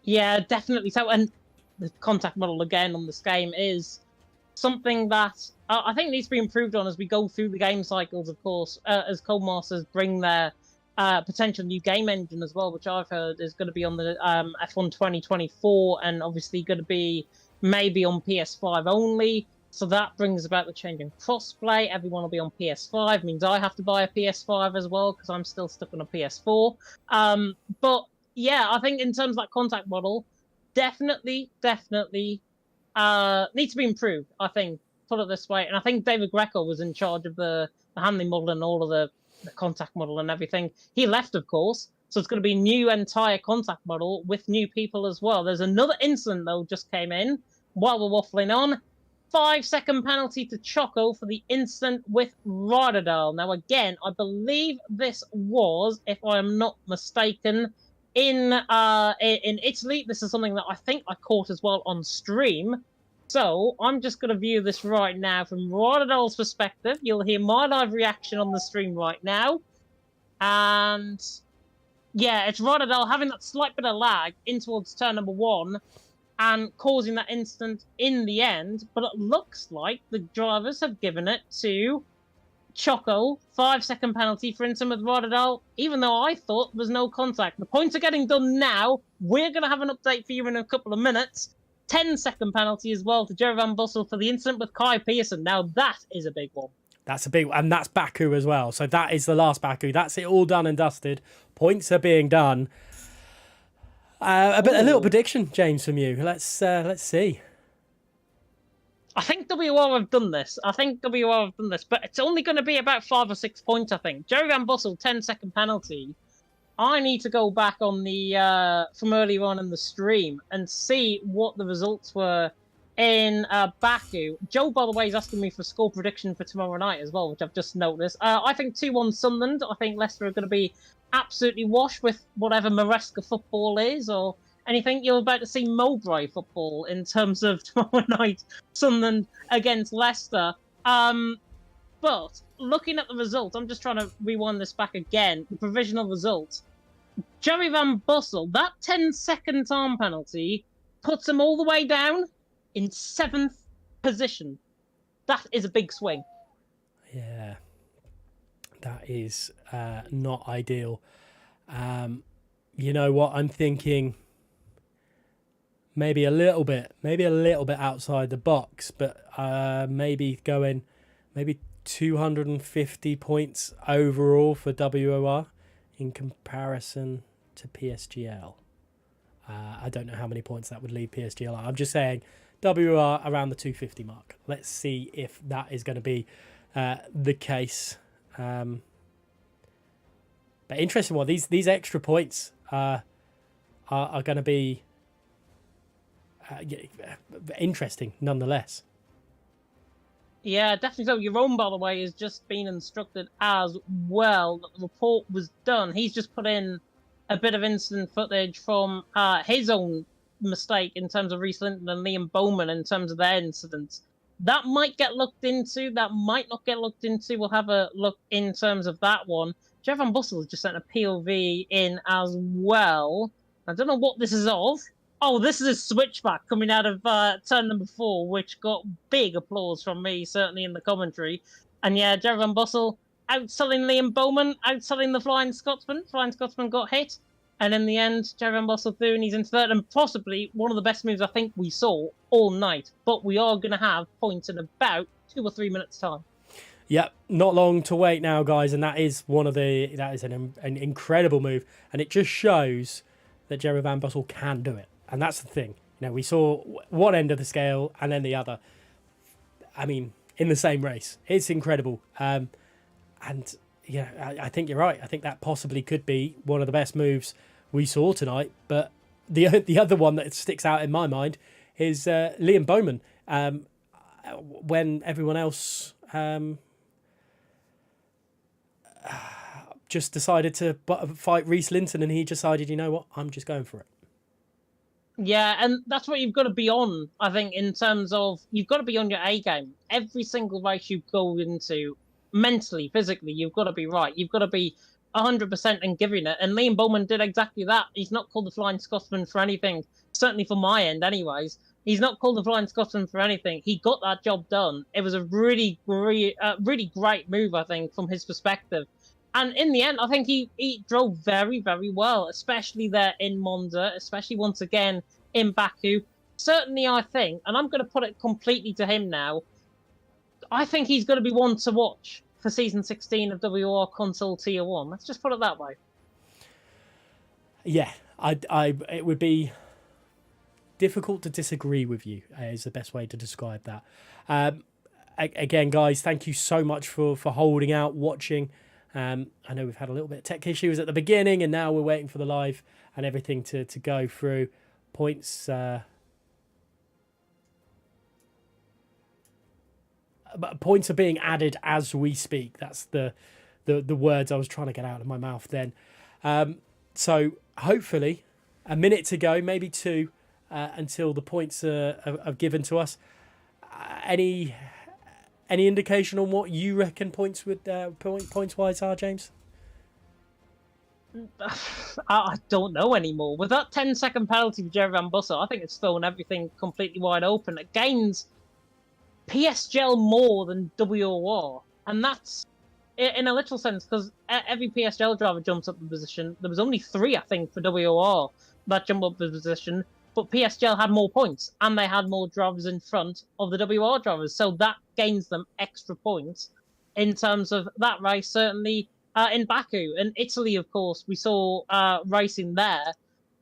Yeah, definitely. So, and the contact model again on this game is something that I think needs to be improved on as we go through the game cycles, of course, as Codemasters bring their potential new game engine as well, which I've heard is going to be on the F1 2024 and obviously going to be maybe on PS5 only. So that brings about the change in crossplay. Everyone will be on PS5. Means I have to buy a PS5 as well because I'm still stuck on a PS4. But yeah, I think in terms of that contact model, definitely needs to be improved, I think, put it this way. And I think David Greco was in charge of the handling model and all of the contact model and everything. He left, of course, so it's going to be a new entire contact model with new people as well. There's another incident, though, just came in while we're waffling on. 5-second penalty to Choco for the incident with Rotterdam. Now, again, I believe this was, if I am not mistaken, in Italy. This is something that I think I caught as well on stream. So I'm just going to view this right now from Rotterdam's perspective. You'll hear my live reaction on the stream right now. And yeah, it's Rotterdam having that slight bit of lag in towards turn number 1 and causing that incident in the end. But it looks like the drivers have given it to Choco. 5-second penalty for incident with Rotterdam, even though I thought there was no contact. The points are getting done now. We're going to have an update for you in a couple of minutes. 10-second penalty as well to Jerry Van Bussel for the incident with Kai Pearson. Now that is a big one. That's a big one, and that's Baku as well. So that is the last Baku. That's it all done and dusted. Points are being done. A little prediction, James, from you. Let's see. I think WOR have done this. But it's only going to be about 5 or 6 points, I think. Jerry Van Bussel, 10-second penalty. I need to go back on the from earlier on in the stream and see what the results were in Baku. Joe, by the way, is asking me for score prediction for tomorrow night as well, which I've just noticed. I think 2-1 Sunderland. I think Leicester are going to be absolutely washed with whatever Maresca football is or anything. You're about to see Mowbray football in terms of tomorrow night, Sunderland against Leicester. But looking at the results, I'm just trying to rewind this back again. The provisional results. Jerry Van Bussel, that 10-second time penalty puts him all the way down in 7th position. That is a big swing. Yeah, that is not ideal. You know what? I'm thinking maybe a little bit outside the box, but maybe 250 points overall for WOR in comparison to PSGL. I don't know how many points that would leave PSGL. I'm just saying WOR around the 250 mark. Let's see if that is going to be the case. But interesting one. These extra points are going to be interesting nonetheless. Yeah, definitely so. Jerome, by the way, has just been instructed as well that the report was done. He's just put in a bit of incident footage from his own mistake in terms of Reece Linton and Liam Bowman in terms of their incidents. That might get looked into. That might not get looked into. We'll have a look in terms of that one. Jeff Van Bussel has just sent a POV in as well. I don't know what this is of. Oh, this is a switchback coming out of turn number 4, which got big applause from me, certainly in the commentary. And yeah, Jerry Van Bussel outselling Liam Bowman, outselling the Flying Scotsman. Flying Scotsman got hit. And in the end, Jerry Van Bussel through, and he's into third. And possibly one of the best moves I think we saw all night. But we are going to have points in about 2 or 3 minutes' time. Yep, not long to wait now, guys. And that is an incredible move. And it just shows that Jerry Van Bussel can do it. And that's the thing. You know, we saw one end of the scale and then the other. I mean, in the same race. It's incredible. And yeah, I think you're right. I think that possibly could be one of the best moves we saw tonight. But the other one that sticks out in my mind is Liam Bowman. When everyone else just decided to fight Reece Linton, and he decided, you know what, I'm just going for it. Yeah, and that's what you've got to be on, I think, in terms of you've got to be on your A game. Every single race you go into, mentally, physically, you've got to be right. You've got to be 100% and giving it. And Liam Bowman did exactly that. He's not called the Flying Scotsman for anything, certainly from my end anyways. He's not called the Flying Scotsman for anything. He got that job done. It was a really great move, I think, from his perspective. And in the end, I think he drove very, very well, especially there in Monza, especially once again in Baku. Certainly, I think, and I'm going to put it completely to him now, I think he's going to be one to watch for Season 16 of WOR Console Tier 1. Let's just put it that way. Yeah, it would be difficult to disagree with you, is the best way to describe that. Again, guys, thank you so much for holding out, watching. I know we've had a little bit of tech issues at the beginning, and now we're waiting for the live and everything to go through. Points points are being added as we speak. That's the words I was trying to get out of my mouth then. So hopefully a minute to go, maybe 2, until the points are given to us. Any indication on what you reckon points wise are, James? I don't know anymore. With that 10-second penalty for Jerry Van Bussel, I think it's thrown everything completely wide open. It gains PSGL more than WOR, and that's in a literal sense because every PSGL driver jumps up in position. There was only 3, I think, for WOR that jump up in position. But PSGL had more points, and they had more drivers in front of the WR drivers. So that gains them extra points in terms of that race, certainly in Baku. And Italy, of course, we saw racing there.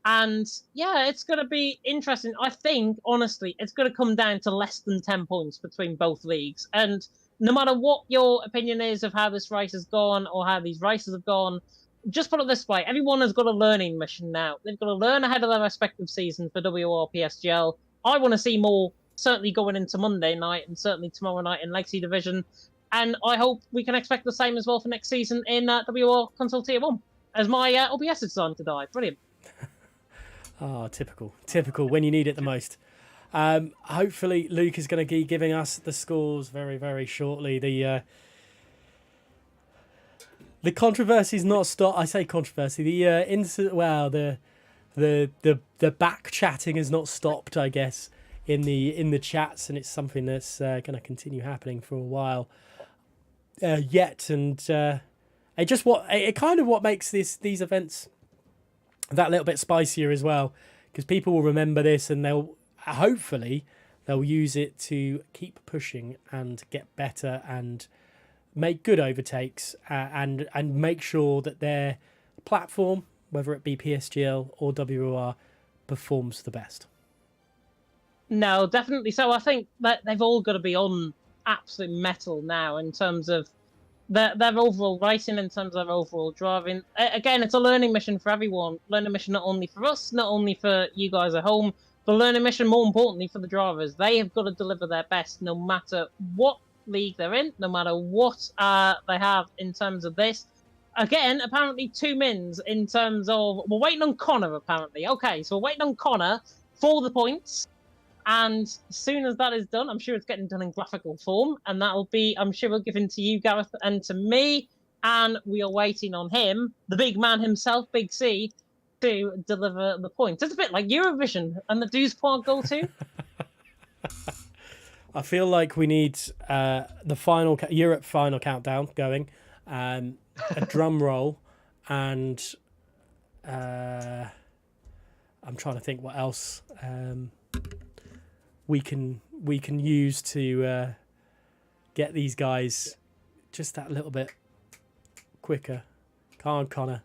And yeah, it's going to be interesting. I think, honestly, it's going to come down to less than 10 points between both leagues. And no matter what your opinion is of how this race has gone or how these races have gone, just put it this way, everyone has got a learning mission now. They've got to learn ahead of their respective season for WOR PSGL. I want to see more, certainly going into Monday night and certainly tomorrow night in Legacy Division. And I hope we can expect the same as well for next season in WOR Console Tier 1, as my OBS is starting to die. Brilliant. Oh, typical when you need it the most. Hopefully Luke is going to be giving us the scores very, very shortly. The controversy is not stopped. I say controversy. The back chatting has not stopped, I guess, in the chats, and it's something that's going to continue happening for a while yet. And it kind of what makes these events that little bit spicier as well, because people will remember this and they'll use it to keep pushing and get better and make good overtakes and make sure that their platform, whether it be PSGL or WOR, performs the best. No, definitely. So I think that they've all got to be on absolute metal now in terms of their overall racing, in terms of their overall driving. Again, it's a learning mission for everyone. Learning mission not only for us, not only for you guys at home, the learning mission, more importantly for the drivers, they have got to deliver their best no matter what league they're in, no matter what they have in terms of this. Again, apparently 2 mins in terms of... We're waiting on Connor, apparently. Okay, so we're waiting on Connor for the points. And as soon as that is done, I'm sure it's getting done in graphical form. And that'll be, I'm sure, we'll give in to you, Gareth, and to me. And we are waiting on him, the big man himself, Big C, to deliver the points. It's a bit like Eurovision and the Dues Point Goal too. I feel like we need the final Europe final countdown going. A drum roll, and I'm trying to think what else we can use to get these guys just that little bit quicker. Come on, Connor,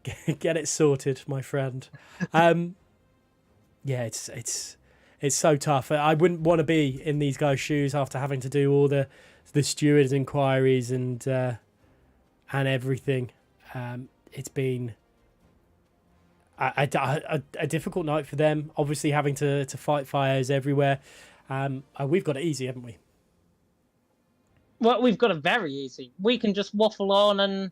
get it sorted, my friend. Yeah, it's so tough. I wouldn't want to be in these guys' shoes after having to do all the stewards' inquiries and everything. It's been a difficult night for them. Obviously, having to fight fires everywhere. We've got it easy, haven't we? Well, we've got it very easy. We can just waffle on and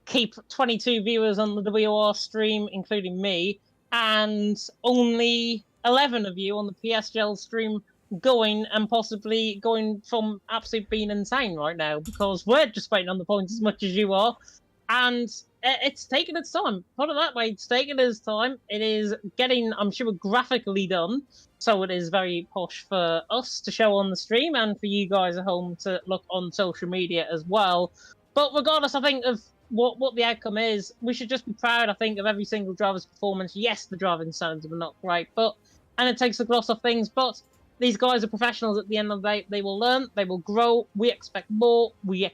keep 22 viewers on the WOR stream, including me, and only 11 of you on the PSGL stream going, and possibly going from absolute being insane right now, because we're just waiting on the points as much as you are, and it's taken its time. Put it that way, it's taken its time. It is getting, I'm sure, graphically done, so it is very posh for us to show on the stream and for you guys at home to look on social media as well. But regardless, I think, of what the outcome is, we should just be proud, I think, of every single driver's performance. Yes, the driving standards were not great, and it takes the gloss off things, but these guys are professionals at the end of the day. They will learn, they will grow. We expect more. We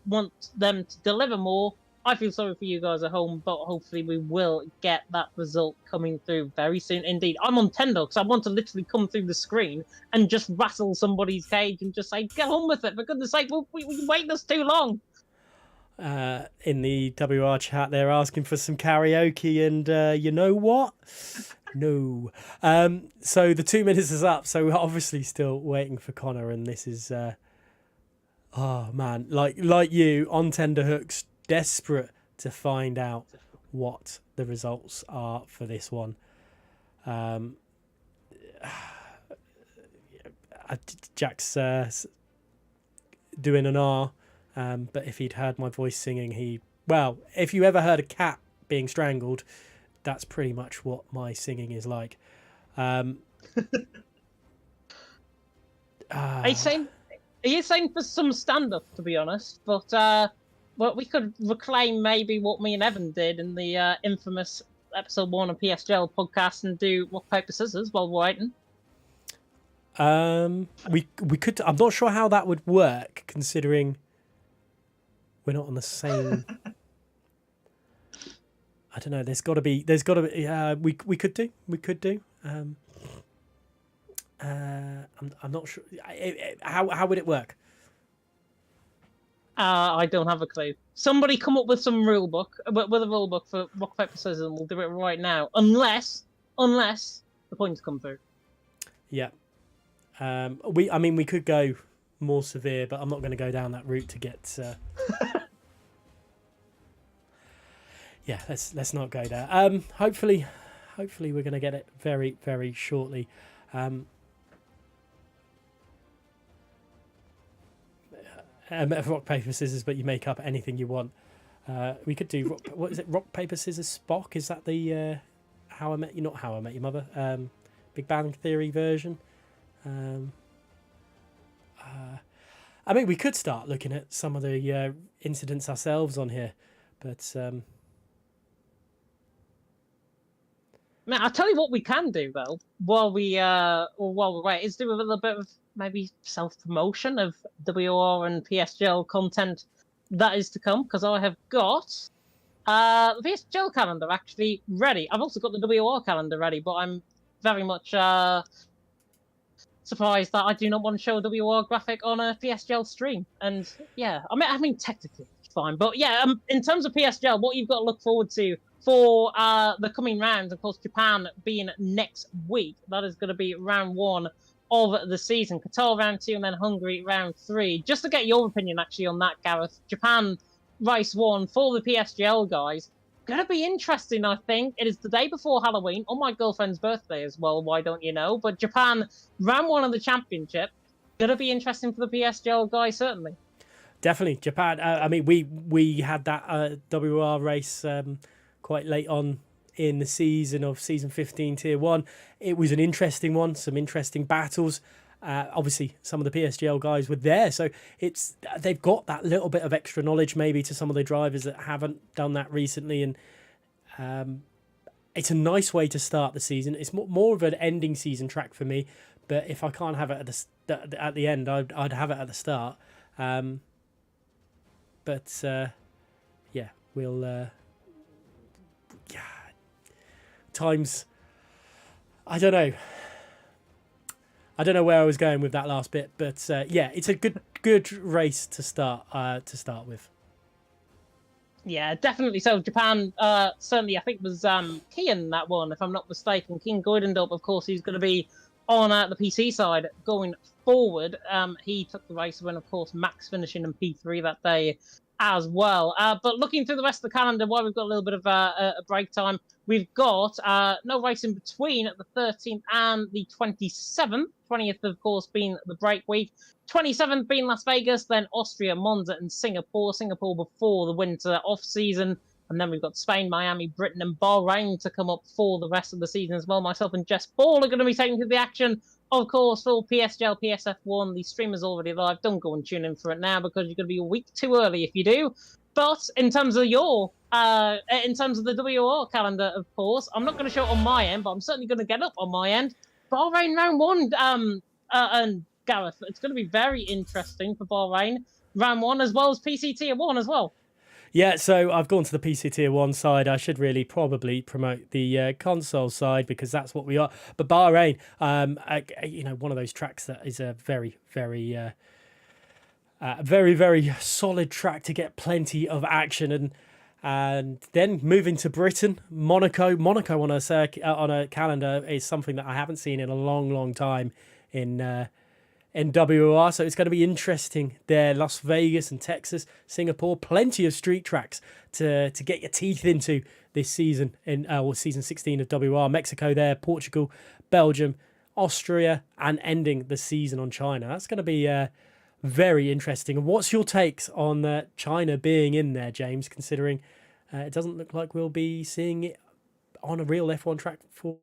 want them to deliver more. I feel sorry for you guys at home, but hopefully we will get that result coming through very soon indeed. I'm on Tendo because I want to literally come through the screen and just rattle somebody's cage and just say, get on with it. For goodness sake, we waited us too long. In the WR chat, they're asking for some karaoke, and you know what? No. So the 2 minutes is up, so we're obviously still waiting for Connor, and this is oh man, like you on tenterhooks, desperate to find out what the results are for this one. Jack's doing an R, but if he'd heard my voice singing, if you ever heard a cat being strangled, that's pretty much what my singing is like. He's saying for some stand-up, to be honest, but well, we could reclaim maybe what me and Evan did in the infamous episode 1 of PSGL podcast and do rock, paper, scissors while we're waiting. We could. I'm not sure how that would work, considering we're not on the same. I don't know. There's got to be. We could do. I'm not sure. How would it work? I don't have a clue. Somebody come up with some rule book, with a rule book for rock, paper, scissors, and we'll do it right now. Unless the points come through. Yeah. We could go more severe, but I'm not going to go down that route to get. Yeah, let's not go there. Hopefully we're going to get it very, very shortly. Rock, paper, scissors, but you make up anything you want. We could do what is it? Rock, paper, scissors, Spock? Is that the How I Met You? Not How I Met Your Mother. Big Bang Theory version. I mean, we could start looking at some of the incidents ourselves on here, but. Man, I'll tell you what we can do though, while we're waiting, is do a little bit of maybe self-promotion of WOR and PSGL content that is to come, because I have got the PSGL calendar actually ready. I've also got the WOR calendar ready, but I'm very much surprised that I do not want to show a WOR graphic on a PSGL stream. And yeah, I mean technically it's fine, but yeah, in terms of PSGL, what you've got to look forward to for the coming rounds. Of course, Japan being next week. That is going to be round 1 of the season. Qatar round 2, and then Hungary round 3. Just to get your opinion, actually, on that, Gareth. Japan race 1 for the PSGL guys. Going to be interesting, I think. It is the day before Halloween, on my girlfriend's birthday as well, why don't you know? But Japan, round 1 of the championship. Going to be interesting for the PSGL guys, certainly. Definitely. Japan, I mean, we had that WOR race quite late on in the season of season 15 tier 1. It was an interesting one, some interesting battles. Obviously some of the PSGL guys were there, so they've got that little bit of extra knowledge maybe to some of the drivers that haven't done that recently, and it's a nice way to start the season. It's more of an ending season track for me, but if I can't have it at the end, I'd have it at the start. But yeah, we'll times, I don't know where I was going with that last bit, but yeah, it's a good race to start with. Yeah, definitely. So Japan, certainly, I think was Kian that one, if I'm not mistaken. Kian Goydendorp, of course, he's going to be on the PC side going forward. He took the race win, of course, Max finishing in P3 that day as well. But looking through the rest of the calendar, while we've got a little bit of a break time, we've got no race in between at the 13th and the 27th. 20th, of course, being the break week. 27th being Las Vegas, then Austria, Monza, and Singapore. Singapore before the winter off-season. And then we've got Spain, Miami, Britain, and Bahrain to come up for the rest of the season as well. Myself and Jess Ball are going to be taking to the action. Of course, for PSGL, PSF1, the stream is already live. Don't go and tune in for it now because you're going to be a week too early if you do. But in terms of the WOR calendar, of course, I'm not going to show it on my end, but I'm certainly going to get up on my end. Bahrain round 1, and Gareth, it's going to be very interesting for Bahrain round 1 as well as PC Tier 1 as well. Yeah, so I've gone to the PC Tier 1 side. I should really probably promote the console side because that's what we are. But Bahrain, one of those tracks that is a very, very, very solid track to get plenty of action. And then moving to Britain, Monaco on a calendar is something that I haven't seen in a long time in WOR, so it's going to be interesting there. Las Vegas and Texas, Singapore, plenty of street tracks to get your teeth into this season in season 16 of WOR. Mexico there, Portugal, Belgium, Austria, and ending the season on China. That's going to be very interesting. And what's your takes on China being in there, James, considering it doesn't look like we'll be seeing it on a real F1 track for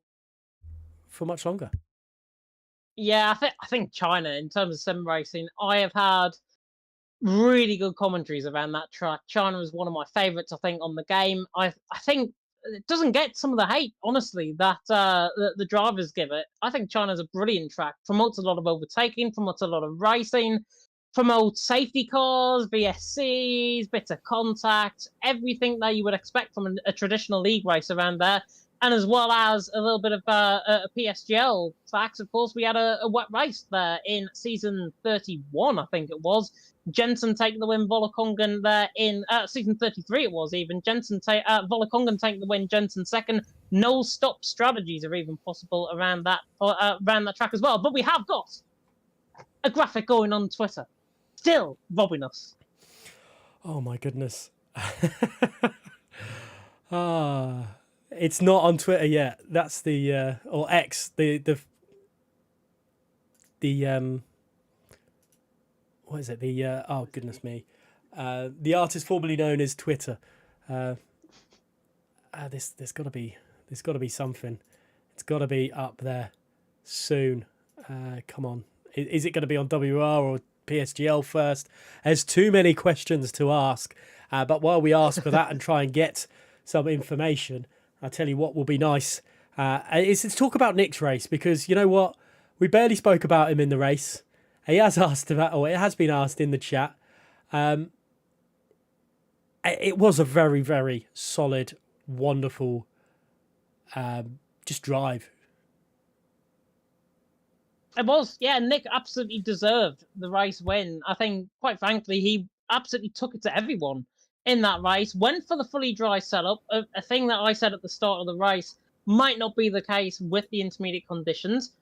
much longer? Yeah, I think China, in terms of sim racing, I have had really good commentaries around that track. China is one of my favourites, I think, on the game. I think it doesn't get some of the hate, honestly, that the drivers give it. I think China's a brilliant track. Promotes a lot of overtaking, promotes a lot of racing, promotes safety cars, VSCs, bits of contact, everything that you would expect from a traditional league race around there. And as well as a little bit of a PSGL facts, of course, we had a wet race there in season 31, I think it was. Jensen taking the win, Volokongan there in season 33 it was even. Volokongan taking the win, Jensen second. No stop strategies are even possible around that track as well. But we have got a graphic going on Twitter. Still robbing us. Oh my goodness. It's not on Twitter yet. That's the or X, the what is it? The oh goodness me, the artist formerly known as Twitter. There's got to be something. It's got to be up there soon. Come on, is it going to be on WR or PSGL first? There's too many questions to ask. But while we ask for that and try and get some information, I'll tell you what will be nice is to talk about Nick's race, because you know what? We barely spoke about him in the race. He has asked about, or it has been asked in the chat. It was a very, very solid, wonderful just drive. It was, yeah. Nick absolutely deserved the race win. I think, quite frankly, he absolutely took it to everyone in that race, went for the fully dry setup, a thing that I said at the start of the race might not be the case with the intermediate conditions.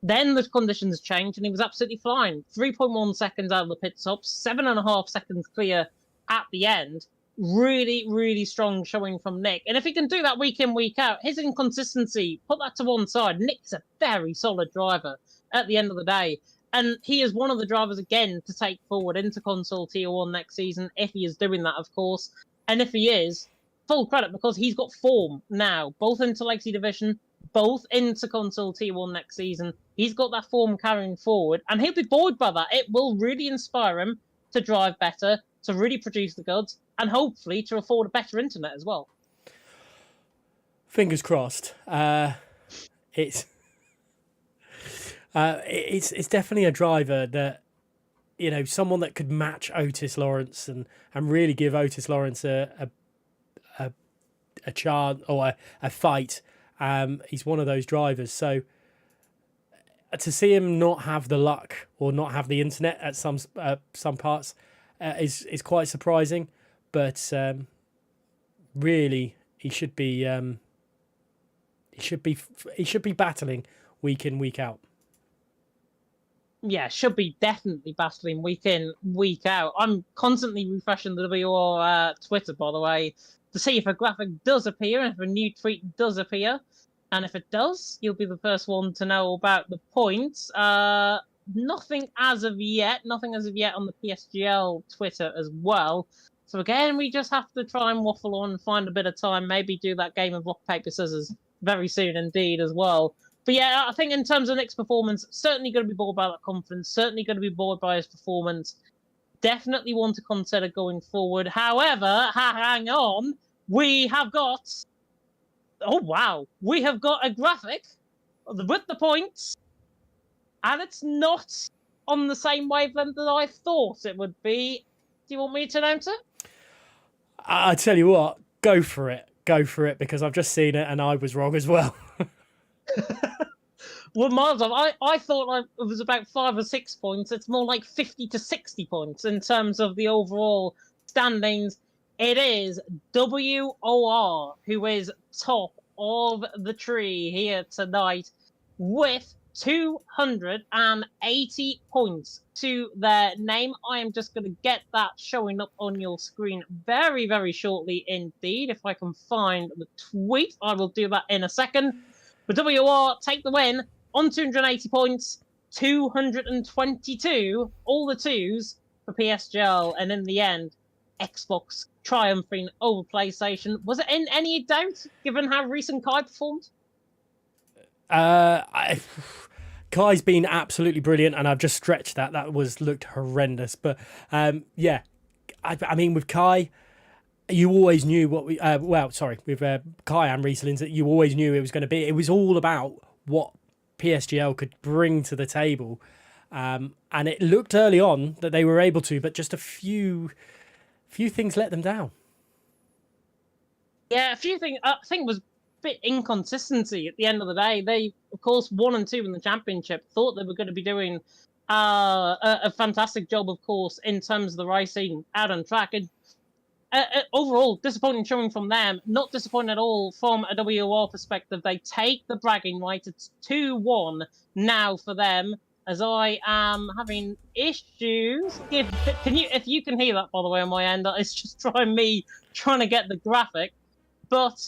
Then the conditions changed and he was absolutely flying. 3.1 seconds out of the pit stop, 7.5 seconds clear at the end. Really, really strong showing from Nick. And if he can do that week in, week out, his inconsistency, put that to one side. Nick's a very solid driver at the end of the day. And he is one of the drivers, again, to take forward into console tier 1 next season, if he is doing that, of course. And if he is, full credit, because he's got form now, both into Legacy Division, both into console tier 1 next season. He's got that form carrying forward, and he'll be buoyed by that. It will really inspire him to drive better, to really produce the goods, and hopefully to afford a better internet as well. Fingers crossed. It's definitely a driver that, you know, someone that could match Otis Lawrence and really give Otis Lawrence a chance or a fight. He's one of those drivers. So to see him not have the luck or not have the internet at some parts is quite surprising. But really, he should be battling week in, week out. Yeah, should be definitely battling week in, week out. I'm constantly refreshing the WOR Twitter, by the way, to see if a graphic does appear and if a new tweet does appear. And if it does, you'll be the first one to know about the points. Nothing as of yet on the PSGL Twitter as well. So again, we just have to try and waffle on, find a bit of time, maybe do that game of rock, paper, scissors very soon indeed as well. But yeah, I think in terms of Nick's performance, certainly going to be bored by that confidence, certainly going to be bored by his performance. Definitely want to consider going forward. However, hang on, we have got... Oh, wow. We have got a graphic with the points, and it's not on the same wavelength that I thought it would be. Do you want me to announce it? I tell you what, go for it. Go for it, because I've just seen it and I was wrong as well. Well, miles off. I thought it was about 5 or 6 points. It's more like 50 to 60 points in terms of the overall standings. It is WOR who is top of the tree here tonight with 280 points to their name. I am just going to get that showing up on your screen very, very shortly indeed. If I can find the tweet, I will do that in a second. But WOR take the win on 280 points, 222, all the twos for PSGL, and in the end, Xbox triumphing over PlayStation. Was it in any doubt, given how recent Kai performed? Kai's been absolutely brilliant, and I've just stretched that. That looked horrendous. But yeah, I mean, with Kai, you always knew what we... with Kai and Riesling's, that you always knew it was going to be. It was all about what PSGL could bring to the table. And it looked early on that they were able to, but just a few things let them down. Yeah, a few things. I think was a bit inconsistency at the end of the day. They, of course, 1 and 2 in the championship. Thought they were going to be doing a fantastic job, of course, in terms of the racing out on track. And overall, disappointing showing from them. Not disappointing at all from a WOR perspective. They take the bragging right. It's 2-1 now for them. As I am having issues. If you can hear that, by the way, on my end, it's just trying to get the graphic. But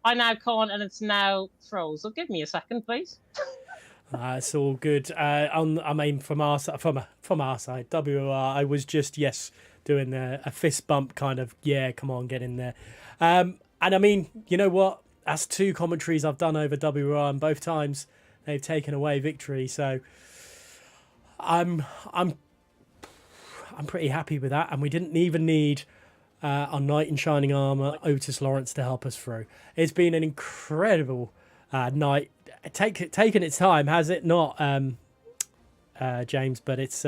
I now can't, and it's now froze. So give me a second, please. It's all good. I mean, from our side, WOR, I was just, doing a fist bump kind of, yeah, come on, get in there. And I mean, you know what? That's 2 commentaries I've done over WOR, and both times they've taken away victory. So I'm pretty happy with that, and we didn't even need our knight in shining armor, Otis Lawrence, to help us through. It's been an incredible night, taken its time, has it not, James? But it's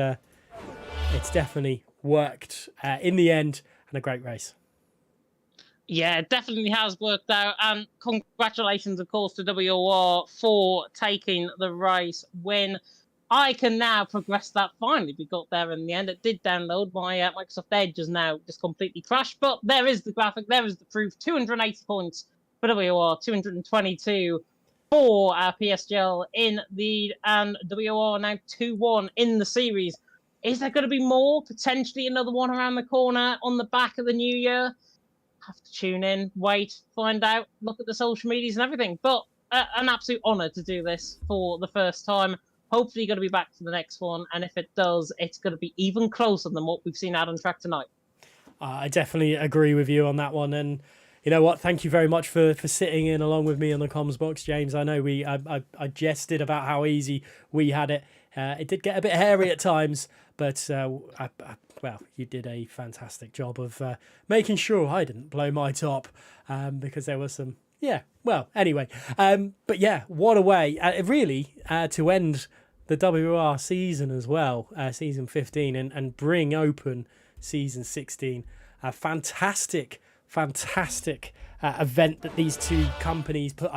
definitely worked in the end, and a great race. Yeah, it definitely has worked out, and congratulations, of course, to WOR for taking the race win. I can now progress that. Finally, we got there in the end. It did download. My Microsoft Edge has now just completely crashed, but there is the graphic. There is the proof. 280 points for WOR, 222 for PSGL in the and WOR now 2-1 in the series. Is there going to be more? Potentially another one around the corner on the back of the new year? Have to tune in, wait, find out, look at the social medias and everything. But an absolute honour to do this for the first time. Hopefully, going to be back for the next one, and if it does, it's going to be even closer than what we've seen out on track tonight. I definitely agree with you on that one, and you know what? Thank you very much for sitting in along with me on the comms box, James. I know I jested about how easy we had it. It did get a bit hairy at times, but well, you did a fantastic job of making sure I didn't blow my top because there was some. Yeah, well, anyway. But yeah, what a way, really, to end the WR season as well, season 15, and bring open season 16. A fantastic event that these two companies put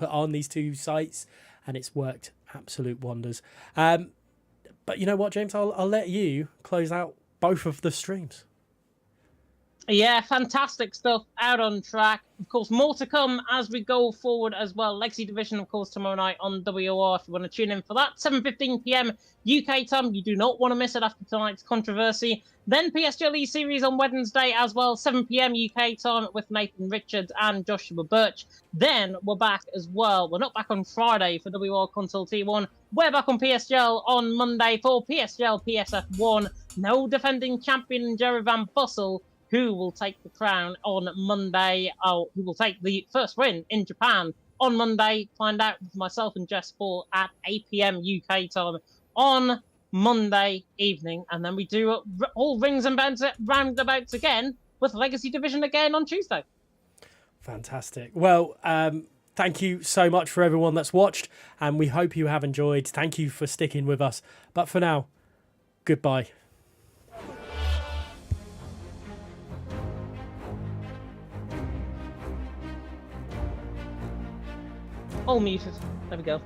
on, these two sites, and it's worked absolute wonders. But you know what, James? I'll let you close out both of the streams. Yeah, fantastic stuff out on track. Of course, more to come as we go forward as well. Legacy Division, of course, tomorrow night on WOR. If you want to tune in for that, 7:15 p.m. UK time. You do not want to miss it after tonight's controversy. Then PSGL Series on Wednesday as well, 7 p.m. UK time with Nathan Richards and Joshua Birch. Then we're back as well. We're not back on Friday for WR Console T1. We're back on PSGL on Monday for PSGL PSF1. No defending champion Jerry Van Bussel, who will take the crown on Monday, who will take the first win in Japan on Monday. Find out with myself and Jess Sport at 8 p.m. UK time on Monday evening. And then we do all rings and roundabouts again with Legacy Division again on Tuesday. Fantastic. Well, thank you so much for everyone that's watched, and we hope you have enjoyed. Thank you for sticking with us. But for now, goodbye. All muted. There we go.